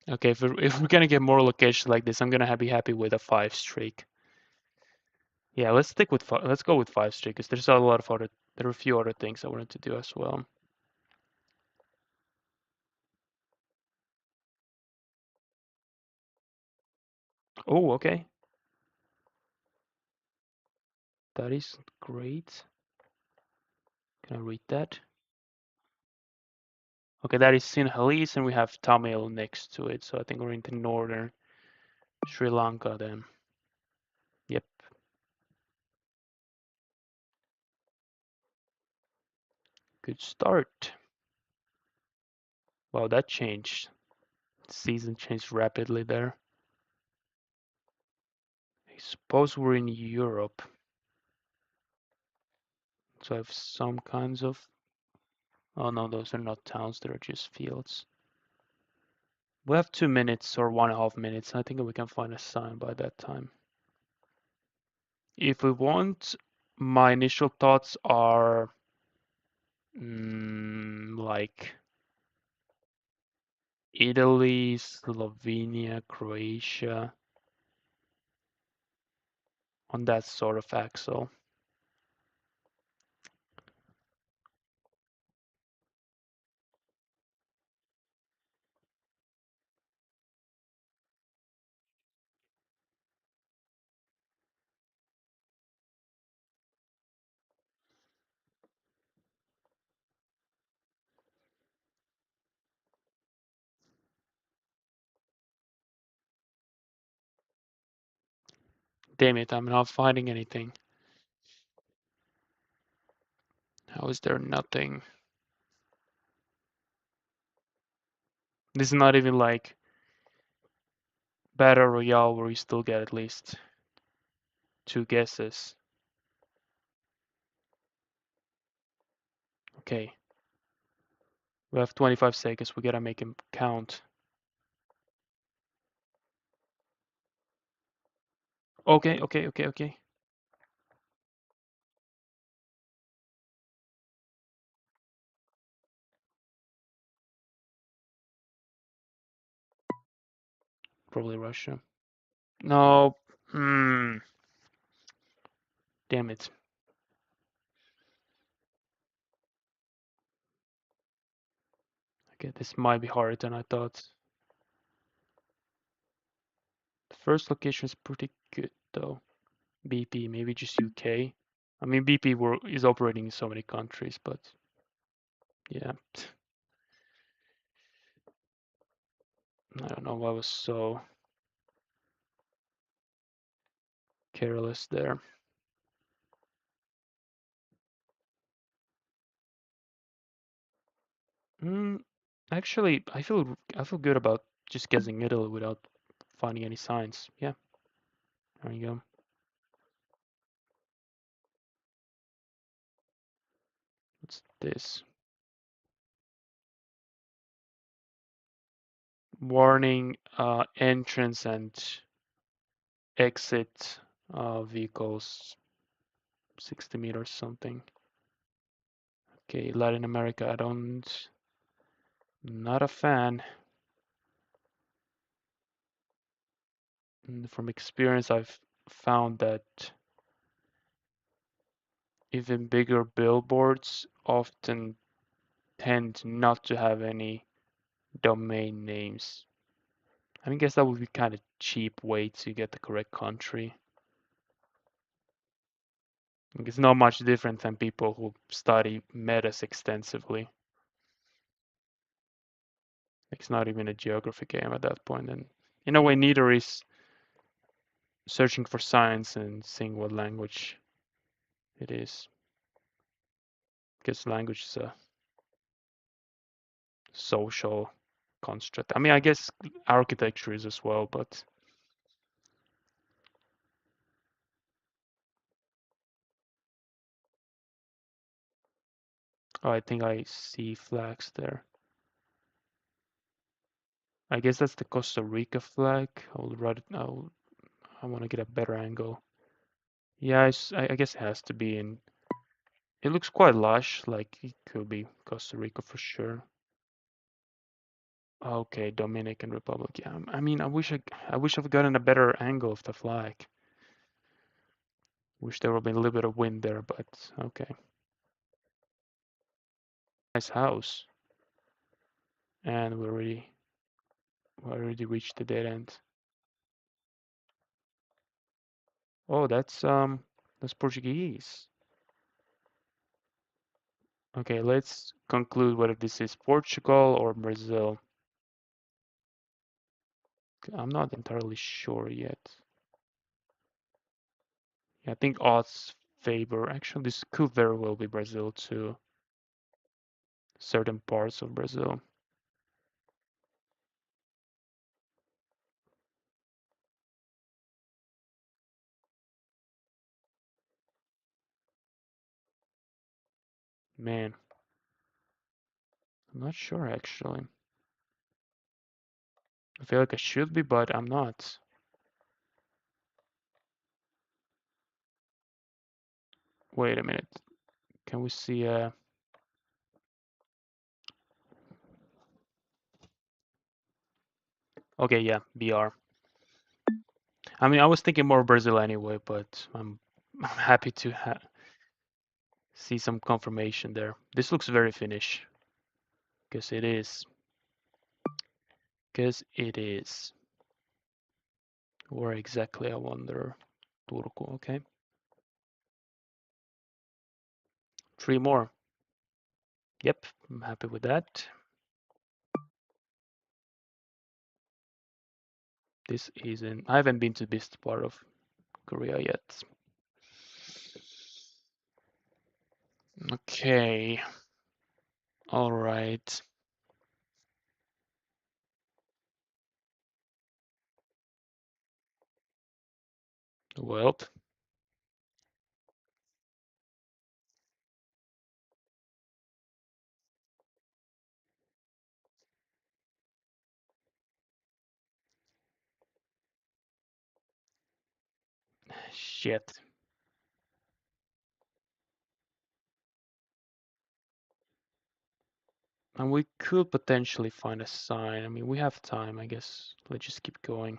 Okay, if we're gonna get more locations like this, I'm gonna be happy with a 5 streak. Yeah, let's stick with let's go with 5 streak because there's a lot of other, there are a few other things I wanted to do as well. Oh, okay. That is great. Can I read that? Okay, that is Sinhalese, and we have Tamil next to it, so I think we're into northern Sri Lanka then. Yep. Good start. Wow, that changed. Season changed rapidly there. I suppose we're in Europe. So I have some kinds of... Oh no, those are not towns, they're just fields. We have 2 minutes or 1.5 minutes. I think we can find a sign by that time. If we want, my initial thoughts are like Italy, Slovenia, Croatia, on that sort of axle. Damn it, I'm not finding anything. How is there nothing? This is not even like Battle Royale where you still get at least 2 guesses. Okay. We have 25 seconds. We gotta make him count. Okay, okay, okay, okay. Probably Russia. No. Hmm. Damn it. Okay, this might be harder than I thought. The first location is pretty good though. BP, maybe just UK. I mean, BP is operating in so many countries, but yeah. I don't know why I was so careless there. Actually, I feel good about just guessing Italy without finding any signs. Yeah, there you go. What's this? Warning, entrance and exit vehicles 60 meters something. Okay, Latin America, not a fan. And from experience, I've found that even bigger billboards often tend not to have any domain names. I guess that would be kind of cheap way to get the correct country. It's not much different than people who study metas extensively. It's not even a geography game at that point, and in a way, neither is searching for science and seeing what language it is, because language is a social construct. I mean, I guess architecture is as well, but oh, I think I see flags there. I guess that's the Costa Rica flag. I'll write it now. I want to get a better angle. Yeah, I guess it has to be in. It looks quite lush, like it could be Costa Rica for sure. Okay, Dominican Republic. Yeah, I mean, I wish I've gotten a better angle of the flag. Wish there would have been a little bit of wind there, but okay. Nice house, and we already reached the dead end. Oh, that's Portuguese. Okay, let's conclude whether this is Portugal or Brazil. I'm not entirely sure yet. Yeah, I think odds favor. Actually, this could very well be Brazil too. Certain parts of Brazil. Man, I'm not sure actually. I feel like I should be, but I'm not. Wait a minute. Can we see Okay, yeah, BR. I mean, I was thinking more Brazil anyway, but I'm happy to see some confirmation there. This looks very Finnish. Guess it is. Guess it is. Where exactly, I wonder. Turku, okay. 3 more. Yep, I'm happy with that. This is in. I haven't been to this part of Korea yet. Okay. All right. Well, shit. And we could potentially find a sign. I mean, we have time, I guess. Let's just keep going.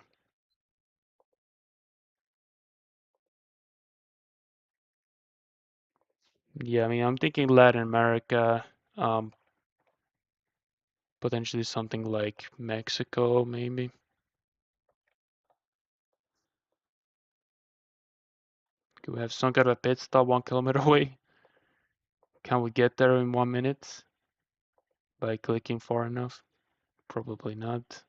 Yeah, I mean, I'm thinking Latin America, um, potentially something like Mexico, maybe. Could we have some kind of a pit stop 1 kilometer away? Can we get there in 1 minute by clicking far enough? Probably not.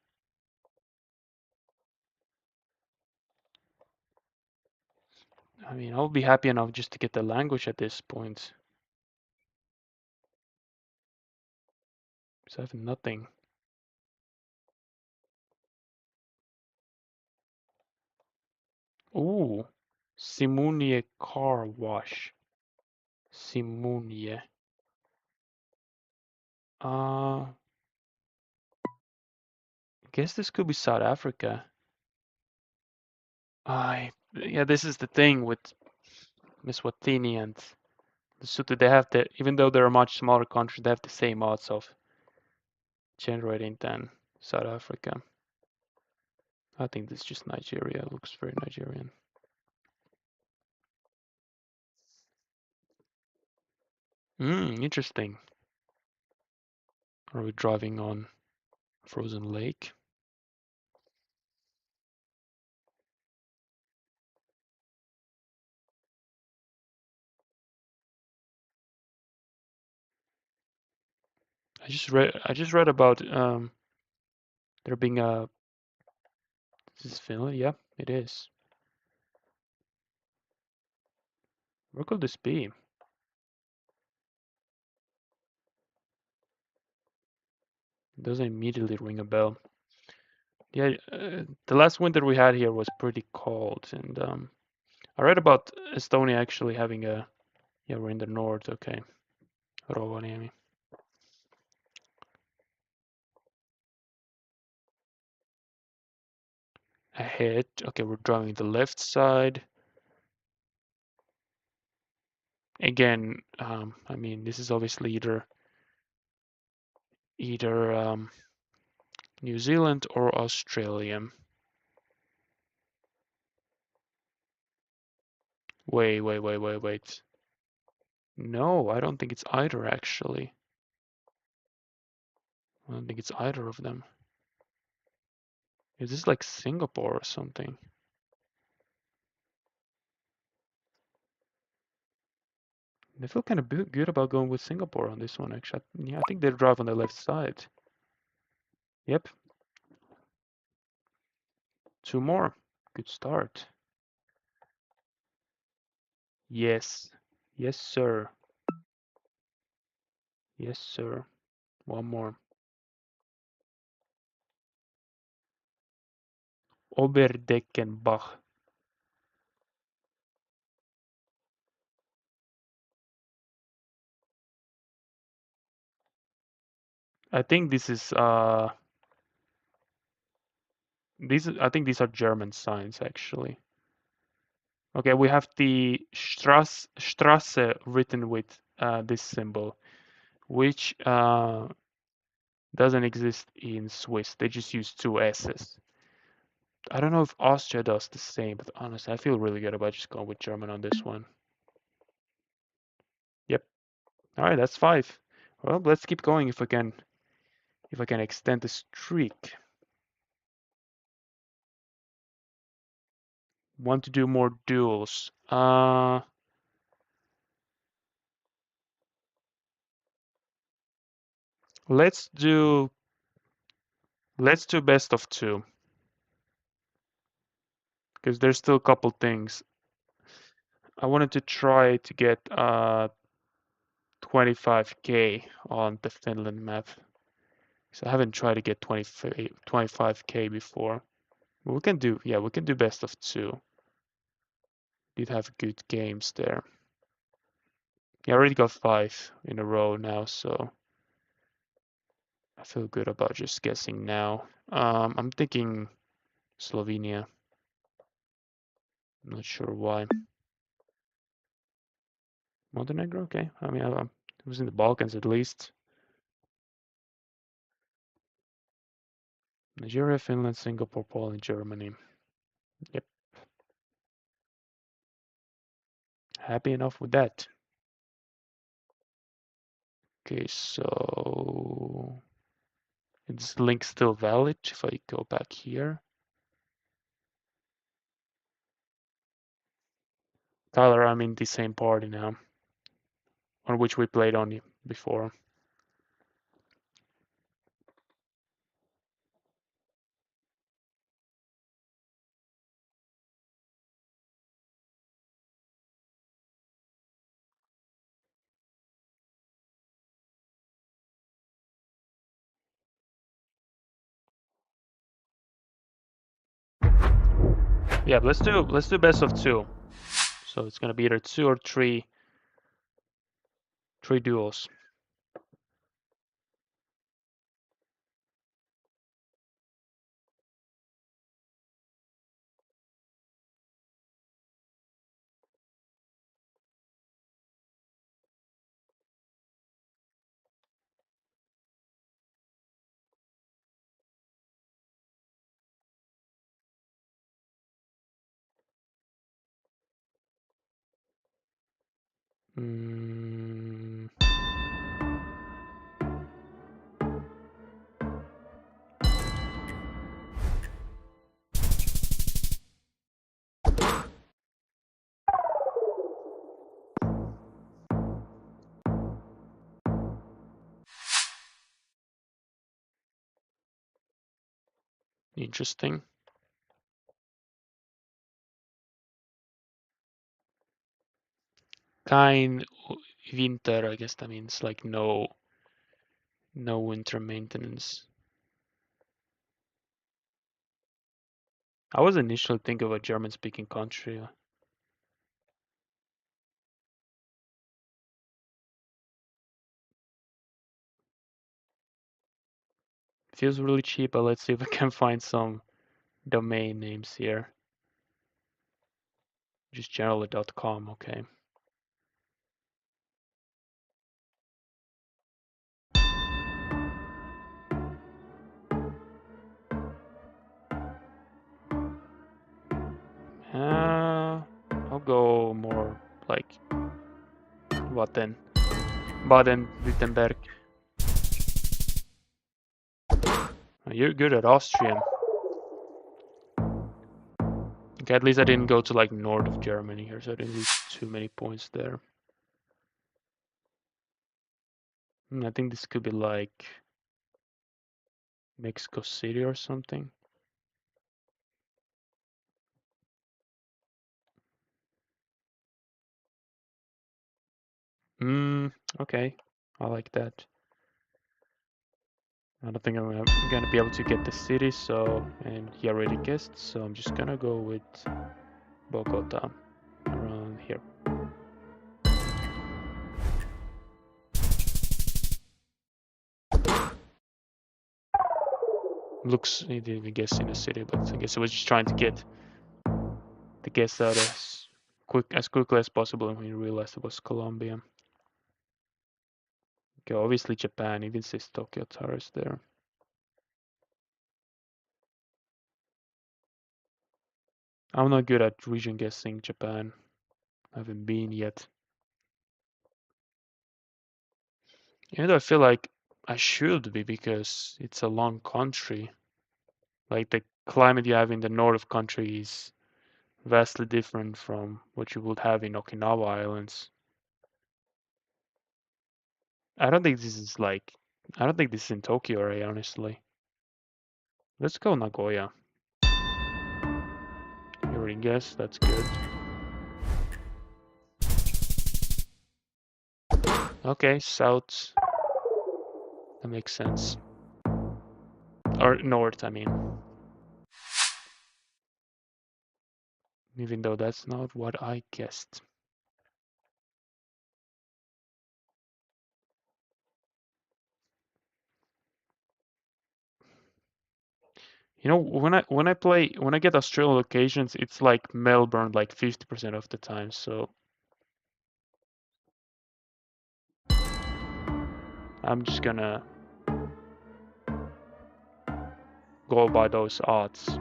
I mean, I'll be happy enough just to get the language at this point. Because I have nothing. Ooh, Simunie car wash. Simunie. I guess this could be South Africa. Yeah, this is the thing with Eswatini and Lesotho. They have even though they're a much smaller country, they have the same odds of generating than South Africa. I think this is just Nigeria. It looks very Nigerian. Interesting. Are we driving on frozen lake? I just read about there being a. This is Finland. Yeah, it is. Where could this be? It doesn't immediately ring a bell. Yeah, the last winter we had here was pretty cold, and I read about Estonia actually having a. Yeah, we're in the north. Okay, Rovaniemi. ahead. Okay, we're driving the left side. Again, I mean, this is obviously either New Zealand or Australia. Wait. No, I don't think it's either, actually. I don't think it's either of them. Is this like Singapore or something? I feel kind of good about going with Singapore on this one, actually. Yeah, I think they drive on the left side. Yep. 2 more. Good start. Yes. Yes, sir. Yes, sir. 1 more. Oberdeckenbach. I think this is I think these are German signs, actually. Okay, we have the Strasse written with this symbol, which doesn't exist in Swiss. They just use 2 S's. I don't know if Austria does the same, but honestly, I feel really good about just going with German on this one. Yep. All right, that's 5. Well, let's keep going if I can extend the streak. Want to do more duels. Let's do best of 2 because there's still a couple things. I wanted to try to get 25k on the Finland map. So I haven't tried to get 25k before. But we can do best of 2. Did have good games there. Yeah, I already got 5 in a row now, so I feel good about just guessing now. I'm thinking Slovenia. I'm not sure why. Montenegro, okay. I mean, it was in the Balkans at least. Nigeria, Finland, Singapore, Poland, Germany. Yep. Happy enough with that. Okay, so is this link still valid if I go back here? Tyler, I'm in the same party now, on which we played on before. Yeah, let's do best of 2. So it's gonna be either 2 or 3 duels. Mm, interesting. Kein Winter, I guess that means like no winter maintenance. I was initially thinking of a German-speaking country. Feels really cheap, but let's see if we can find some domain names here. Just generally.com, okay. I'll go more like Baden-Württemberg. You're good at Austrian. Okay, at least I didn't go to like north of Germany here, so I didn't lose too many points there. I think this could be like Mexico City or something. Okay, I like that. I don't think I'm gonna be able to get the city, so, and he already guessed, so I'm just gonna go with Bogota, around here. Looks, he didn't even guess in a city, but I guess I was just trying to get the guess out as quickly as possible, and we realized it was Colombia. Okay, obviously Japan, even says Tokyo Towers there. I'm not good at region guessing Japan. I haven't been yet. Even though I feel like I should be because it's a long country. Like the climate you have in the north of country is vastly different from what you would have in Okinawa Islands. I don't think this is in Tokyo area, honestly. Let's go Nagoya. You already guessed, that's good. Okay, south. That makes sense. Or north, I mean. Even though that's not what I guessed. You know, when I get Australian locations, it's like Melbourne like 50% of the time, so I'm just gonna go by those odds.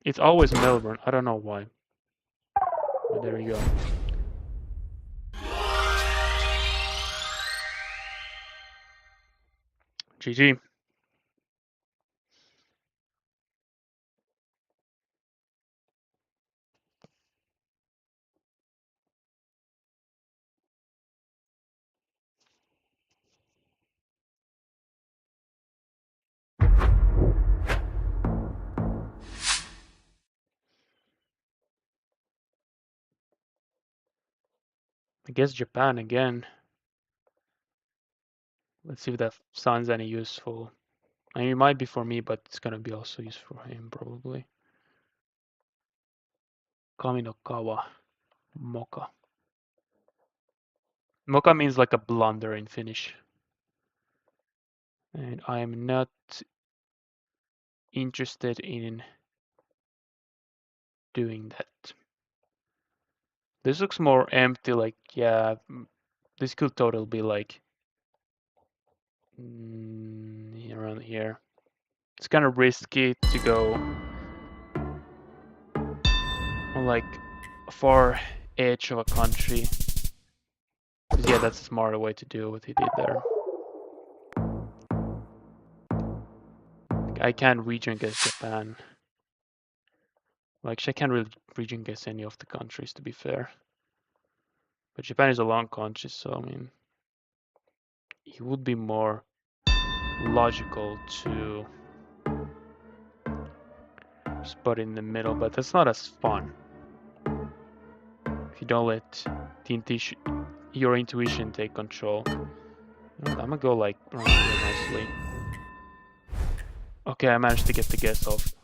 It's always Melbourne, I don't know why. But there you go. GG. I guess Japan again. Let's see if that sounds any useful. I mean, it might be for me, but it's gonna be also useful for him, probably. Kaminokawa. Moka. Moka means like a blunder in Finnish. And I am not interested in doing that. This looks more empty, like, yeah, this could totally be like around here. It's kind of risky to go on like a far edge of a country. Yeah, that's a smarter way to do what he did there. I can't region guess Japan. Like, I can't really region guess any of the countries, to be fair. But Japan is a long country, so I mean, it would be more logical to spot in the middle, but that's not as fun. If you don't let your intuition take control. I'm gonna go like around here nicely. Okay, I managed to get the guess off.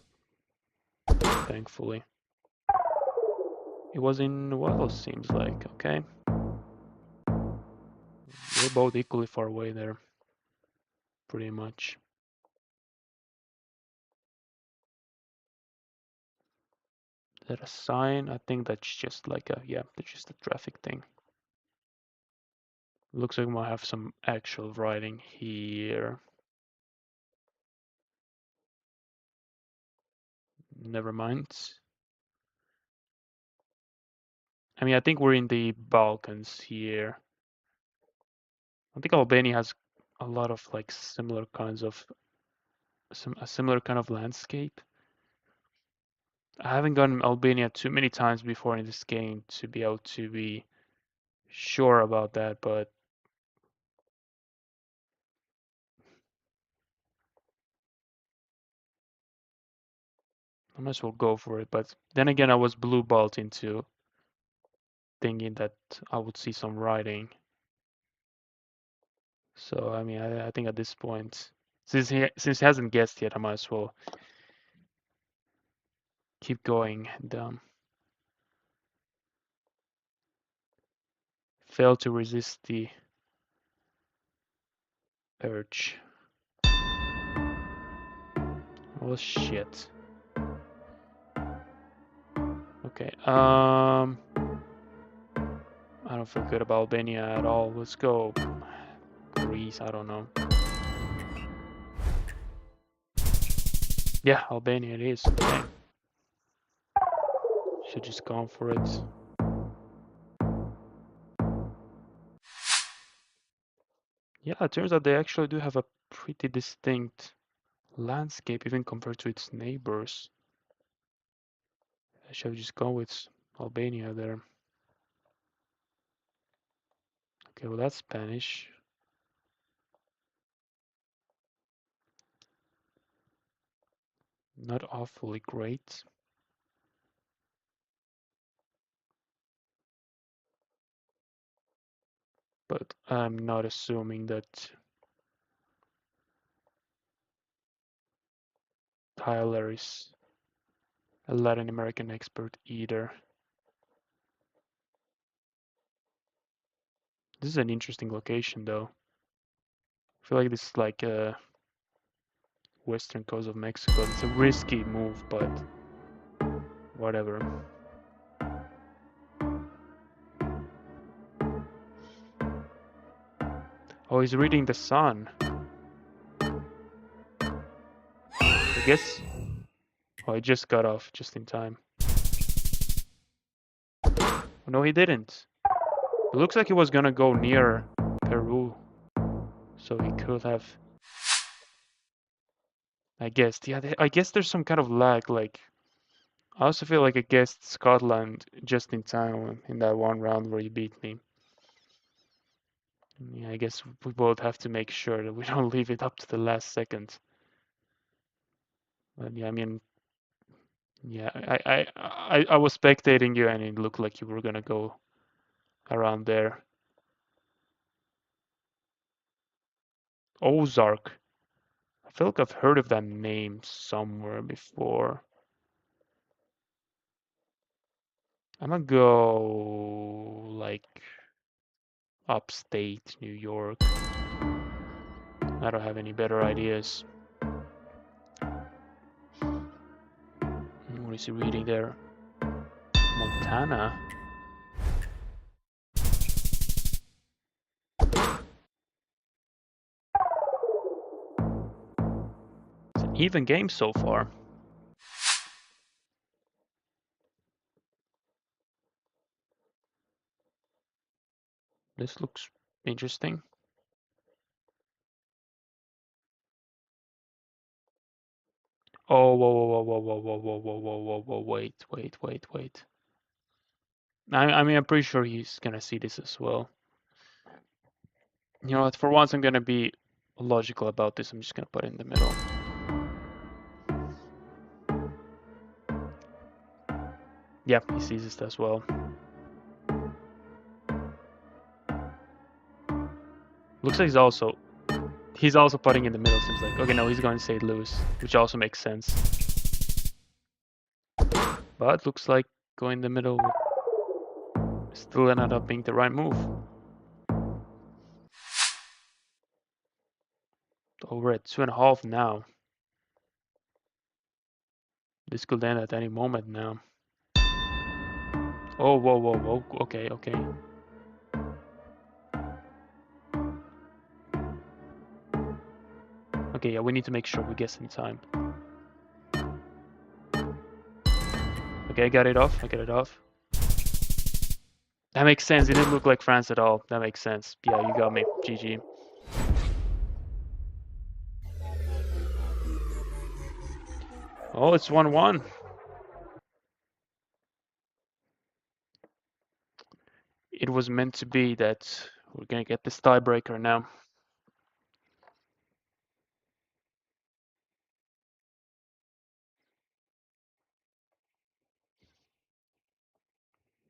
Thankfully. It was in Wales, seems like, okay. We're both equally far away there, pretty much. Is that a sign? I think that's just like a, yeah, that's just a traffic thing. Looks like we might have some actual writing here. Never mind. I mean, I think we're in the Balkans here. I think Albania has a lot of like similar kinds of a similar kind of landscape. I haven't gone Albania too many times before in this game to be able to be sure about that, but I might as well go for it. But then again, I was blue balled into thinking that I would see some writing. So I mean, I think at this point, since he hasn't guessed yet, I might as well keep going. And fail to resist the urge. Oh shit. Okay. I don't feel good about Albania at all. Let's go Greece. I don't know. Yeah, Albania it is. Okay. Should just go for it. Yeah, it turns out they actually do have a pretty distinct landscape, even compared to its neighbors. I should just go with Albania there. Okay, well that's Spanish. Not awfully great. But I'm not assuming that Tyler is a Latin American expert either. This is an interesting location though. I feel like this is like a western coast of Mexico. It's a risky move, but whatever. Oh, he's reading the sun. I guess. Oh, he just got off just in time. Oh, no, he didn't. It looks like he was gonna go near Peru. So he could have. I guessed. Yeah, I guess there's some kind of lag. Like, I also feel like I guessed Scotland just in time in that one round where you beat me. Yeah, I guess we both have to make sure that we don't leave it up to the last second. But yeah, I mean, yeah, I was spectating you and it looked like you were gonna go around there. Ozark. I feel like I've heard of that name somewhere before. I'm gonna go like upstate New York. I don't have any better ideas. What is he reading there? Montana. It's an even game so far. This looks interesting. Oh, whoa, whoa, whoa, whoa, whoa, whoa, whoa, whoa, whoa, whoa, wait. I mean, I'm pretty sure he's gonna see this as well. You know what? For once, I'm gonna be logical about this. I'm just gonna put it in the middle. Yep, he sees this as well. Looks like he's also putting in the middle. Seems like, okay, no, he's going to St. Louis, which also makes sense. But looks like going in the middle still ended up being the right move. Oh, we're at 2.5 now. This could end at any moment now. Oh, whoa, whoa, whoa. Okay, okay. Okay, yeah, we need to make sure we guess in time. Okay, I got it off. I got it off. That makes sense. It didn't look like France at all. That makes sense. Yeah, you got me. GG. Oh, it's 1-1. It was meant to be that we're gonna get this tiebreaker now.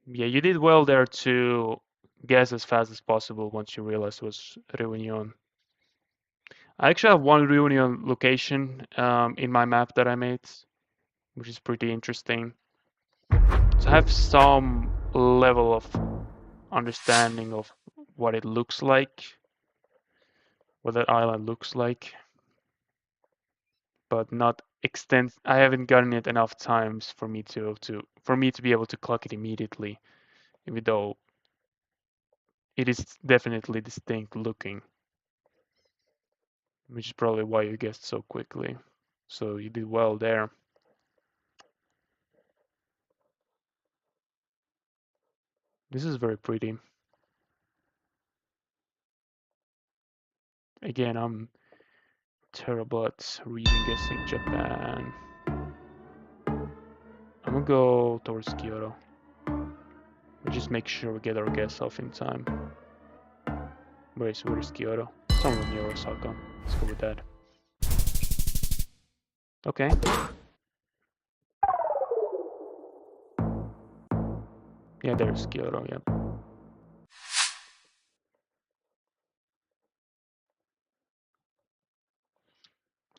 Yeah, you did well there to guess as fast as possible once you realized it was Réunion. I actually have one Réunion location in my map that I made, which is pretty interesting. So I have some level of understanding of what it looks like, what that island looks like, but not extend. I haven't gotten it enough times for me to be able to clock it immediately, even though it is definitely distinct looking, which is probably why you guessed so quickly. So you did well there. This is very pretty. Again, I'm terrible at reading guessing Japan. I'm gonna go towards Kyoto. We'll just make sure we get our guess off in time. Where's Kyoto? Somewhere near Osaka. Let's go with that. Okay. Yeah, there's Kyoto, yeah.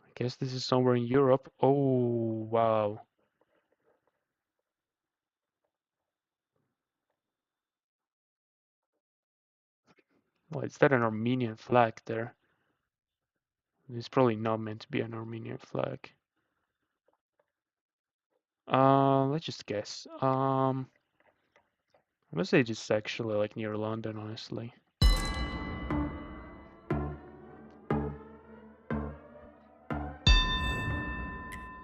I guess this is somewhere in Europe. Oh, wow. Well, is that an Armenian flag there? It's probably not meant to be an Armenian flag. Let's just guess. I'm gonna say just actually like near London, honestly.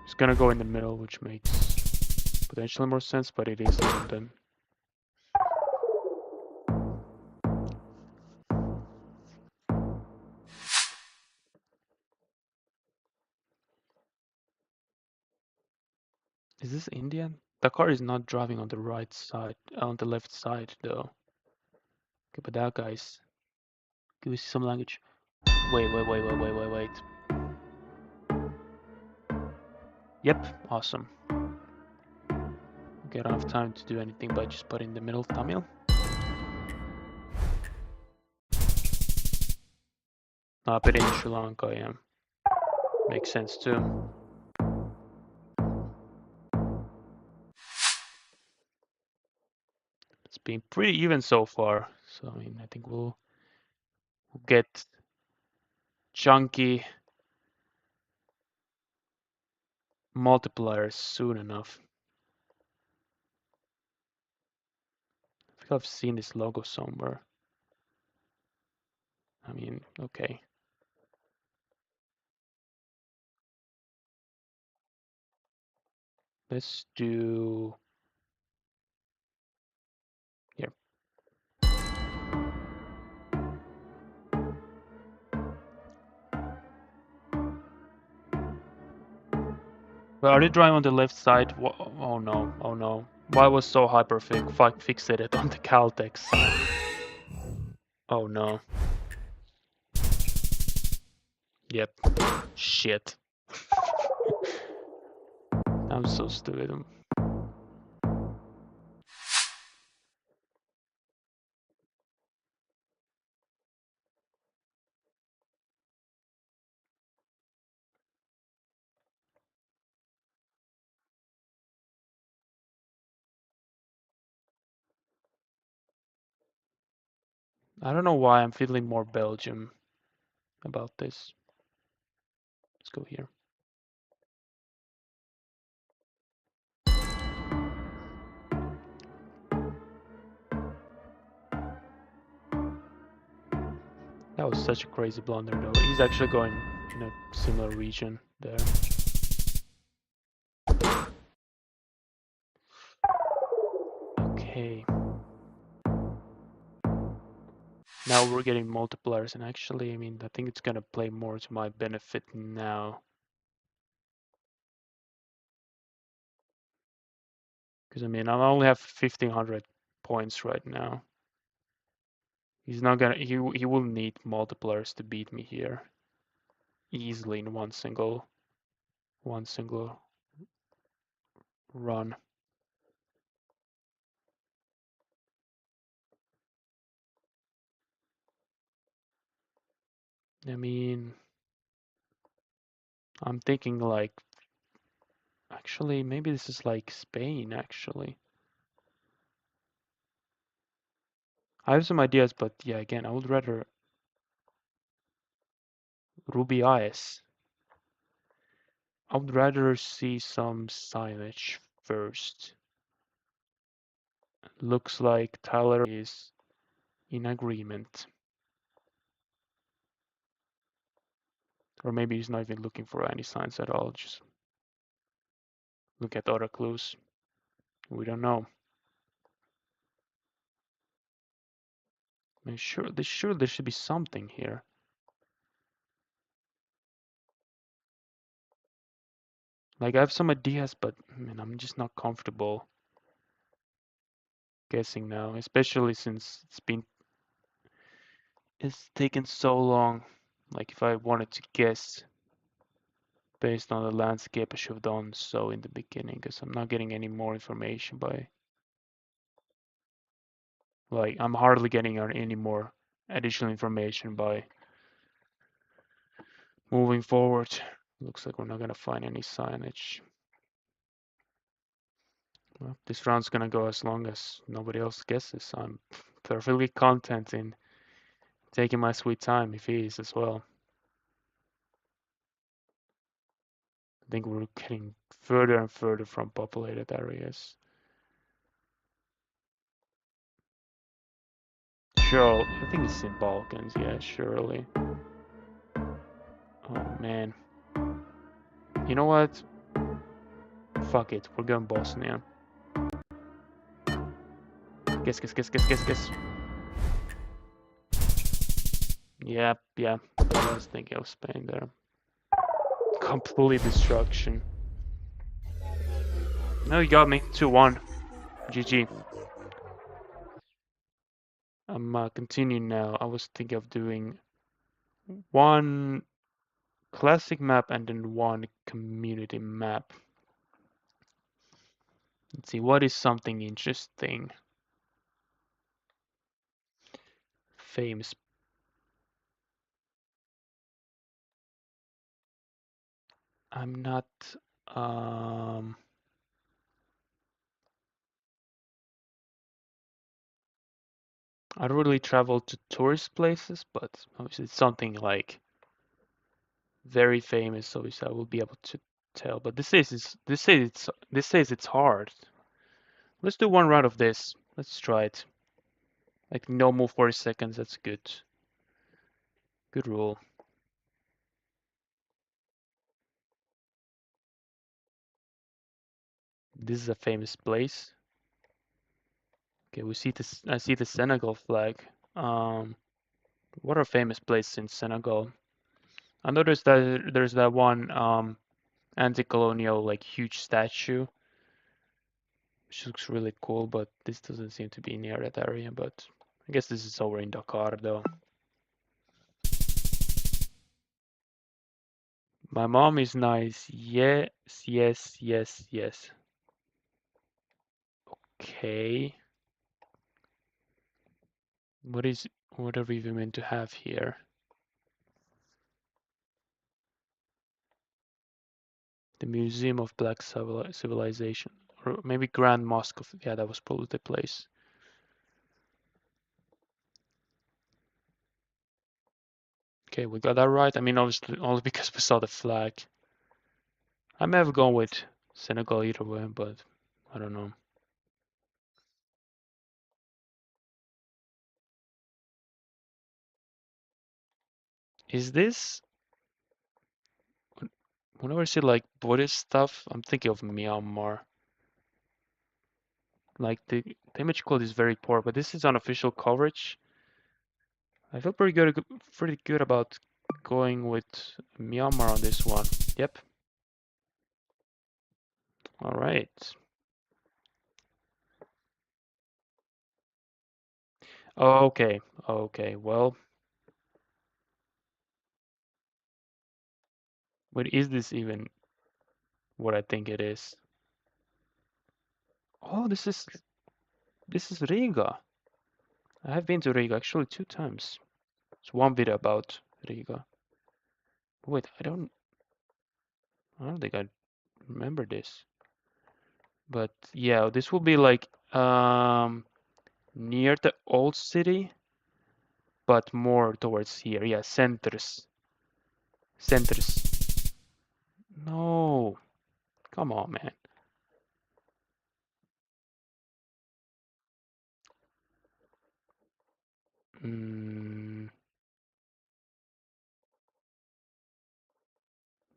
It's gonna go in the middle, which makes potentially more sense, but it is London. Is this Indian? The car is not driving on the right side, on the left side though. Okay, but that guy's. Give me some language. Wait. Yep, awesome. Okay, I don't have time to do anything but just put in the middle Tamil. I put in Sri Lanka, yeah. Makes sense too. It's been pretty even so far. So I mean, I think we'll get chunky multipliers soon enough. I think I've seen this logo somewhere. I mean, okay. Let's do here. Well, are they drawing on the left side? Oh no, oh no. Why was so fixated on the Caltex side? Oh no. Yep. Shit. I'm so stupid. I don't know why I'm feeling more Belgium about this. let's go here. That was such a crazy blunder though. He's actually going in a similar region there. Okay. Now we're getting multipliers, and actually, I mean, I think it's gonna play more to my benefit now. Because I mean, I only have 1500 points right now. He's not gonna, he will need multipliers to beat me here easily in one single run. I mean, I'm thinking like, actually, maybe this is like Spain, actually. I have some ideas, but yeah, again, I would rather Rubiales. I would rather see some signage first. Looks like Tyler is in agreement. Or maybe he's not even looking for any signs at all, just look at other clues. We don't know. I mean, sure there should be something here. Like I have some ideas, but I mean, I'm just not comfortable guessing now, especially since it's taken so long. Like if I wanted to guess based on the landscape, I should have done so in the beginning, because I'm not getting any more information by, like, I'm hardly getting any more additional information by moving forward. Looks like we're not gonna find any signage. Well, this round's gonna go as long as nobody else guesses. I'm perfectly content in taking my sweet time if he is as well. I think we're getting further and further from populated areas. Sure, I think it's in Balkans, yeah, surely. Oh man. You know what? Fuck it, we're going Bosnia. Guess. Yeah, I was thinking of Spain there. Complete destruction. No, you got me. 2-1. GG. I'm continuing now. I was thinking of doing one classic map and then one community map. Let's see, what is something interesting? Famous. I'm not. Um, I don't really travel to tourist places, but obviously it's something like very famous. Obviously, I will be able to tell. But this says it's hard. Let's do one round of this. Let's try it. Like no more 40 seconds. That's good. Good rule. This is a famous place. Okay, we see this. I see the Senegal flag. What are famous places in Senegal? I noticed that there's that one anti-colonial like huge statue, which looks really cool, but this doesn't seem to be near that area. But I guess this is over in Dakar though. My mom is nice. Yes. Okay. What are we even meant to have here? The Museum of Black Civilization, or maybe Grand Mosque of, yeah, that was probably the place. Okay, we got that right. I mean, obviously, only because we saw the flag. I may have gone with Senegal either way, but I don't know. Is this, whenever I see like Buddhist stuff, I'm thinking of Myanmar. Like the image quality is very poor, but this is unofficial coverage. I feel pretty good about going with Myanmar on this one. Yep. All right. Okay. Okay. Well, what is this even what I think it is? Oh, this is Riga. I have been to Riga actually 2 times. It's one video about Riga. Wait, I don't think I remember this. But yeah, this will be like near the old city, but more towards here. Yeah, centers. Centers. No, come on, man. Mm,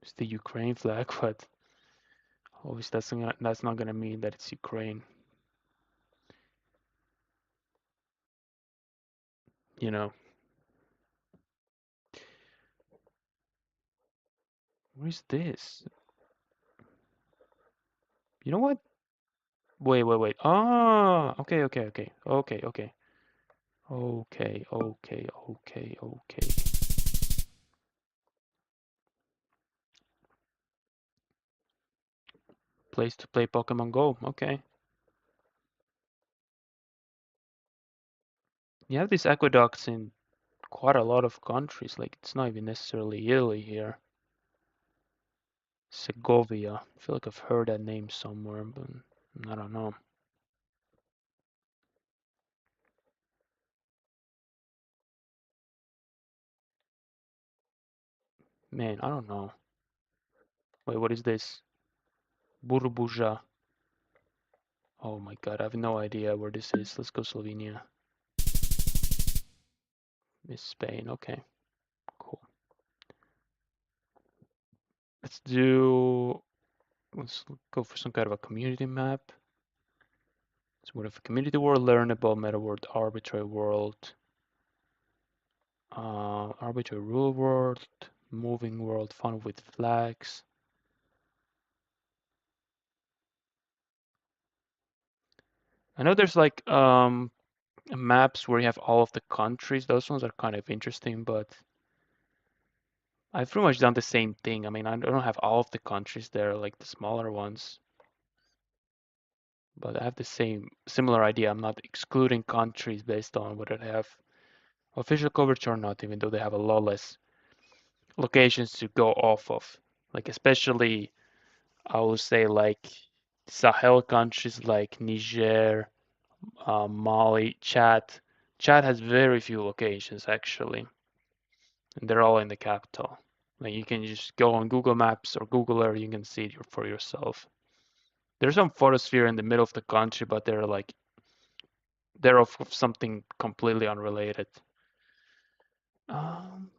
it's the Ukraine flag, but obviously that's not gonna mean that it's Ukraine. You know, where is this? You know what? Wait. Ah, okay. Okay. Place to play Pokemon Go. Okay. You have these aqueducts in quite a lot of countries. Like it's not even necessarily Italy here. Segovia. I feel like I've heard that name somewhere, but I don't know. Man, I don't know. Wait, what is this? Burbuja. Oh my god, I have no idea where this is. Let's go Slovenia. Miss Spain. Okay, cool. Let's go for some kind of a community map. So what if a community world, learnable, meta world, arbitrary world, arbitrary rule world, moving world, fun with flags. I know there's like maps where you have all of the countries. Those ones are kind of interesting, but I've pretty much done the same thing. I mean, I don't have all of the countries there, like the smaller ones, but I have the similar idea. I'm not excluding countries based on whether they have official coverage or not, even though they have a lot less locations to go off of. Like especially, I would say like Sahel countries like Niger, Mali, Chad. Chad has very few locations actually, and they're all in the capital. Like you can just go on Google Maps or Google Earth, you can see it for yourself. There's some photosphere in the middle of the country, but they're of something completely unrelated. Um,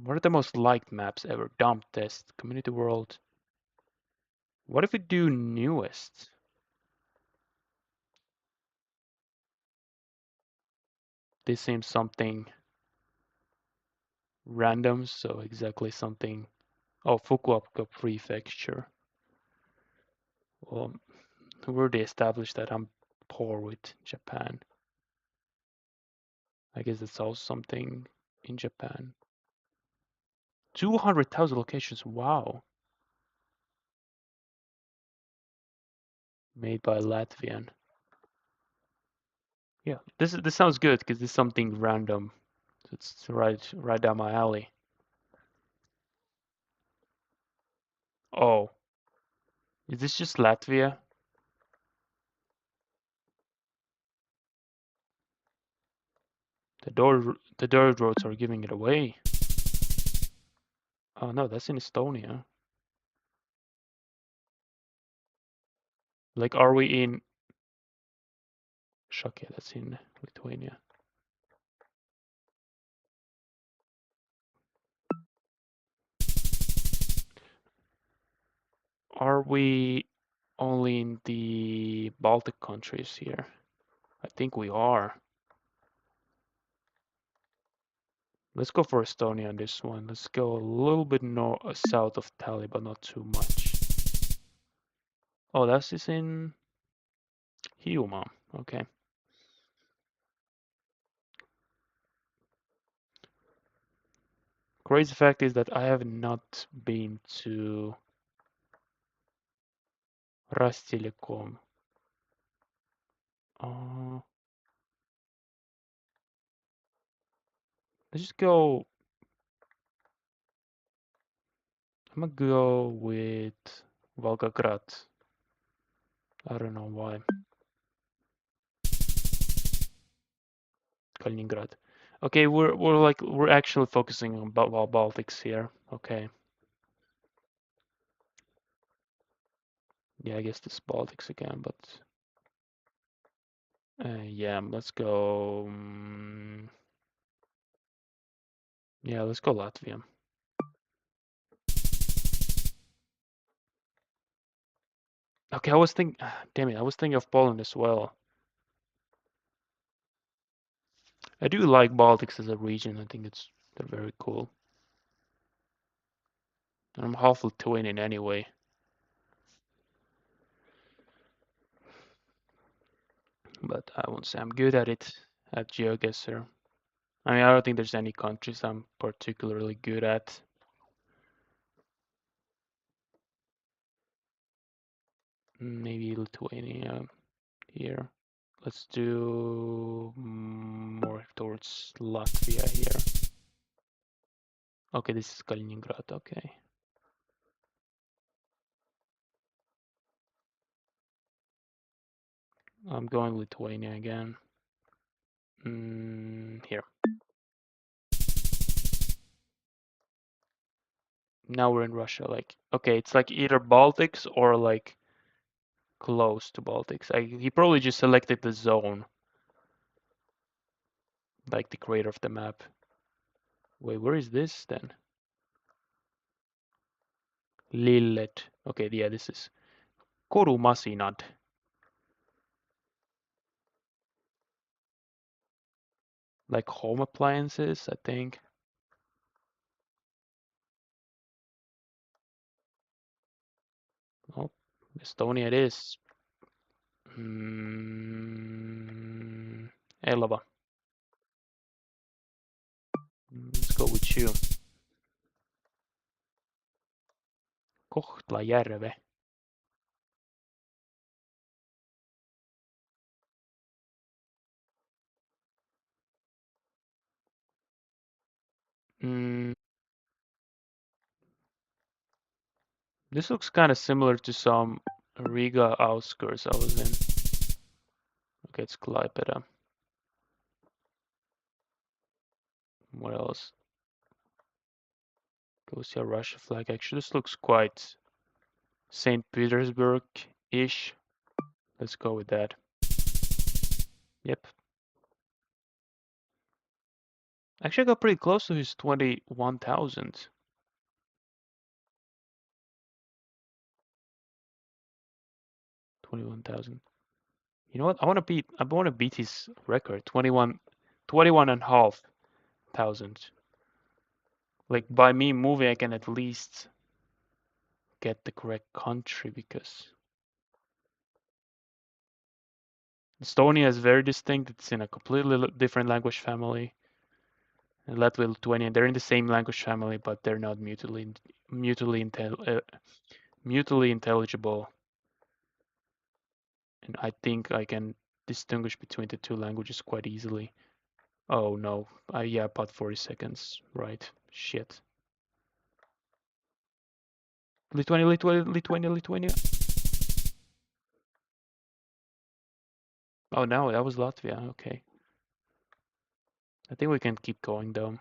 what are the most liked maps ever? Dump test, community world. What if we do newest? This seems something random, so exactly something. Oh, Fukuoka Prefecture. Well, we already established that I'm poor with Japan. I guess it's also something in Japan. 200,000 locations. Wow. Made by Latvian. Yeah, this sounds good because this is something random. It's right down my alley. Oh, is this just Latvia? The dirt roads are giving it away. Oh no, that's in Estonia. Like, are we in Shakya? That's in Lithuania. Are we only in the Baltic countries here? I think we are. Let's go for Estonia on this one. Let's go a little bit south of Tallinn, but not too much. Oh, that's is in Hiiumaa. Okay. Crazy fact is that I have not been to Rastelecom. Let's just go. I'm gonna go with Volgograd. I don't know why. Kaliningrad. Okay, we're actually focusing on Baltics here. Okay. Yeah, I guess this Baltics again, but yeah, let's go. Yeah, let's go Latvia. Okay, I was thinking. Damn it, I was thinking of Poland as well. I do like Baltics as a region. I think they're very cool. And I'm half Lithuanian anyway. But I won't say I'm good at it at Geoguessr. I mean, I don't think there's any countries I'm particularly good at. Maybe Lithuania here. Let's do more towards Latvia here. Okay, this is Kaliningrad. Okay. I'm going Lithuania again. Here. Now we're in Russia. Like, okay, it's like either Baltics or like close to Baltics. He probably just selected the zone, like the creator of the map. Wait, where is this then? Lillet. Okay, yeah, this is Korumasinad. Like home appliances, I think. Oh, Estonia it is. Elva. Let's go with you. Kohtla-Järve. This looks kind of similar to some Riga outskirts I was in. Okay, it's Klaipėda. What else? Go see a Russia flag. Actually, this looks quite St. Petersburg-ish. Let's go with that. Yep. Actually, I got pretty close to his 21,000. 21,000. You know what? I want to beat his record. 21 and a half thousand. Like by me moving, I can at least get the correct country because Estonia is very distinct. It's in a completely different language family. And Latvia, Lithuania, they're in the same language family, but they're not mutually intelligible. And I think I can distinguish between the two languages quite easily. Oh no, yeah, about 40 seconds, right? Shit. Lithuania. Oh no, that was Latvia. Okay. I think we can keep going though.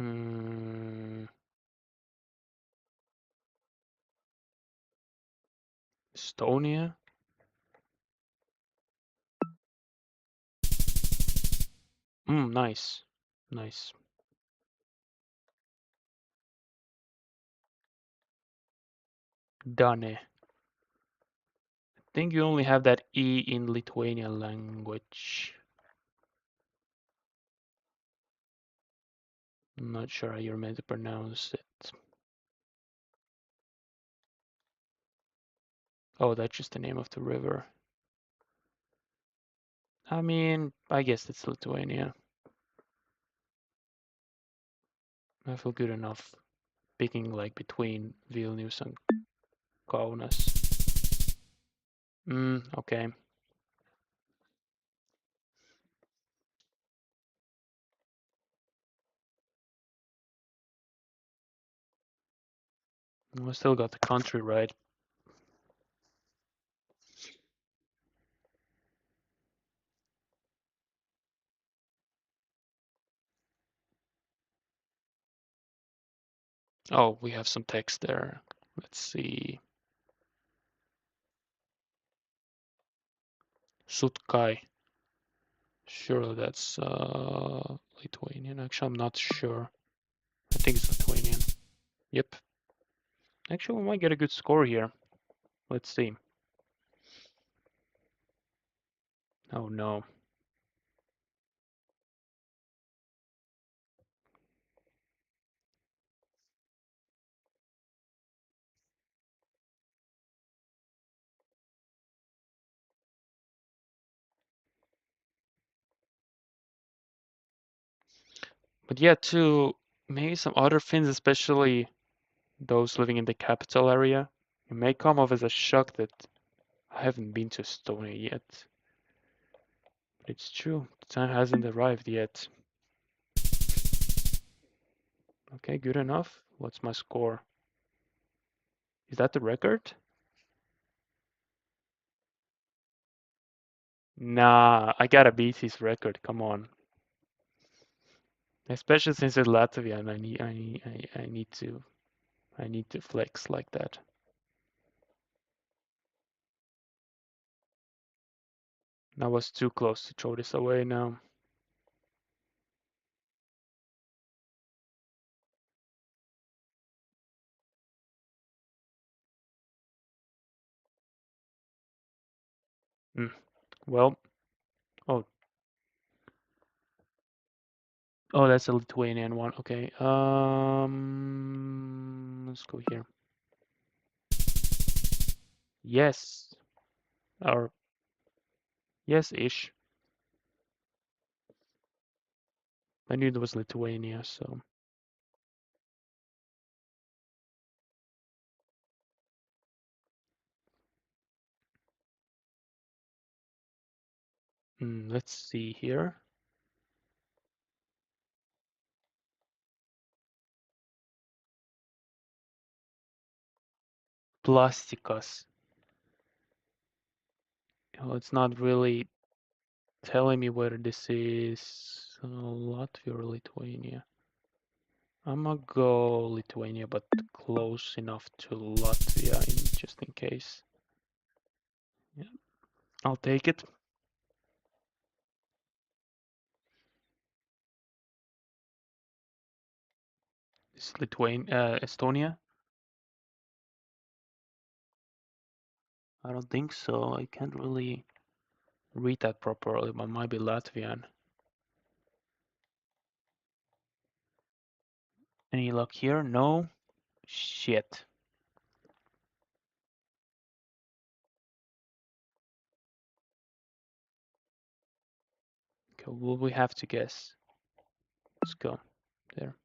Hmm, Estonia. Nice. Nice. Done. I think you only have that E in Lithuanian language. I'm not sure how you're meant to pronounce it. Oh, that's just the name of the river. I mean, I guess it's Lithuania. I feel good enough picking like between Vilnius and Kaunas. Okay. I still got the country right. Oh, we have some text there. Let's see. Sutkai. Surely that's Lithuanian. Actually, I'm not sure. I think it's Lithuanian. Yep. Actually, we might get a good score here. Let's see. Oh no. But yeah, to maybe some other Finns, especially those living in the capital area, it may come off as a shock that I haven't been to Estonia yet. But it's true, the time hasn't arrived yet. Okay, good enough. What's my score? Is that the record? Nah, I gotta beat his record. Come on. Especially since it's Latvia and I need to flex like that. I was too close to throw this away now. Well, oh, oh, that's a Lithuanian one. Okay. Let's go here. Yes, or yes-ish. I knew it was Lithuania, so let's see here. Plastikas. Oh, it's not really telling me whether this is Latvia or Lithuania. I'm gonna go Lithuania, but close enough to Latvia just in case. Yeah, I'll take it. It's Lithuania, Estonia. I don't think so. I can't really read that properly, but might be Latvian. Any luck here? No. Shit. Okay, will we have to guess? Let's go. There.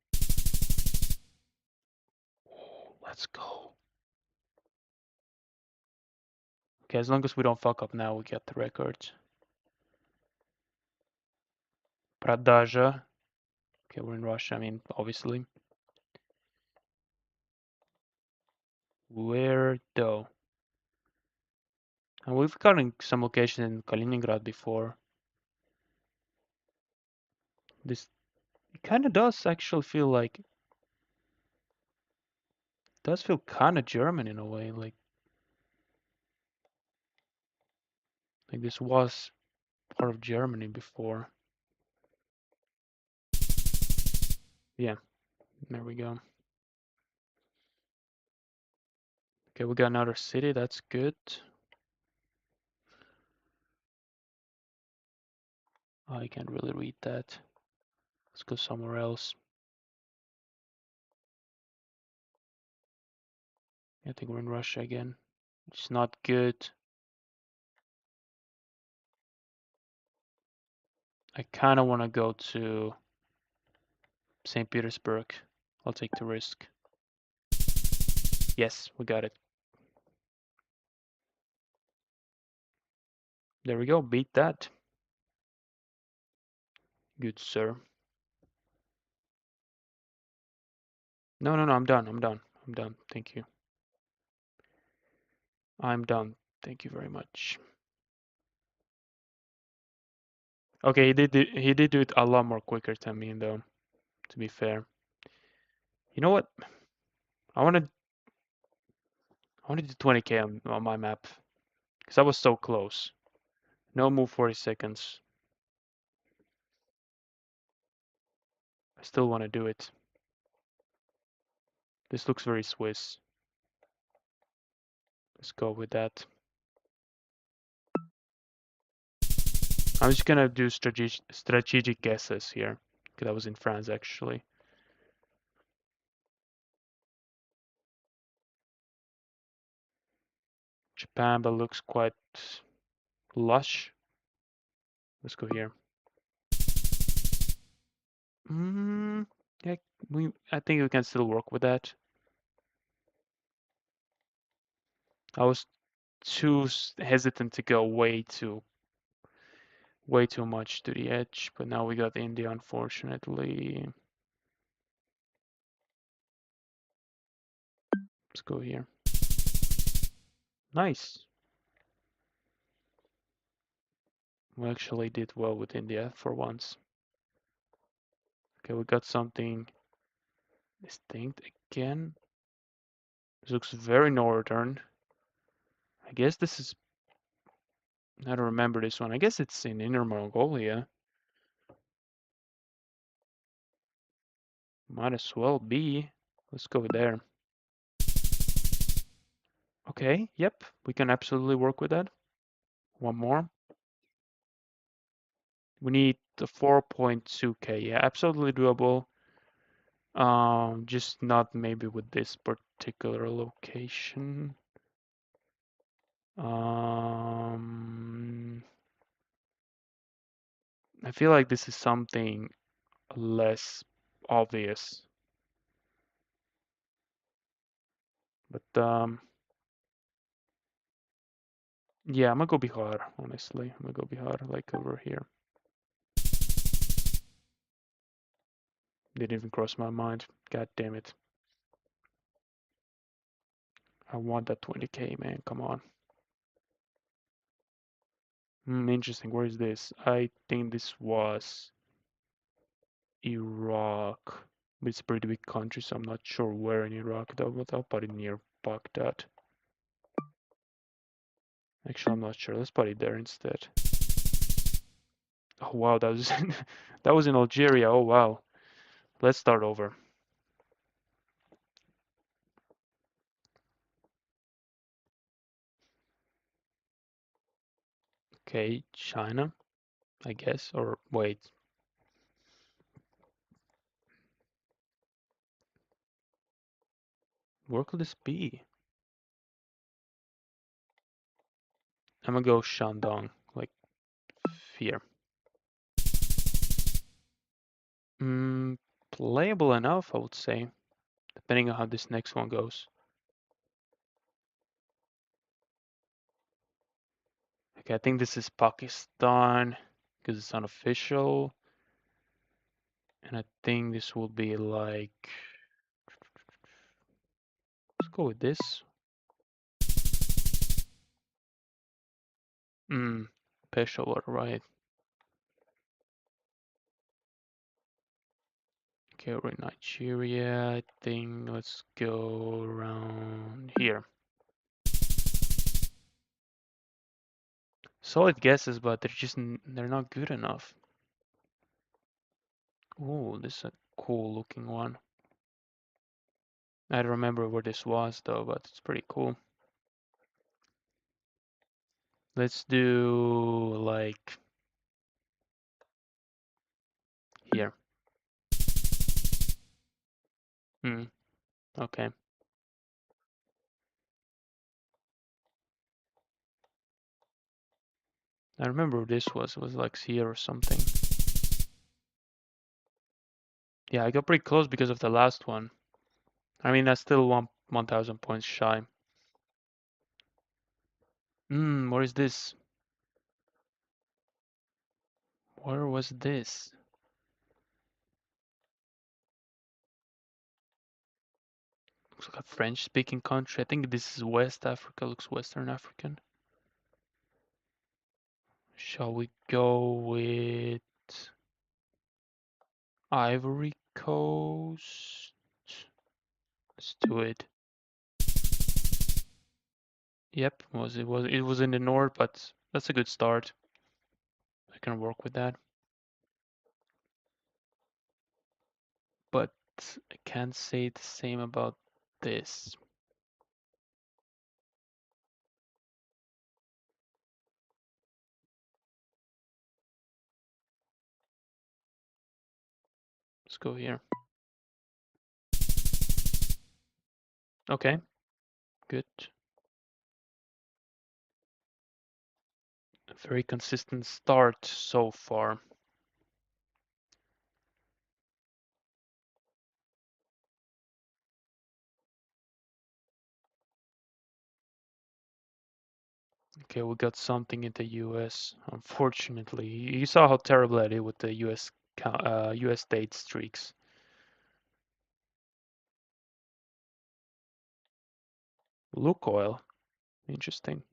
Let's go. Okay, as long as we don't fuck up now, we get the record. Pradaja. Okay, we're in Russia, I mean, obviously. Where though? And we've gotten some location in Kaliningrad before. This It kind of does actually feel like, does feel kind of German in a way, like this was part of Germany before. Yeah, there we go. Okay, we got another city, that's good. Oh, I can't really read that. Let's go somewhere else. I think we're in Russia again. It's not good. I kind of want to go to St. Petersburg. I'll take the risk. Yes, we got it. There we go. Beat that. Good, sir. No, no, no. I'm done. I'm done. I'm done. Thank you. I'm done. Thank you very much. Okay, he did do it a lot more quicker than me, though, to be fair. You know what? I want to do 20k on my map because I was so close. No move 40 seconds. I still want to do it. This looks very Swiss. Let's go with that. I'm just gonna do strategic guesses here because I was in France actually. Japan, but looks quite lush. Let's go here. Yeah, I think we can still work with that. I was too hesitant to go way too much to the edge, but now we got India, unfortunately. Let's go here. Nice. We actually did well with India for once. Okay, we got something distinct again. This looks very northern. I guess this is, I don't remember this one. I guess it's in Inner Mongolia. Might as well be. Let's go there. Okay, yep, we can absolutely work with that. One more. We need the 4.2k. Yeah, absolutely doable. Just not maybe with this particular location. I feel like this is something less obvious. But yeah, I'm gonna go Bihar, honestly. I'm gonna go Bihar, like over here. Didn't even cross my mind. God damn it. I want that 20k, man. Come on. Interesting. Where is this? I think this was Iraq. But it's a pretty big country, so I'm not sure where in Iraq though, but I'll put it near Baghdad. Actually, I'm not sure. Let's put it there instead. Oh wow, that was that was in Algeria. Oh wow. Let's start over. Okay, China, I guess. Or wait. Where could this be? I'm gonna go Shandong, like here. Playable enough, I would say, depending on how this next one goes. Okay, I think this is Pakistan because it's unofficial. And I think this will be like, let's go with this. Peshawar, right? Okay, we're in Nigeria. I think let's go around here. Solid guesses, but they're not good enough. Ooh, this is a cool looking one. I don't remember where this was though, but it's pretty cool. Let's do like here. Okay. I remember where this was. It was like here or something. Yeah, I got pretty close because of the last one. I mean, that's still 1,000 points shy. Where is this? Where was this? Looks like a French-speaking country. I think this is West Africa. Looks Western African. Shall we go with Ivory Coast? Let's do it. Yep, it was in the north, but that's a good start. I can work with that. But I can't say the same about this. Let's go here. Okay, good. A very consistent start so far. Okay, we got something in the US, unfortunately. You saw how terrible I did with the US state streaks. Lukoil. Interesting.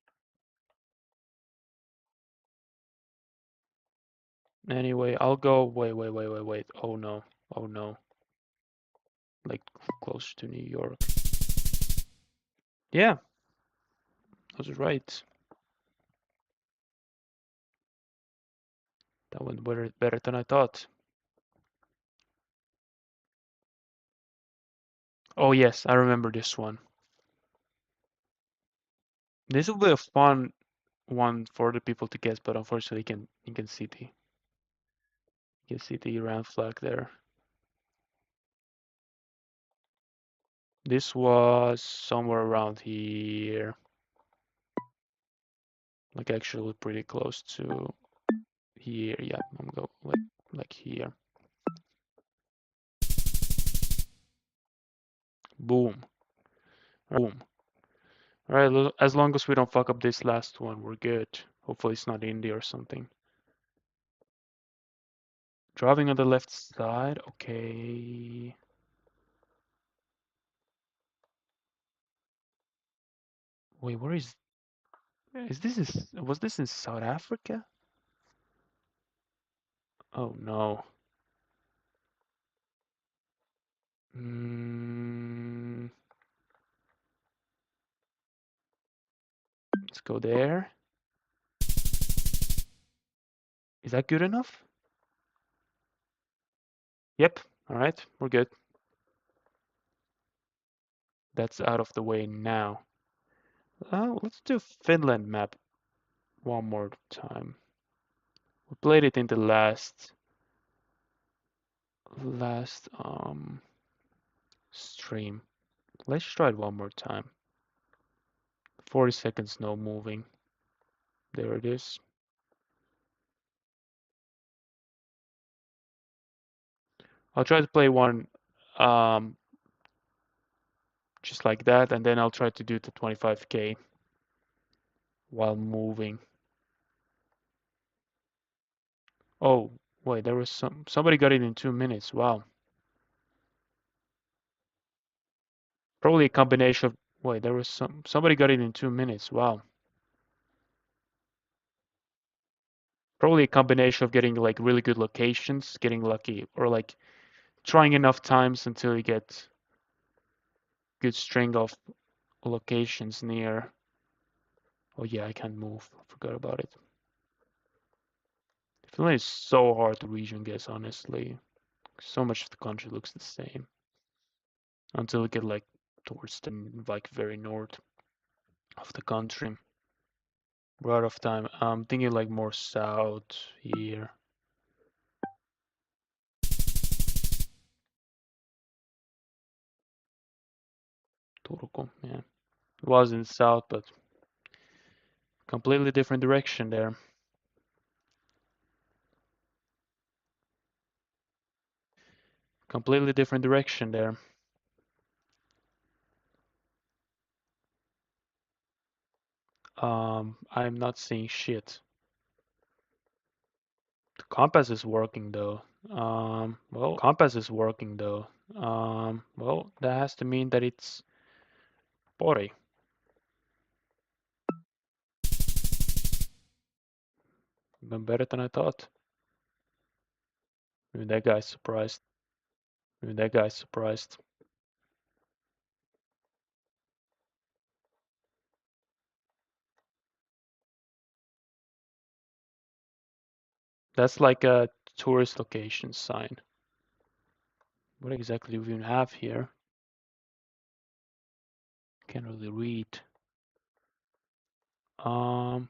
Anyway, I'll go. Wait. Oh no. Oh no. Like close to New York. Yeah, I was right. That went better than I thought. Oh yes, I remember this one. This will be a fun one for the people to guess, but unfortunately you can see the Iran flag there. This was somewhere around here. Like actually pretty close to here. Yeah, I'm going like here. Boom. Boom. Alright, as long as we don't fuck up this last one, we're good. Hopefully it's not India or something. Driving on the left side, okay. Wait, where is was this in South Africa? Oh no. Let's go there. Is that good enough? Yep. All right, we're good. That's out of the way now. Let's do Finland map one more time. We played it in the last stream. Let's try it one more time. 40 seconds, no moving. There it is. I'll try to play one just like that, and then I'll try to do the 25k while moving. Oh, wait, there was somebody got it in 2 minutes. Wow. Probably a combination of, wait, there was somebody got it in 2 minutes. Wow. Probably a combination of getting like really good locations, getting lucky, or like trying enough times until you get good string of locations near. Oh yeah, I can't move. I forgot about it. Finland is so hard to region guess, honestly. So much of the country looks the same until you get like towards the like very north of the country. We're out of time. I'm thinking like more south here. Turku, yeah. It was in south, but completely different direction there. Completely different direction there. I'm not seeing shit. The compass is working though. Well, compass is working though. Well, that has to mean that it's Pori. Even better than I thought. Maybe that guy's surprised. Maybe that guy's surprised. That's like a tourist location sign. What exactly do we even have here? Can't really read. Um,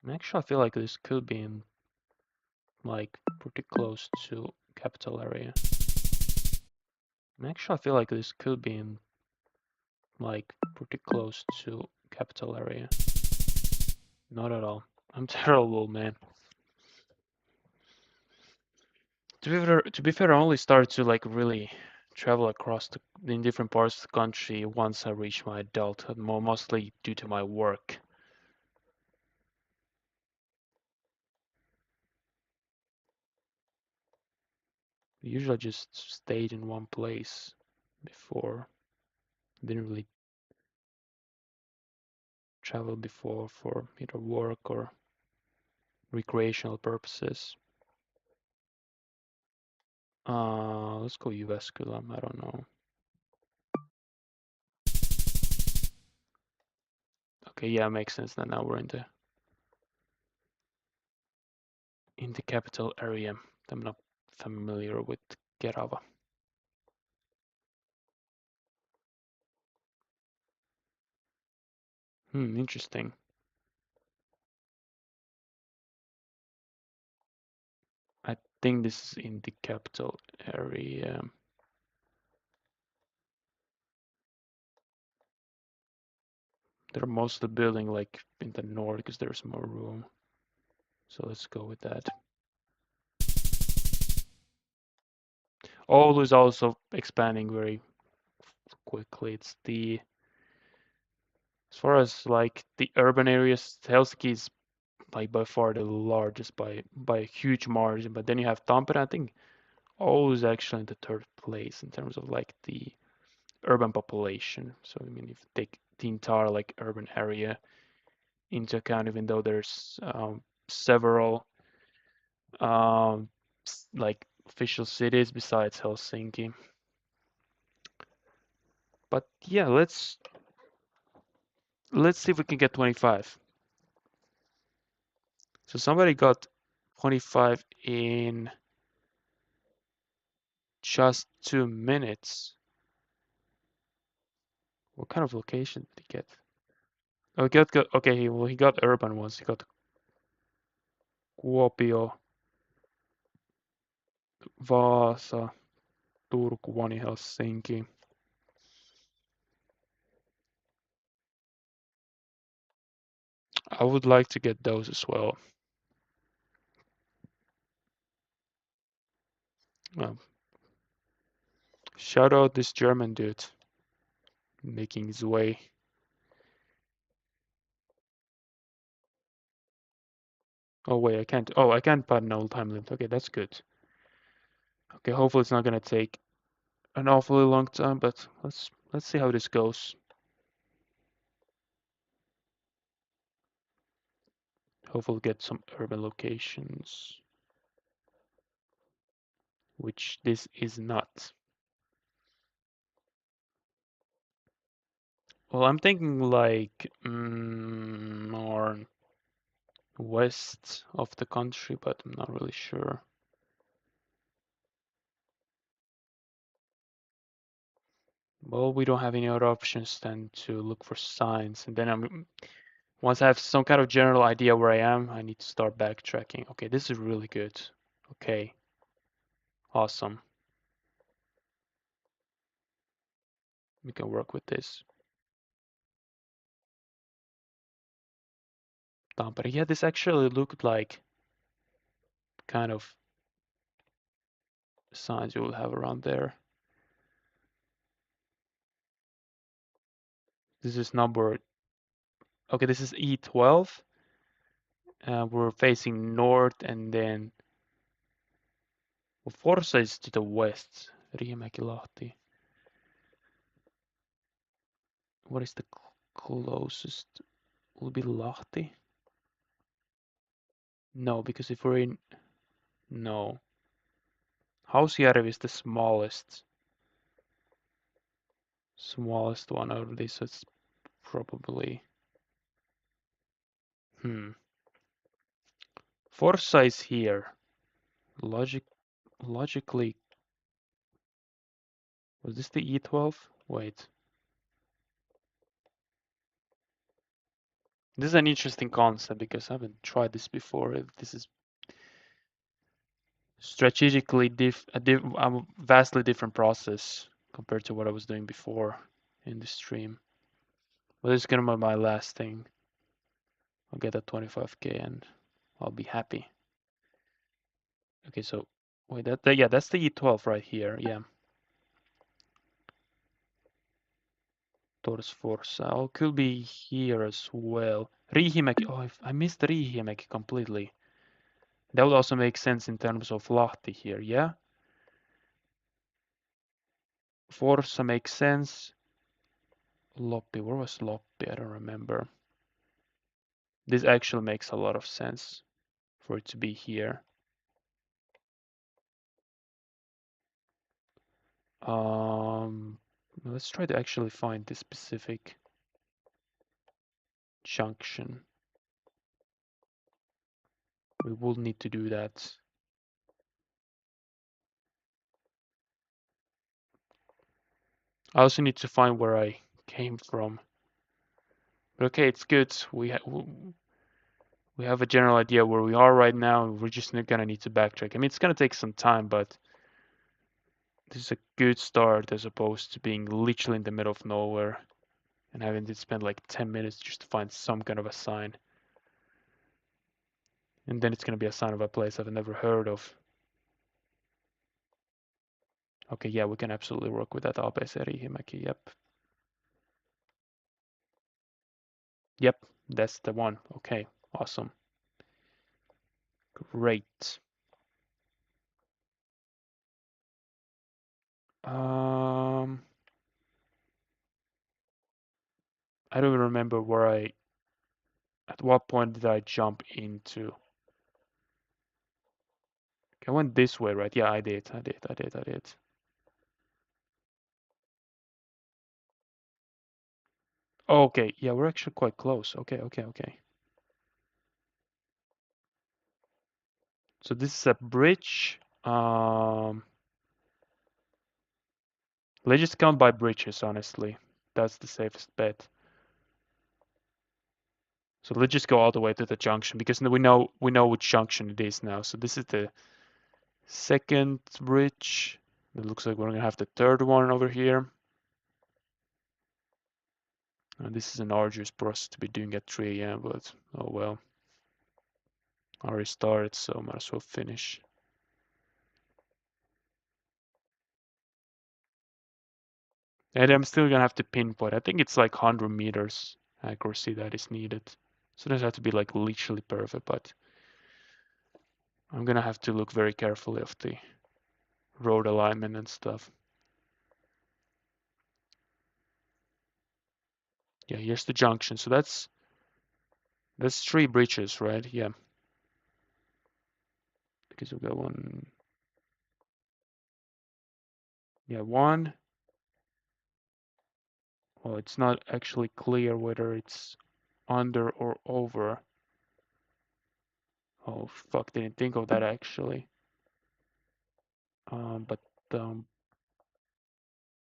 actually, I feel like this could be in like pretty close to capital area. Actually, I feel like this could be in like pretty close to capital area. Not at all. I'm terrible, man. To be fair, I only started to like really travel across in different parts of the country once I reached my adulthood, mostly due to my work. Usually, I just stayed in one place before. Didn't really travel before for either work or recreational purposes. Let's go US because I don't know. Okay, yeah, makes sense. Then now we're in the capital area. I'm not familiar with Kerava. Interesting. I think this is in the capital area. They're mostly building like in the north because there's more room. So let's go with that. Oulu is also expanding very quickly. It's as far as like the urban areas, Helsinki is like by far the largest by a huge margin. But then you have Tampere. I think Oulu is actually in the third place in terms of like the urban population. So I mean, if you take the entire like urban area into account, even though there's several um, like official cities besides Helsinki. But yeah, let's see if we can get 25. So somebody got 25 in just 2 minutes. What kind of location did he get? Oh, he got okay. Well, he got urban ones. He got Kuopio, Vaasa, Turku, Vani, Helsinki. I would like to get those as well. Shout out this German dude making his way. Oh wait, I can't. Oh, I can't put an old time limit. Okay, that's good. Okay, hopefully it's not gonna take an awfully long time, but let's see how this goes. Hopefully get some urban locations, which this is not. Well, I'm thinking like more west of the country, but I'm not really sure. Well, we don't have any other options than to look for signs, and then once I have some kind of general idea where I am, I need to start backtracking. Okay, this is really good. Okay, awesome. We can work with this. But yeah, this actually looked like kind of signs you will have around there. This is number, okay, this is E12. We're facing north, and then well, Forza is to the west. Riihimäki-Lahti. What is the closest? Will be Lahti? No, because if we're in, no. Hausjärvi is the smallest one out of these, so it's probably, Forza is here. Logically, was this the E12? Wait. This is an interesting concept because I haven't tried this before. This is strategically a vastly different process compared to what I was doing before in the stream. But this is gonna be my last thing. I'll get that 25k and I'll be happy. Okay, so wait, yeah, that's the E12 right here. Yeah. Torsforsa. Oh, could be here as well. Riihimäki. Oh, I missed Riihimäki completely. That would also make sense in terms of Lahti here, yeah? Forsa makes sense. Loppi, where was Loppi? I don't remember. This actually makes a lot of sense for it to be here. Let's try to actually find this specific junction. We will need to do that. I also need to find where I came from. But okay, it's good. We have a general idea where we are right now, and we're just gonna need to backtrack. I mean, it's gonna take some time, but this is a good start as opposed to being literally in the middle of nowhere and having to spend like 10 minutes just to find some kind of a sign. And then it's gonna be a sign of a place I've never heard of. Okay, yeah, we can absolutely work with that ABC Riihimäki, yep. Yep, that's the one. Okay, awesome. Great. I don't remember at what point did I jump into? I went this way, right? Yeah, I did. Okay, yeah, we're actually quite close. Okay. So this is a bridge. Let's just count by bridges, honestly. That's the safest bet. So let's just go all the way to the junction because we know which junction it is now. So this is the second bridge. It looks like we're gonna have the third one over here. And this is an arduous process to be doing at 3 a.m., but oh well. I already started, so might as well finish. And I'm still gonna have to pinpoint. I think it's like 100 meters accuracy that is needed. So it doesn't have to be like literally perfect, but I'm gonna have to look very carefully of the road alignment and stuff. Yeah, here's the junction. So that's That's 3 bridges, right? Yeah. Because we got one. Yeah, one. Well, it's not actually clear whether it's under or over. Oh, fuck, didn't think of that actually. But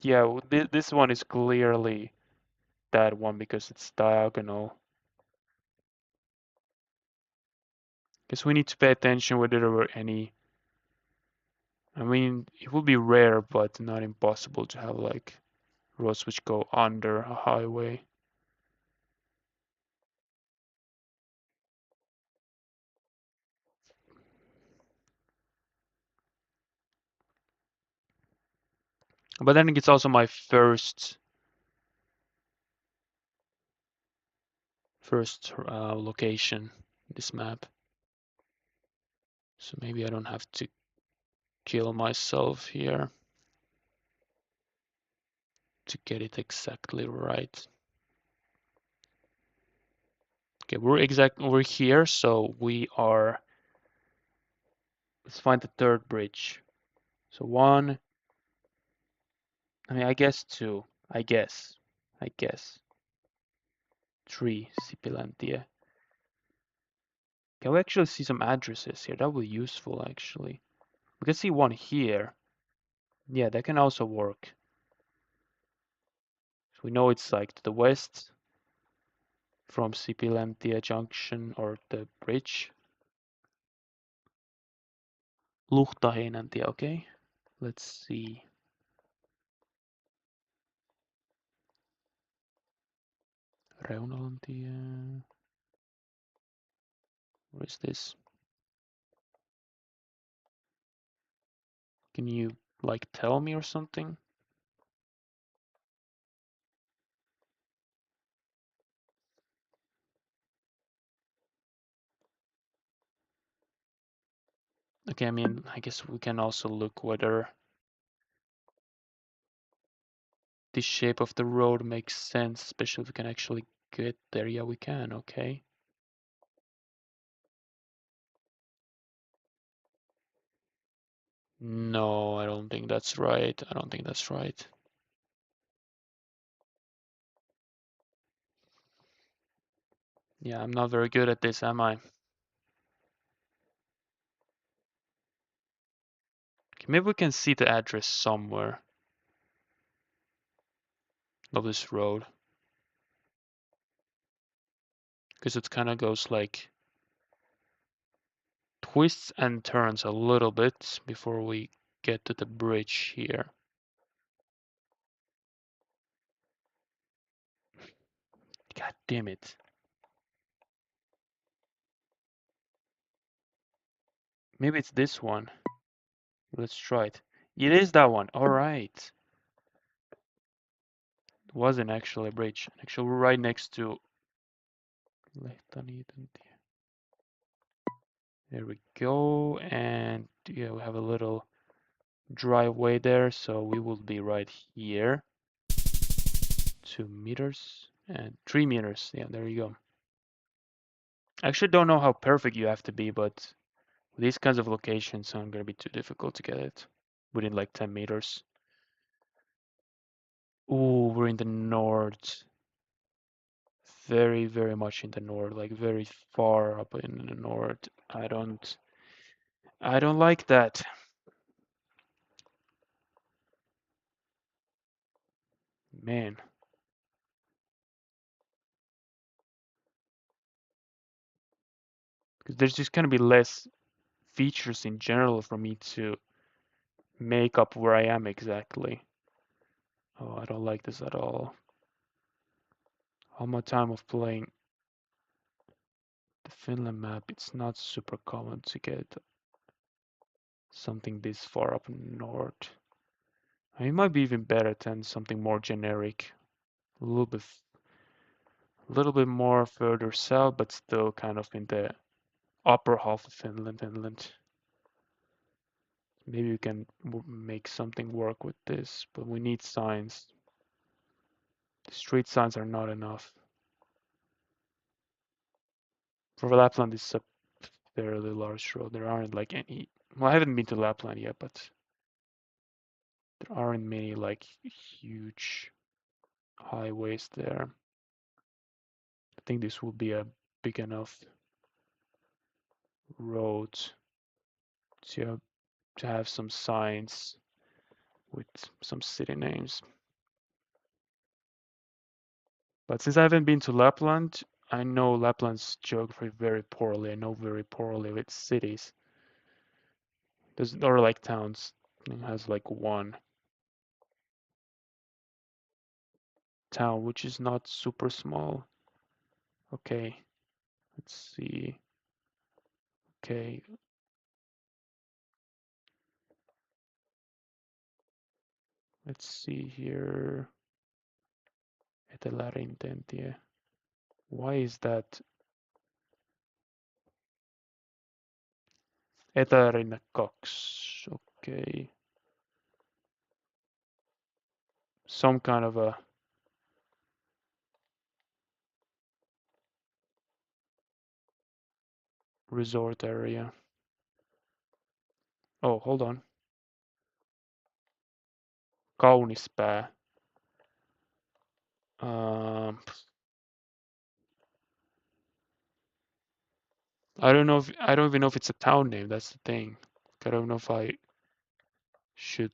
yeah, this one is clearly that one because it's diagonal. Because we need to pay attention whether there were any. I mean, it would be rare, but not impossible to have like roads which go under a highway. But then it's also my first location in this map. So maybe I don't have to kill myself here to get it exactly right. Okay, we're here, so we are. Let's find the third bridge. So one. I mean, I guess two. I guess. Three. Sipilantia. Can we actually see some addresses here? That would be useful, actually. We can see one here. Yeah, that can also work. So we know it's like to the west from Sipilantia Junction or the bridge. Luhtaheinantie, okay? Let's see. Reunalantie. Where is this? Can you like tell me or something? Okay, I mean, I guess we can also look whether the shape of the road makes sense, especially if we can actually get there. Yeah, we can, okay. No, I don't think that's right. I don't think that's right. Yeah, I'm not very good at this, am I? Okay, maybe we can see the address somewhere of this road. Because it kind of goes like twists and turns a little bit before we get to the bridge here. God damn it. Maybe it's this one. Let's try it. It is that one. All right. It wasn't actually a bridge. Actually, we're right next to. There we go. And yeah, we have a little driveway there, so we will be right here. 2 meters and 3 meters. Yeah, there you go. I actually don't know how perfect you have to be, but these kinds of locations aren't going to be too difficult to get it within like 10 meters. Ooh, we're in the north. Very, very much in the north, like very far up in the north. I don't like that. Man. Because there's just going to be less features in general for me to make up where I am exactly. Oh, I don't like this at all. All my time of playing the Finland map, it's not super common to get something this far up north. It might be even better than something more generic. A little bit more further south, but still kind of in the upper half of Finland. Maybe we can make something work with this, but we need signs. The street signs are not enough. For Lapland, it's a fairly large road. There aren't like any. Well, I haven't been to Lapland yet, but there aren't many like huge highways there. I think this will be a big enough road to have some signs with some city names. But since I haven't been to Lapland, I know Lapland's geography very poorly. I know very poorly its cities. Or like towns. It has like one town, which is not super small. Okay, let's see. Okay, let's see here. Etelä Intentie. Why is that? Etelä 2. Okay. Some kind of a resort area. Oh, hold on. Kaunispää. I don't know if I don't even know if it's a town name. That's the thing. I don't know if I should.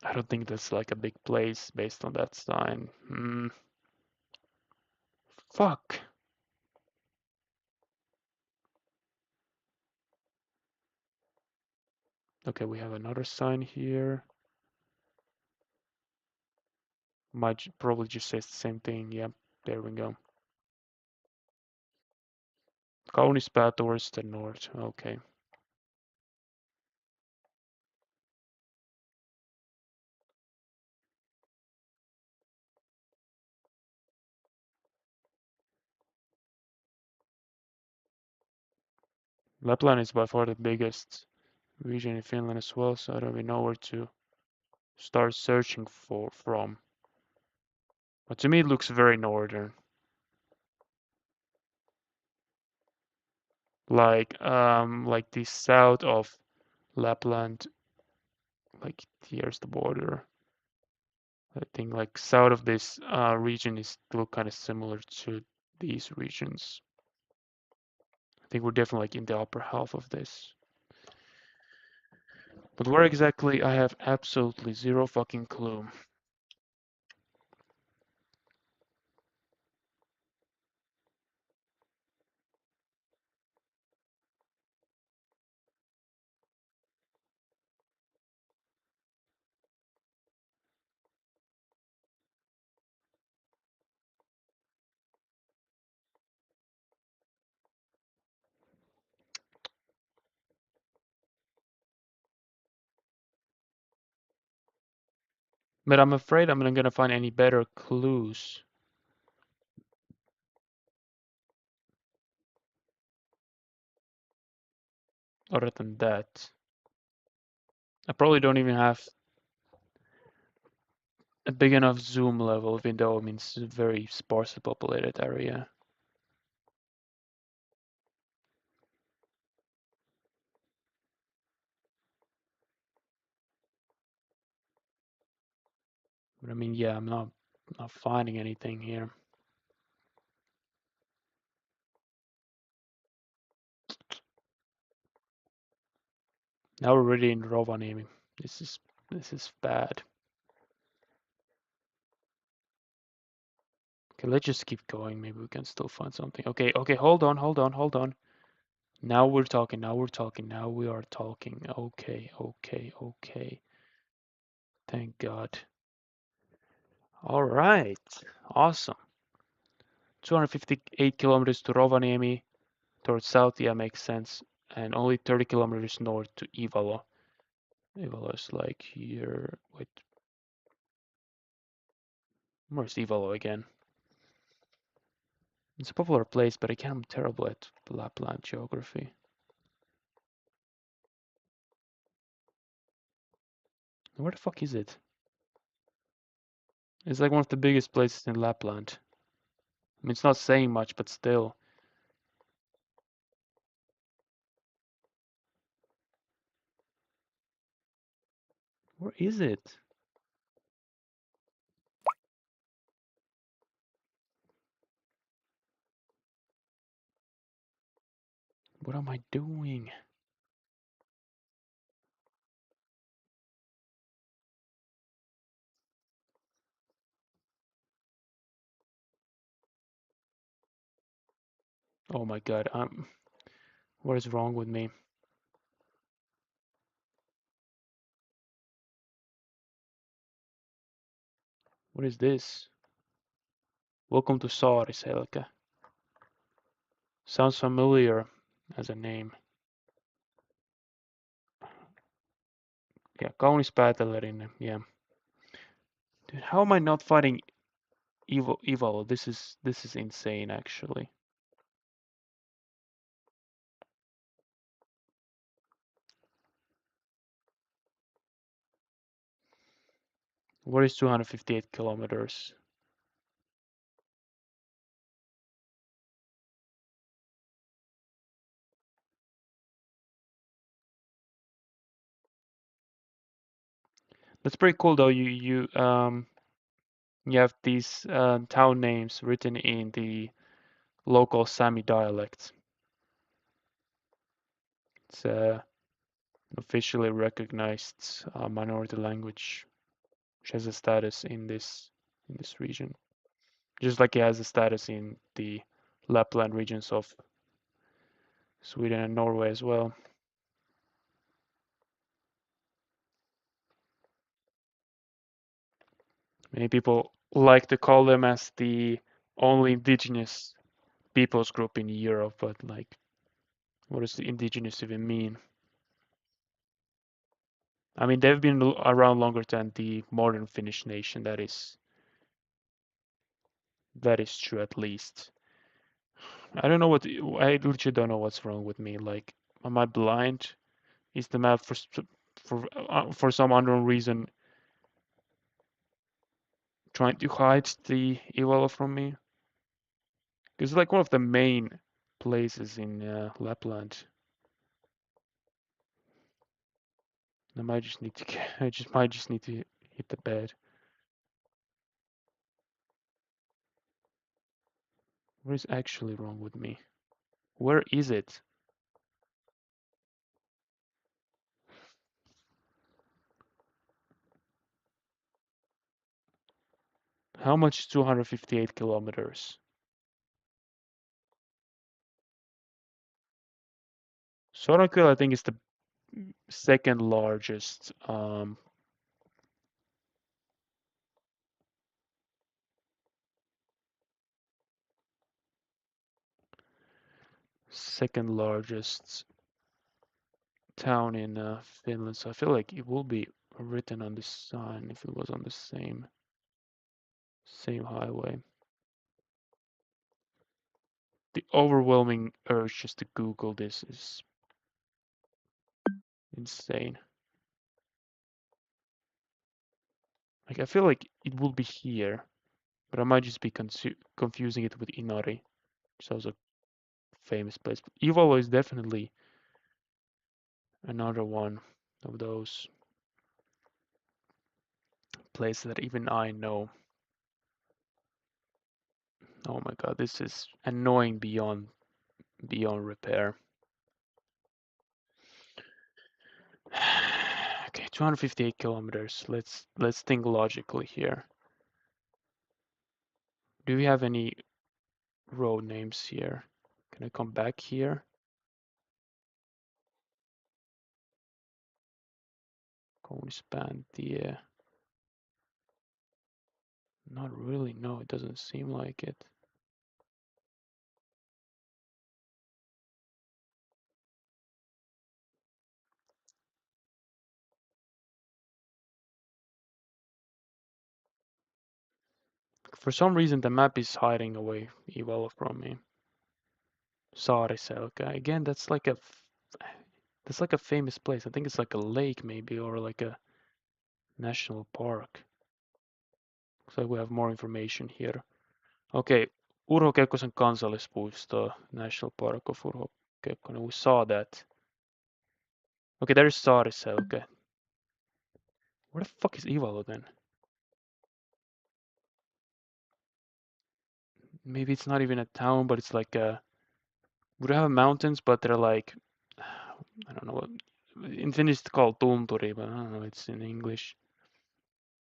I don't think that's like a big place based on that sign. Fuck. Okay, we have another sign here. Might probably just says the same thing. Yeah, there we go. Kaunispää towards the north. Okay. Lapland is by far the biggest region in Finland as well, so I don't even know where to start searching from. But to me, it looks very northern. Like the south of Lapland, like here's the border. I think like south of this region is still kind of similar to these regions. I think we're definitely like in the upper half of this. But where exactly, I have absolutely zero fucking clue. But I'm afraid I'm not gonna find any better clues. Other than that. I probably don't even have a big enough zoom level, even though I mean it's a very sparsely populated area. But I mean, yeah, I'm not finding anything here. Now we're already in Rovaniemi. This is bad. Okay, let's just keep going. Maybe we can still find something. Okay, hold on. Now we're talking, now we are talking. Okay. Thank God. All right, awesome. 258 kilometers to Rovaniemi, towards south, yeah, makes sense. And only 30 kilometers north to Ivalo. Ivalo is like here. Wait, where's Ivalo again? It's a popular place, but I'm terrible at Lapland geography. Where the fuck is it? It's like one of the biggest places in Lapland. I mean, it's not saying much, but still. Where is it? What am I doing? Oh my god, what is wrong with me? What is this? Welcome to Saariselkä. Sounds familiar as a name. Yeah, kaunis päätellerinne. Yeah. Dude, how am I not fighting evil? This is insane actually. What is 258 kilometers? That's pretty cool though. You have these town names written in the local Sami dialect. It's an officially recognized minority language, which has a status in this region, just like it has a status in the Lapland regions of Sweden and Norway as well. Many people like to call them as the only indigenous peoples group in Europe, but like, what does the indigenous even mean? I mean, they've been around longer than the modern Finnish nation. That is true at least. I don't know I literally don't know what's wrong with me. Like, am I blind? Is the map for some unknown reason trying to hide the evil from me? It's like one of the main places in Lapland. I might just need to might just need to hit the bed. What is actually wrong with me? Where is it? How much is 258 kilometers? Sodankylä, I think, is the second largest town in Finland. So I feel like it will be written on this sign if it was on the same highway. The overwhelming urge just to Google this is insane. Like, I feel like it will be here, but I might just be confusing it with Inari, which is also a famous place. But Ivalo is definitely another one of those places that even I know. Oh my god, this is annoying beyond repair. Okay, 258 kilometers. Let's think logically here. Do we have any road names here? Can I come back here? Kaunispääntie. Not really, no, it doesn't seem like it. For some reason, the map is hiding away Ivalo from me. Saariselkä. Again, that's like a famous place. I think it's like a lake maybe, or like a national park. Looks like we have more information here. Okay, Urho Kekkosen kansallispuisto, National Park of Urho Kekkonen. We saw that. Okay, there is Saariselkä. Where the fuck is Ivalo then? Maybe it's not even a town, but it's like a. We have mountains, but they're like. I don't know what. In Finnish it's called tunturi, but I don't know. It's in English.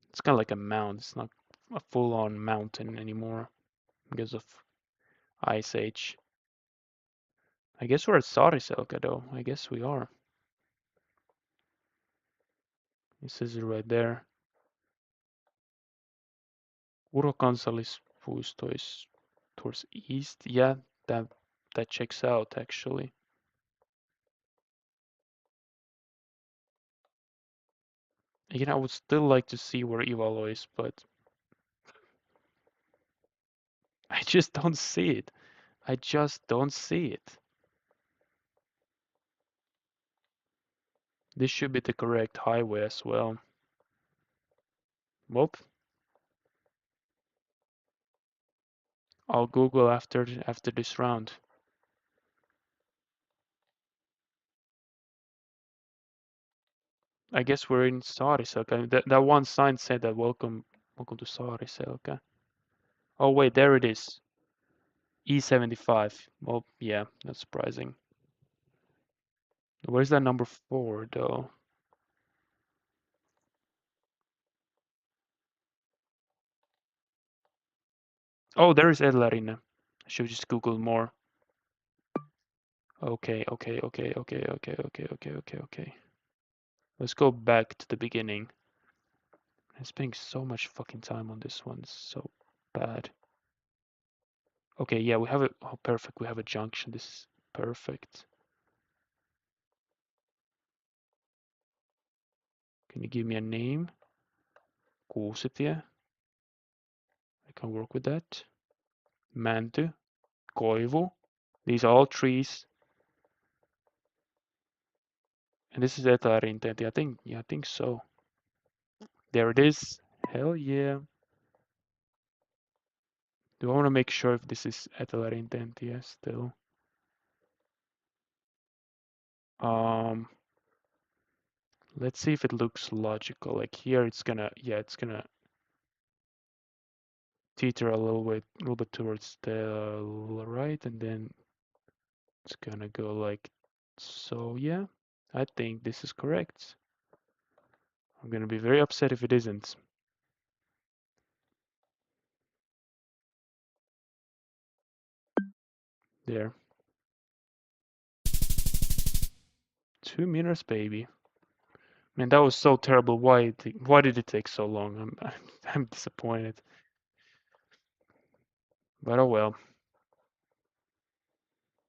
It's kind of like a mound. It's not a full-on mountain anymore because of Ice Age. I guess we're at Saariselkä though. I guess we are. It says it right there. Uro kansallispuisto is towards east. Yeah, that checks out actually. Again, I would still like to see where Ivalo is, but I just don't see it. I just don't see it. This should be the correct highway as well. Well, I'll Google after this round. I guess we're in Saariselkä. That one sign said that welcome to Saariselkä. Oh wait, there it is. E75. Well, yeah, that's surprising. Where's that number 4 though? Oh, there is Etelärinne. I should just Google more. Okay. Let's go back to the beginning. I'm spending so much fucking time on this one. It's so bad. Okay, yeah, we have it. Oh, perfect. We have a junction. This is perfect. Can you give me a name? Kuusitie. I can work with that. Mänty. Koivu. These are all trees. And this is Etelärinteenti. I think so. There it is. Hell yeah. Do I want to make sure if this is Etelärinteenti? Yes, still. Let's see if it looks logical. Like here, it's gonna teeter a little bit towards the right, and then it's gonna go like so. Yeah, I think this is correct. I'm gonna be very upset if it isn't. There. 2 meters, baby. Man, that was so terrible. Why did it take so long? I'm disappointed. But oh well.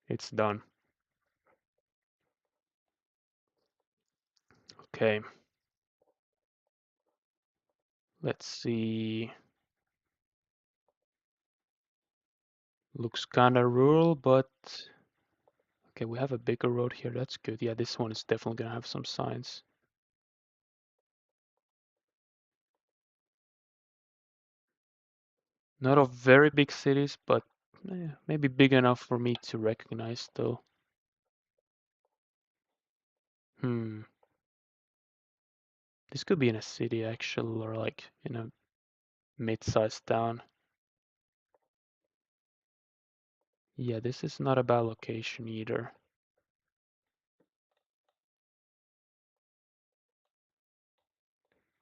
It's done. Okay. Let's see. Looks kinda rural, but okay, we have a bigger road here. That's good. Yeah, this one is definitely gonna have some signs. Not of very big cities, but maybe big enough for me to recognize though. This could be in a city actually, or like in a mid-sized town. Yeah, this is not a bad location either.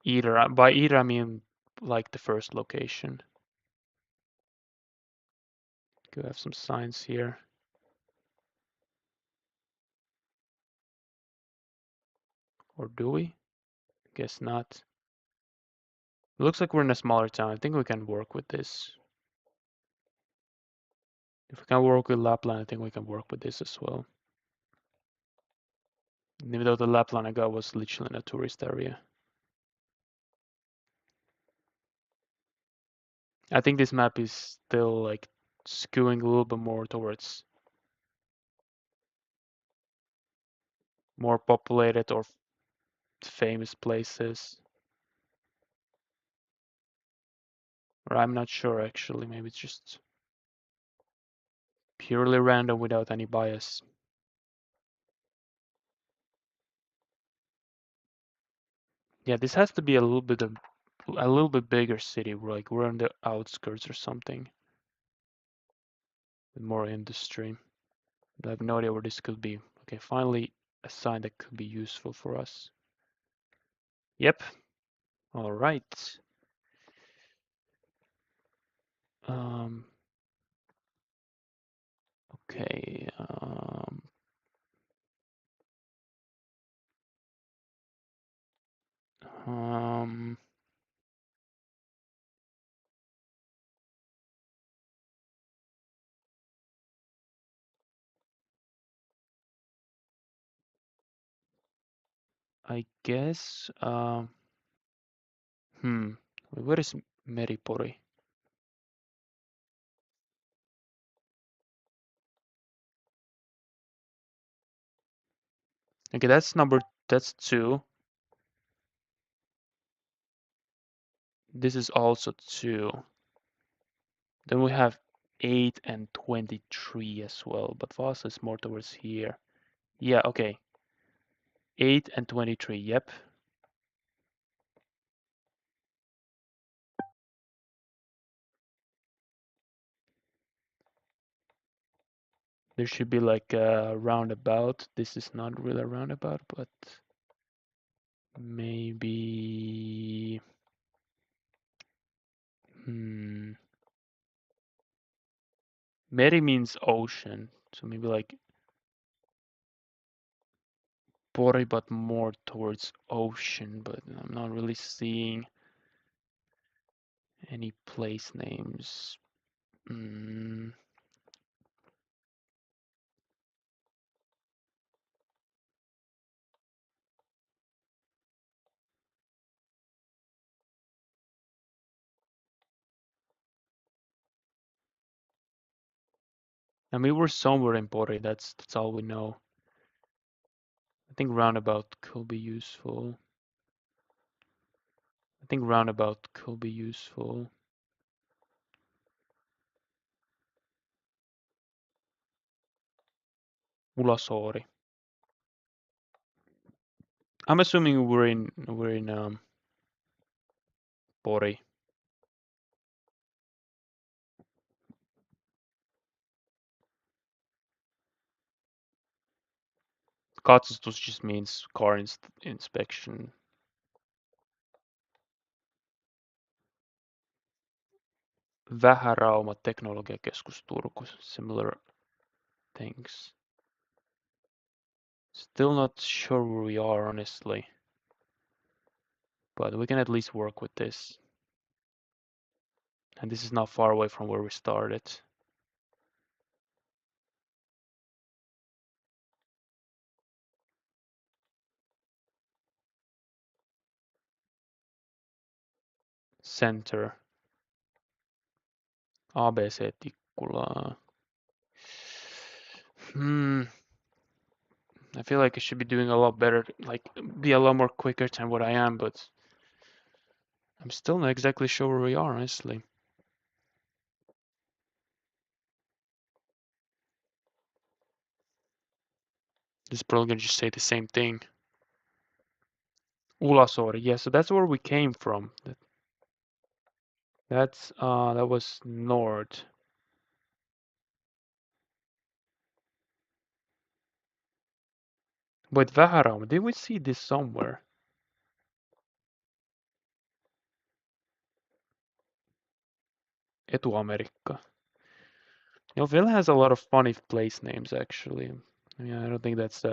By either I mean like the first location. Could have some signs here. Or do we? Guess not. It looks like we're in a smaller town. I think we can work with this. If we can work with Lapland, I think we can work with this as well. Even though the Lapland I got was literally in a tourist area. I think this map is still like skewing a little bit more towards more populated or famous places. Or I'm not sure actually. Maybe it's just purely random without any bias. Yeah, this has to be a little bit bigger city. Like we're on the outskirts or something. With more industry. I have no idea where this could be. Okay, finally a sign that could be useful for us. Yep. All right. Um, okay. Um, I guess. Where is Meripori? Okay, that's 2. This is also 2. Then we have 8 and 23 as well, but Vasa is more towards here. Yeah, okay. 8 and 23, yep. There should be like a roundabout. This is not really a roundabout, but maybe. Meri means ocean, so maybe like Pori, but more towards ocean. But I'm not really seeing any place names. I mean, we're somewhere in Pori. That's all we know. I think roundabout could be useful. Ulasori. I'm assuming we're in Pori. Katsastus just means car inspection. Vähärauma Teknologiakeskus Turku. Similar things. Still not sure where we are, honestly. But we can at least work with this. And this is not far away from where we started. Center. ABC Tikkula. I feel like I should be doing a lot better, like be a lot more quicker than what I am, but I'm still not exactly sure where we are, honestly. This is probably gonna just say the same thing. Ulasori, yeah, so that's where we came from. That was north. But Vähärauma, did we see this somewhere? Etu-Amerikka. Ville has a lot of funny place names, actually. Yeah, I don't think that's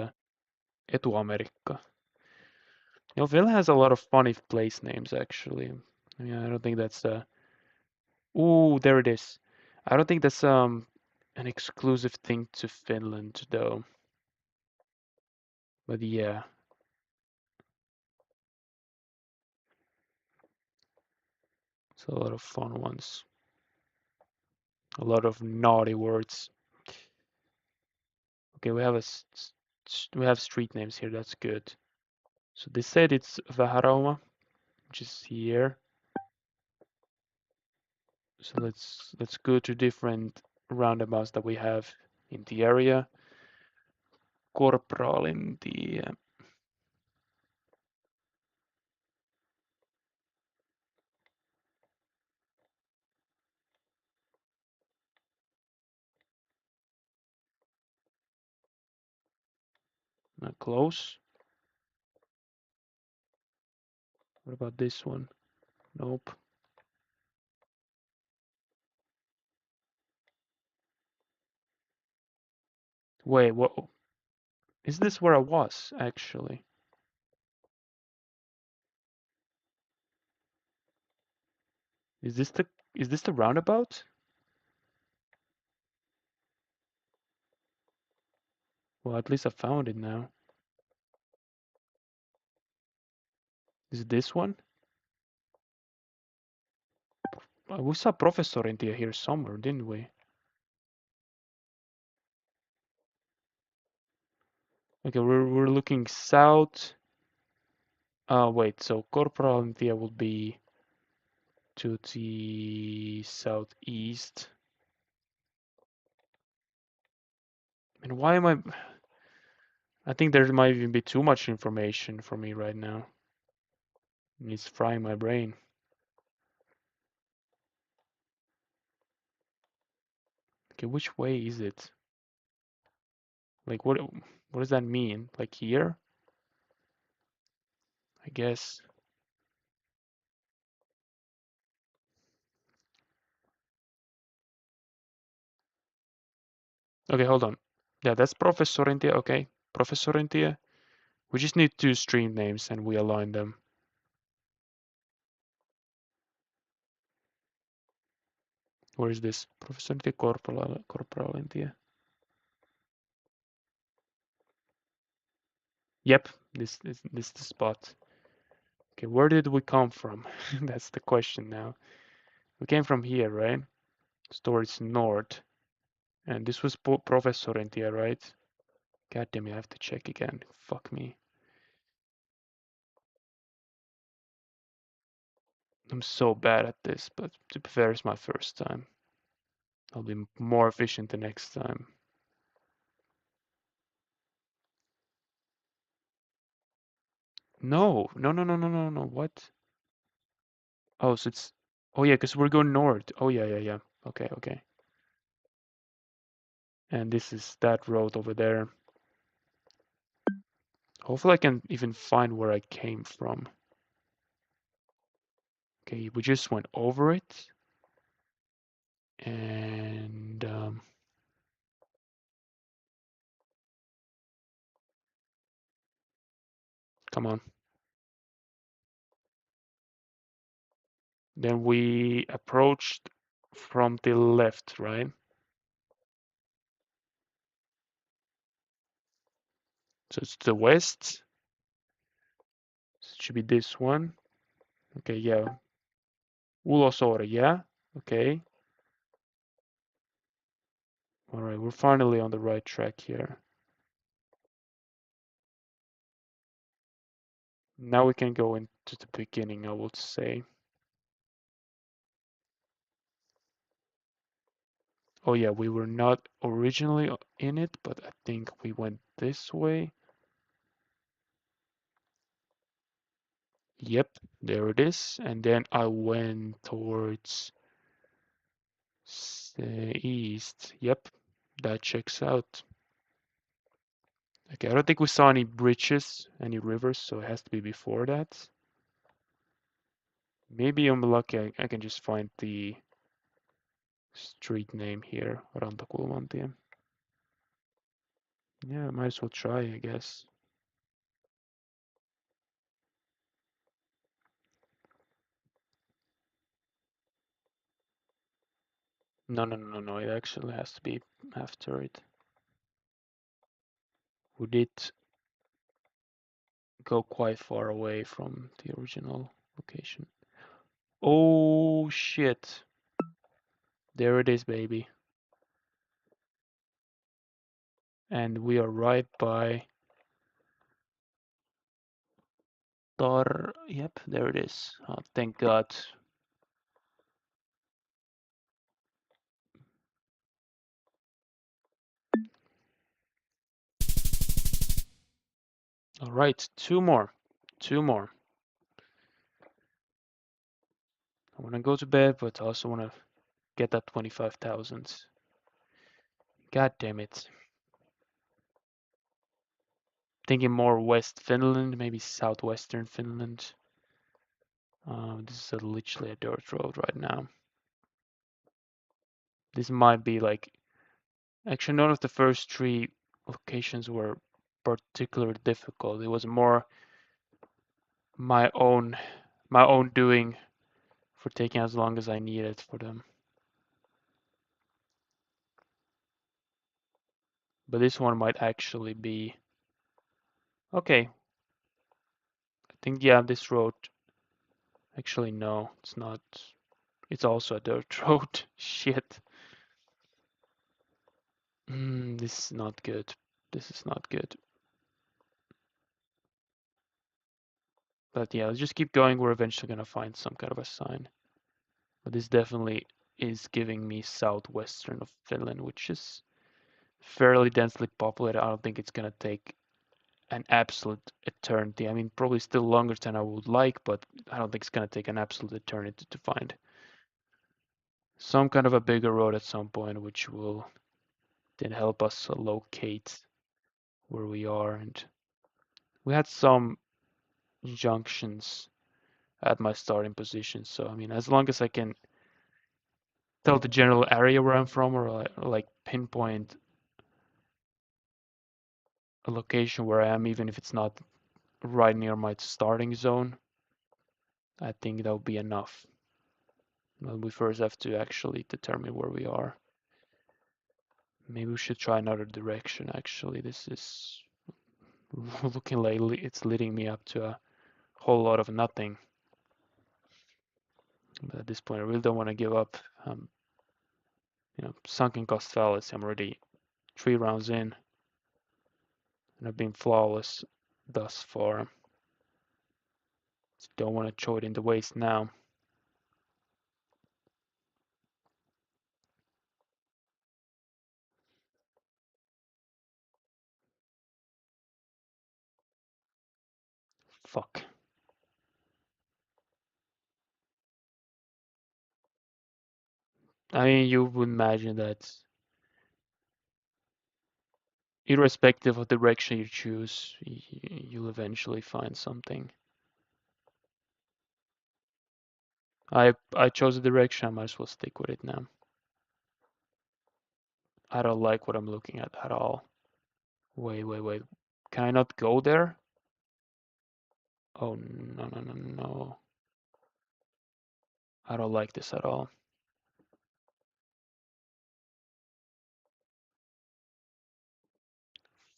Etu-Amerikka. Ville has a lot of funny place names, actually. Yeah, I don't think that's Ooh, there it is. I don't think that's an exclusive thing to Finland, though. But yeah. It's a lot of fun ones. A lot of naughty words. Okay, we have street names here. That's good. So they said it's Vähärauma, which is here. So let's go to different roundabouts that we have in the area. Korpralintie. Not close. What about this one? Nope. Wait, what? Is this where I was actually? Is this the roundabout? Well, at least I found it now. Is it this one? We saw Professor India here somewhere, didn't we? Okay, we're looking south. Wait, so Corporal India will be to the southeast. And why am I think there might even be too much information for me right now. It's frying my brain. Okay, which way is it? Like what does that mean? Like here? I guess. Okay, hold on. Yeah, that's Professor India. Okay, Professor India. We just need two stream names and we align them. Where is this? Professor India, Corporal India. Yep, this is the spot. Okay, where did we come from? That's the question now. We came from here, right? Towards north. And this was Professor India, right? God damn it, I have to check again. Fuck me. I'm so bad at this, but to be fair, it's my first time. I'll be more efficient the next time. No, no, no, no, no, no, no. What? Oh, so it's. Oh yeah, because we're going north. Oh yeah, yeah, yeah. Okay, okay. And this is that road over there. Hopefully I can even find where I came from. Okay, we just went over it. And come on. Then we approached from the left, right? So it's the west. It should be this one. Okay, yeah. Ulosora, yeah. Okay. All right, we're finally on the right track here. Now we can go into the beginning, I would say. Oh yeah, we were not originally in it, but I think we went this way. Yep, there it is. And then I went towards east. Yep, that checks out. Okay, I don't think we saw any bridges, any rivers, so it has to be before that. Maybe I'm lucky I can just find the street name here, Rantakulmantie. Yeah, might as well try, I guess. No, no, no, no, it actually has to be after it. We did go quite far away from the original location. Oh shit. There it is, baby. And we are right by Tar. Yep, there it is. Oh, thank God. All right, two more. Two more. I want to go to bed, but I also want to get that 25,000. God damn it. Thinking more West Finland, maybe southwestern Finland. This is literally a dirt road right now. This might be like, actually none of the first three locations were particularly difficult. It was more my own doing for taking as long as I needed for them. But this one might actually be okay. I think yeah, this road. Actually no, it's not. It's also a dirt road. Shit. This is not good. This is not good. But yeah, let's just keep going. We're eventually gonna find some kind of a sign. But this definitely is giving me southwestern of Finland, which is fairly densely populated. I don't think it's gonna take an absolute eternity. I mean, probably still longer than I would like, but I don't think it's gonna take an absolute eternity to find some kind of a bigger road at some point, which will then help us locate where we are. And we had some junctions at my starting position. So I mean, as long as I can tell the general area where I'm from, or like pinpoint a location where I am, even if it's not right near my starting zone, I think that would be enough. Well, we first have to actually determine where we are. Maybe we should try another direction. Actually, this is looking like it's leading me up to a whole lot of nothing. But at this point, I really don't want to give up. Sunken cost fallacy. I'm already 3 rounds in, and I've been flawless thus far. Just don't want to throw it in the waste now. Fuck. I mean, you would imagine that irrespective of the direction you choose, you'll eventually find something. I chose a direction, I might as well stick with it now. I don't like what I'm looking at all. Wait. Can I not go there? Oh, no. I don't like this at all.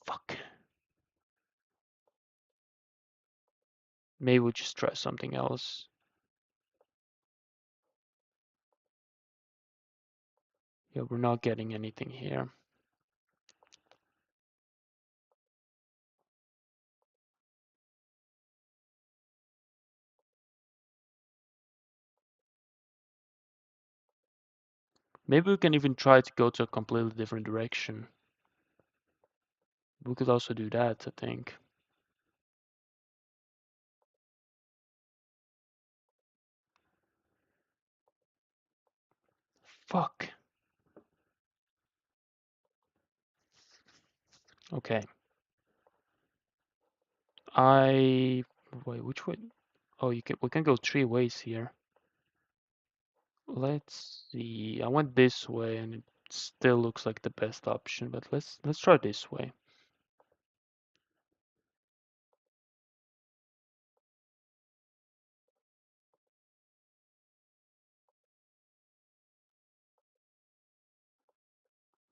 Fuck. Maybe we'll just try something else. Yeah, we're not getting anything here. Maybe we can even try to go to a completely different direction. We could also do that, I think. Fuck. Okay. Wait, which way? Oh, we can go 3 ways here. Let's see. I went this way and it still looks like the best option, but let's try this way.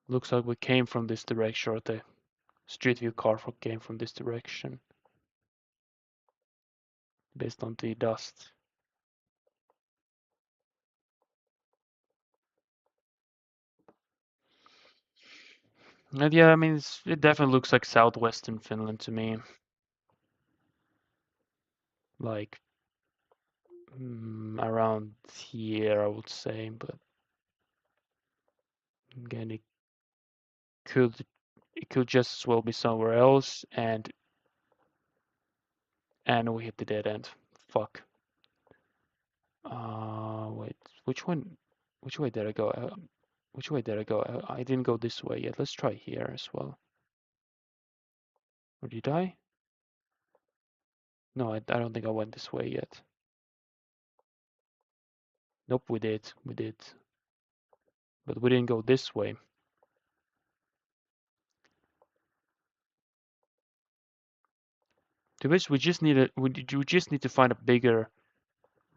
Looks like we came from this direction, or the Street View car came from this direction based on the dust. And yeah, I mean, it definitely looks like southwestern Finland to me. Like around here, I would say, but again, could it could just as well be somewhere else, and And we hit the dead end. Fuck. Wait, which one? Which way did I go? Which way did I go? I didn't go this way yet. Let's try here as well. Or did I? No, I don't think I went this way yet. Nope, we did. We did. But we didn't go this way. To which we just need to find a bigger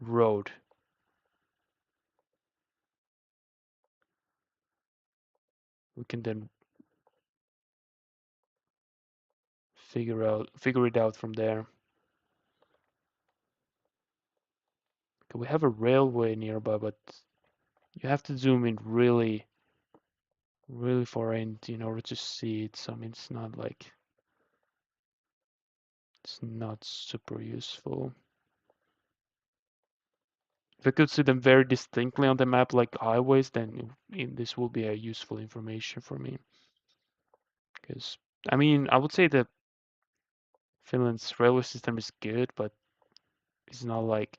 road. We can then figure it out from there. Okay, we have a railway nearby, but you have to zoom in really far in order to see it. So I mean, it's not super useful. If I could see them very distinctly on the map like highways, then this will be a useful information for me. Because I mean, I would say that Finland's railway system is good, but it's not like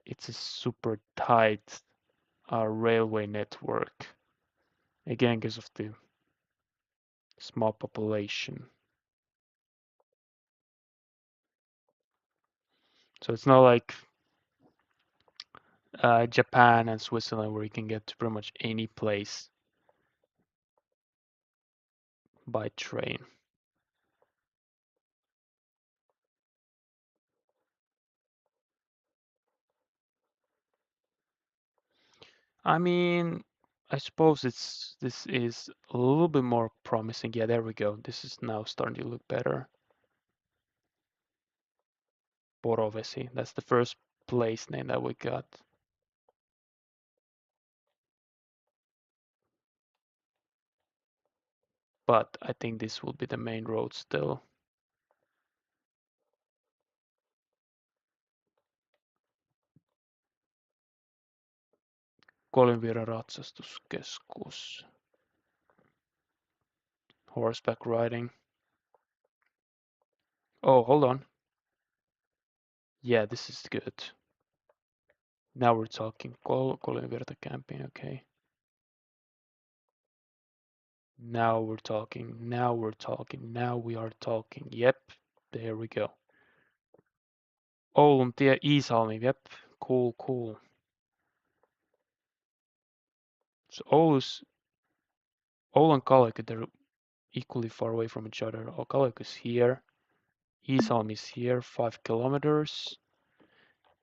it's a super tight railway network. Again, because of the small population. So it's not like Japan and Switzerland where you can get to pretty much any place by train. I mean, I suppose this is a little bit more promising. Yeah, there we go. This is now starting to look better. Borovesi. That's the first place name that we got. But I think this will be the main road still. Kolinvirran ratsastuskeskus. Horseback riding. Oh, hold on. Yeah, this is good. Now we're talking. Kolinvirta camping, okay. Now we're talking. Now we're talking. Now we are talking. Yep, there we go. Ouluntie, Iisalmi. Yep, cool. So Oulu and Kalliku, they're equally far away from each other. Oh, Kalliku is here. Iisalmi is here, 5 kilometers.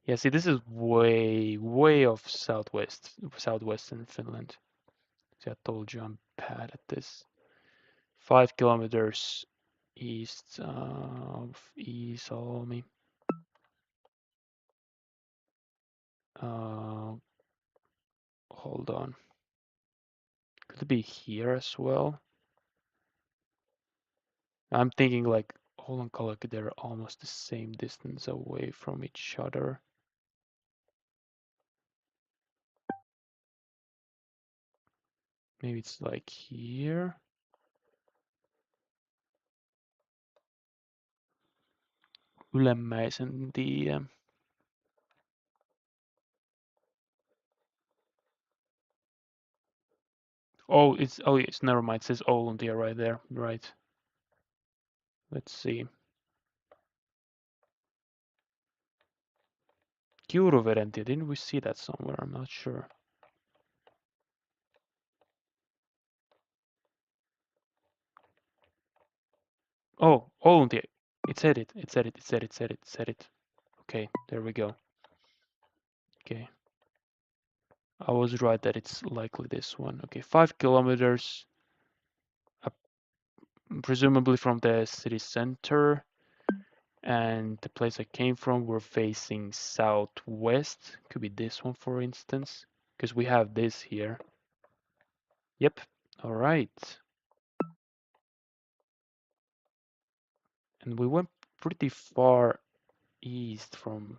Yeah, see, this is way off southwestern Finland. See, I told you I'm bad at this. 5 kilometers east of Iisalmi. Hold on. Could it be here as well? I'm thinking like Oulu and Kalliku, they're almost the same distance away from each other. Maybe it's like here. Ylemmäisen tie. Oh, it's never mind. It says Ouluntia right there. Right. Let's see. Kiuruvedentie. Didn't we see that somewhere? I'm not sure. Oh, Ouluntie. It said it. It said it. Okay, there we go. Okay. I was right that it's likely this one. Okay, 5 kilometers. Presumably from the city center. And the place I came from, we're facing southwest. Could be this one, for instance, because we have this here. Yep. All right. And we went pretty far east from.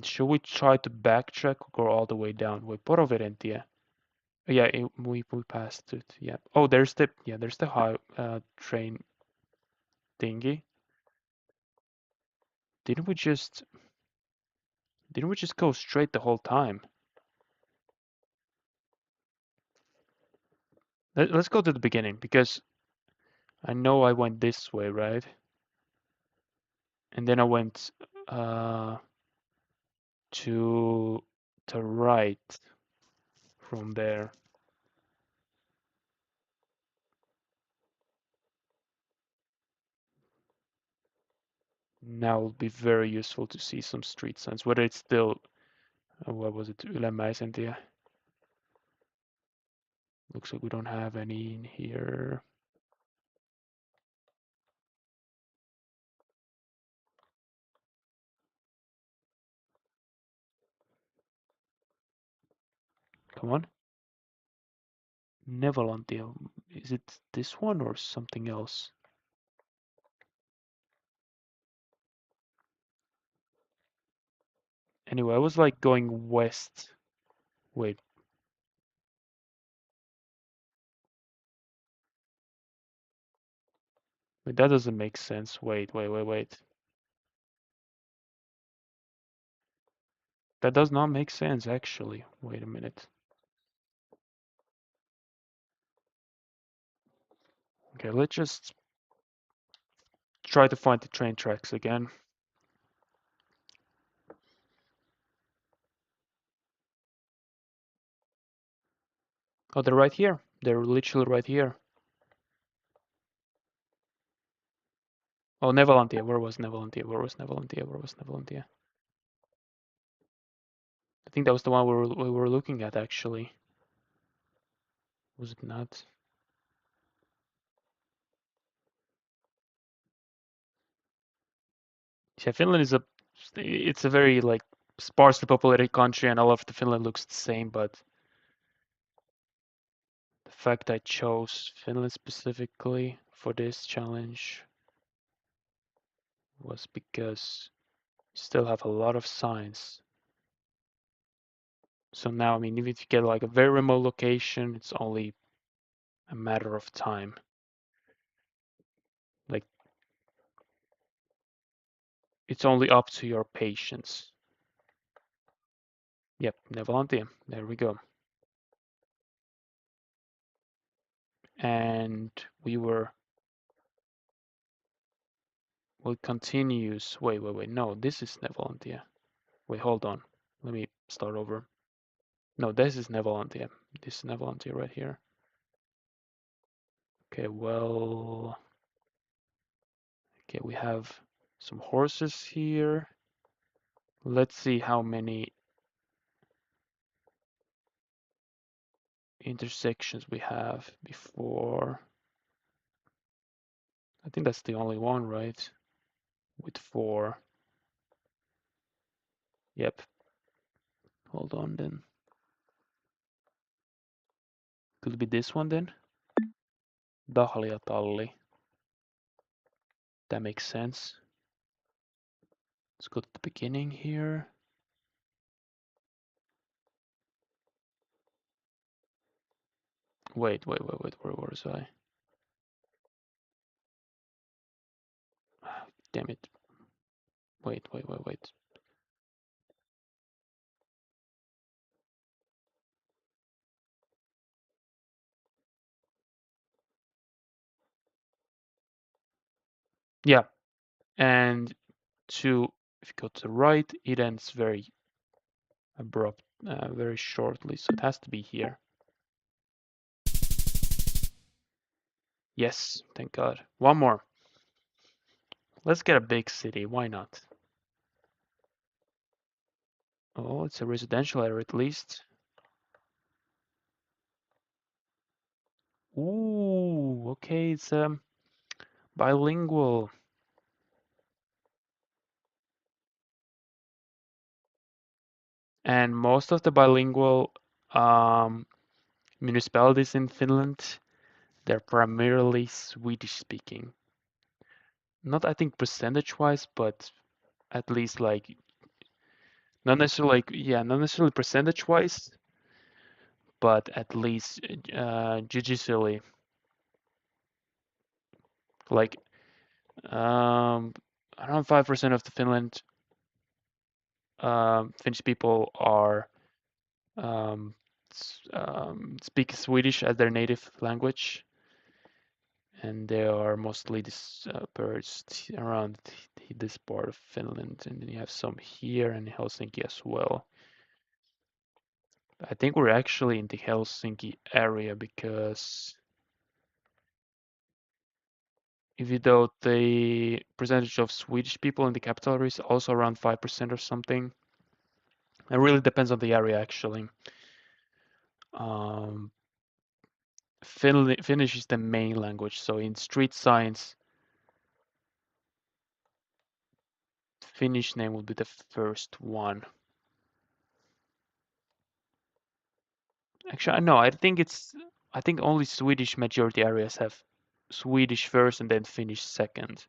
Should we try to backtrack or go all the way down? Wait, Poroverentie. Yeah, we passed it. Yeah. Oh, there's the high train thingy. Didn't we just go straight the whole time? Let's go to the beginning because I know I went this way, right? And then I went to the right from there. Now it'll be very useful to see some street signs, whether it's still, what was it, Ylämäisentie? Looks like we don't have any in here. Come on. Nevalantia. Is it this one or something else? Anyway, I was like going west. Wait. Wait, that doesn't make sense. Wait. That does not make sense, actually. Wait a minute. Okay, let's just try to find the train tracks again. Oh, they're right here. They're literally right here. Oh, Nevalantia. Where was Nevalantia? Where was Nevalantia? Where was Nevalantia? I think that was the one we were looking at, actually. Was it not? Yeah, Finland is it's a very like sparsely populated country, and all of the Finland looks the same. But the fact I chose Finland specifically for this challenge was because you still have a lot of signs. So now, I mean, even if you get like a very remote location, it's only a matter of time. Like, it's only up to your patience. Yep, Nevalantia. There we go. And well, continues. Wait. No, this is Nevalantia. Wait, hold on. Let me start over. No, this is Nevalantia. This is Nevalantia right here. Okay, well, okay, we have some horses here. Let's see how many intersections we have before. I think that's the only one, right? With 4. Yep. Hold on then. Could it be this one then? Dahliatalli. That makes sense. Let's go to the beginning here. Wait. Where was I? Damn it. Wait. Yeah, and if you go to the right, it ends very abrupt, very shortly, so it has to be here. Yes, thank God. One more. Let's get a big city, why not? Oh, it's a residential area at least. Ooh, okay, it's bilingual. And most of the bilingual municipalities in Finland, they're primarily Swedish speaking. Not, I think, percentage-wise, but at least like not necessarily percentage-wise, but at least judicially, like around 5% of the Finnish people are speak Swedish as their native language, and they are mostly dispersed around this part of Finland, and then you have some here and Helsinki as well. I think we're actually in the Helsinki area because even though the percentage of Swedish people in the capital area is also around 5% or something, it really depends on the area actually. Um, Finnish is the main language, so in street signs, Finnish name will be the first one. Actually, no, I think only Swedish majority areas have Swedish first and then Finnish second.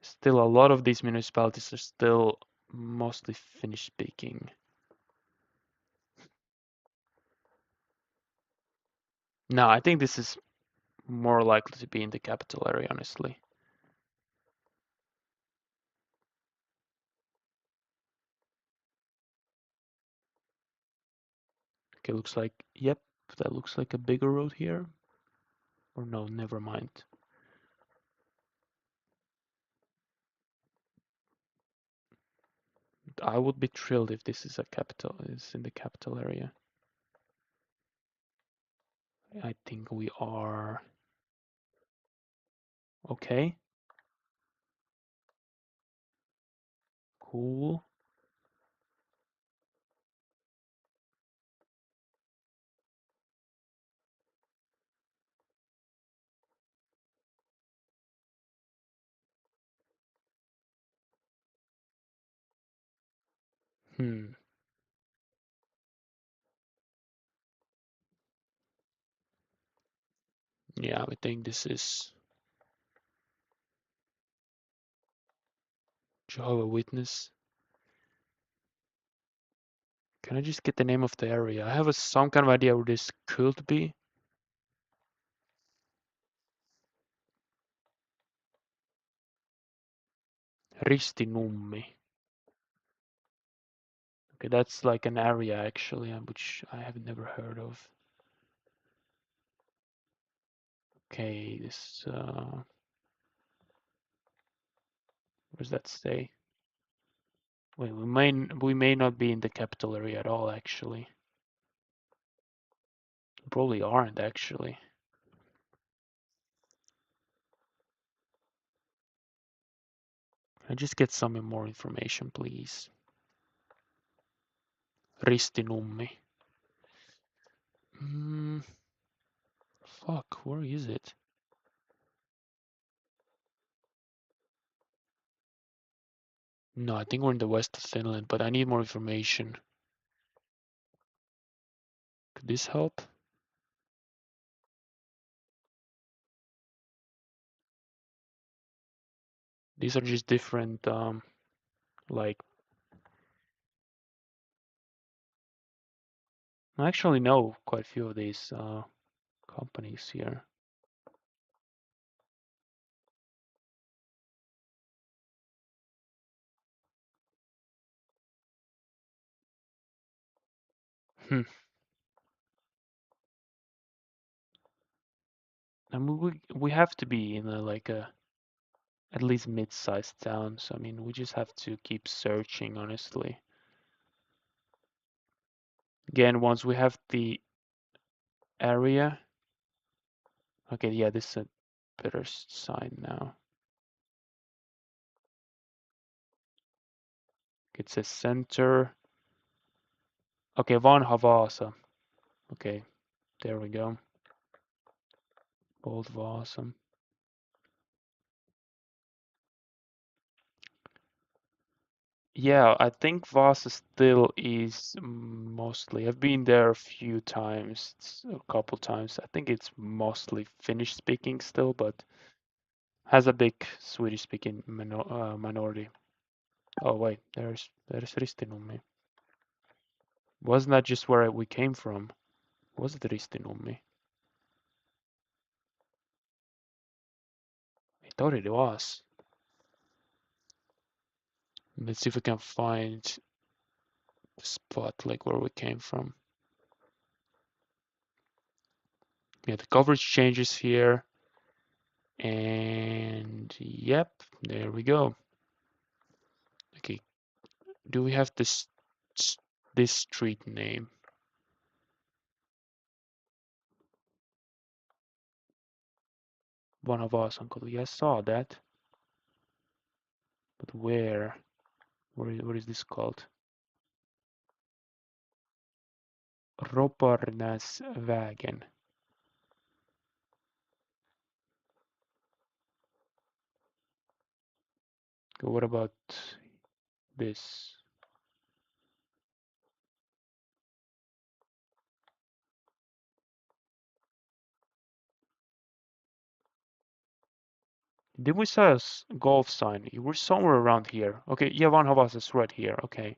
Still, a lot of these municipalities are still mostly Finnish speaking. No, I think this is more likely to be in the capital area, honestly. Okay, looks like, yep, that looks like a bigger road here. Or no, never mind. I would be thrilled if this is in the capital area. I think we are okay. Cool. Hmm. Yeah, I think this is Jehovah Witness. Can I just get the name of the area? I have some kind of idea where this could be. Ristinummi. Okay, that's like an area actually, which I have never heard of. Okay, this where's that stay? Wait, we may not be in the capital area at all actually. We probably aren't actually. Can I just get some more information, please? Ristinummi. Fuck, where is it? No, I think we're in the west of Finland, but I need more information. Could this help? These are just different, like, I actually know quite a few of these companies here. Hmm. I mean, we have to be in like a at least mid-sized town. So I mean, we just have to keep searching, honestly. Again, once we have the area. Okay, yeah, this is a better sign now. It says center. Okay, Vanha Vaasa. Okay, there we go. Old Vaasa. Yeah, I think Vaasa still is mostly. I've been there a few times, a couple times. I think it's mostly Finnish speaking still, but has a big Swedish speaking minority. Oh wait, there's Ristinummi. Wasn't that just where we came from? Was it Ristinummi? I thought it was. Let's see if we can find the spot like where we came from. Yeah, the coverage changes here. And yep, there we go. Okay, do we have this street name? One of us, Uncle. Yeah, I saw that. But where? What is this called? Roparnäsvägen. Okay, what about this? Did we saw a golf sign? You were somewhere around here. Okay, yeah, one of us is right here. Okay,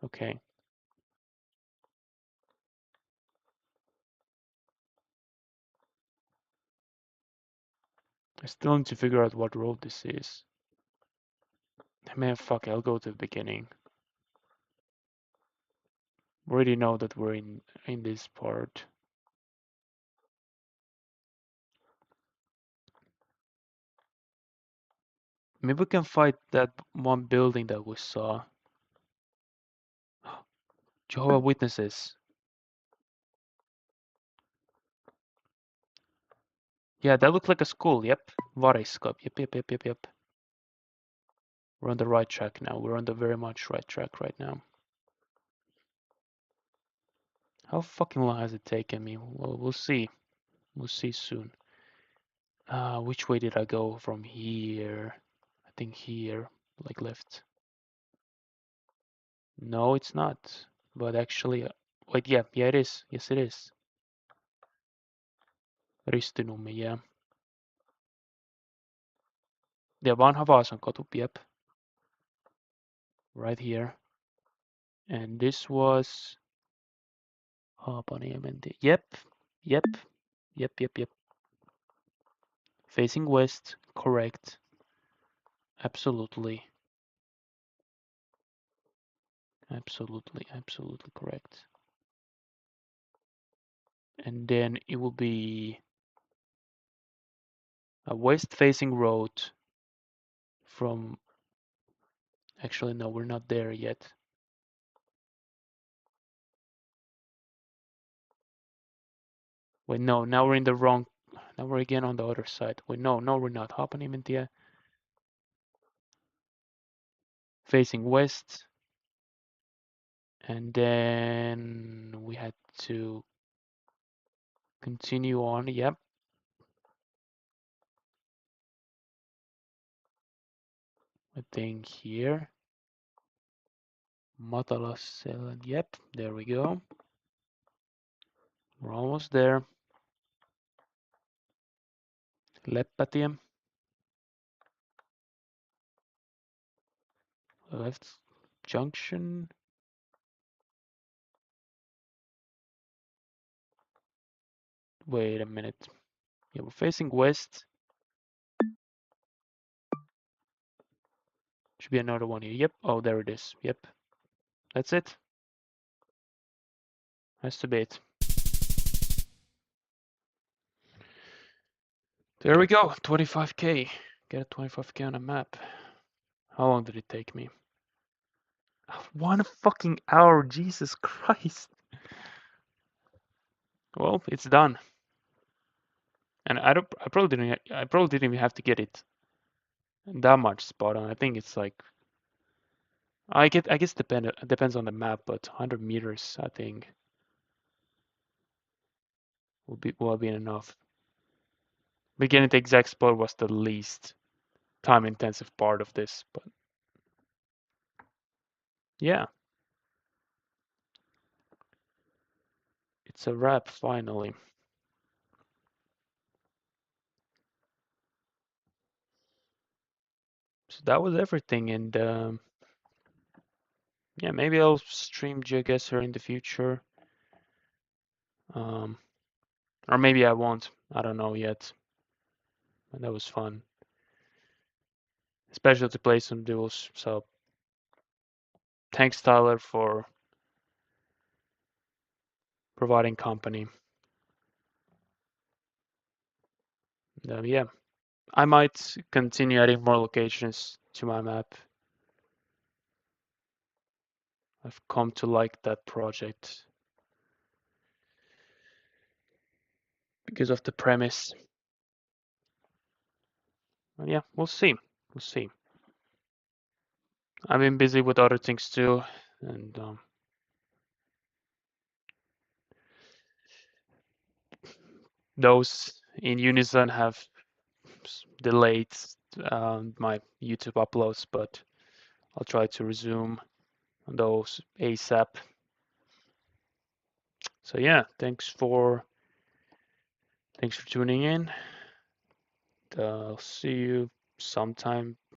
okay. I still need to figure out what road this is. Man, fuck, I'll go to the beginning. We already know that we're in this part. Maybe we can fight that one building that we saw. Jehovah Witnesses. Yeah, that looked like a school. Yep. Variskop. Yep. We're on the right track now. We're on the very much right track right now. How fucking long has it taken me? Well, we'll see. We'll see soon. Which way did I go from here? I think here, like left. No, it's not. But actually, wait, yeah, it is. Yes, it is. Ristinummi, yeah. Yeah, vanha Vaasan katu, yep. Right here. And this was Haapaniemen. Yep. Facing west, correct. Absolutely. Absolutely correct. And then it will be a west-facing road from... Actually, no, we're not there yet. Wait, no, now we're in the wrong... Now we're again on the other side. Wait, no, we're not. Haapaniemen. Facing west. And then we had to continue on. Yep. I think here. Matalasselän. Yep, there we go. We're almost there. Leppätie. Left junction. Wait a minute. Yeah, we're facing west. Should be another one here. Yep. Oh, there it is. Yep. That's it. Has to be it. There we go. 25k. Get a 25k on a map. How long did it take me? 1 fucking hour. Jesus Christ. Well, it's done. And I probably didn't even have to get it that much spot on. I think it's like... I guess depends on the map, but 100 meters I think will be enough. But getting the exact spot was the least time intensive part of this, but yeah. It's a wrap finally. So that was everything, and yeah, maybe I'll stream Geoguessr in the future. Or maybe I won't. I don't know yet. But that was fun, especially to play some duels. So thanks, Tyler, for providing company. Yeah, I might continue adding more locations to my map. I've come to like that project because of the premise. But yeah, we'll see. We'll see. I've been busy with other things too, and those in unison have delayed my YouTube uploads, but I'll try to resume those ASAP. So yeah, thanks for tuning in. I'll see you sometime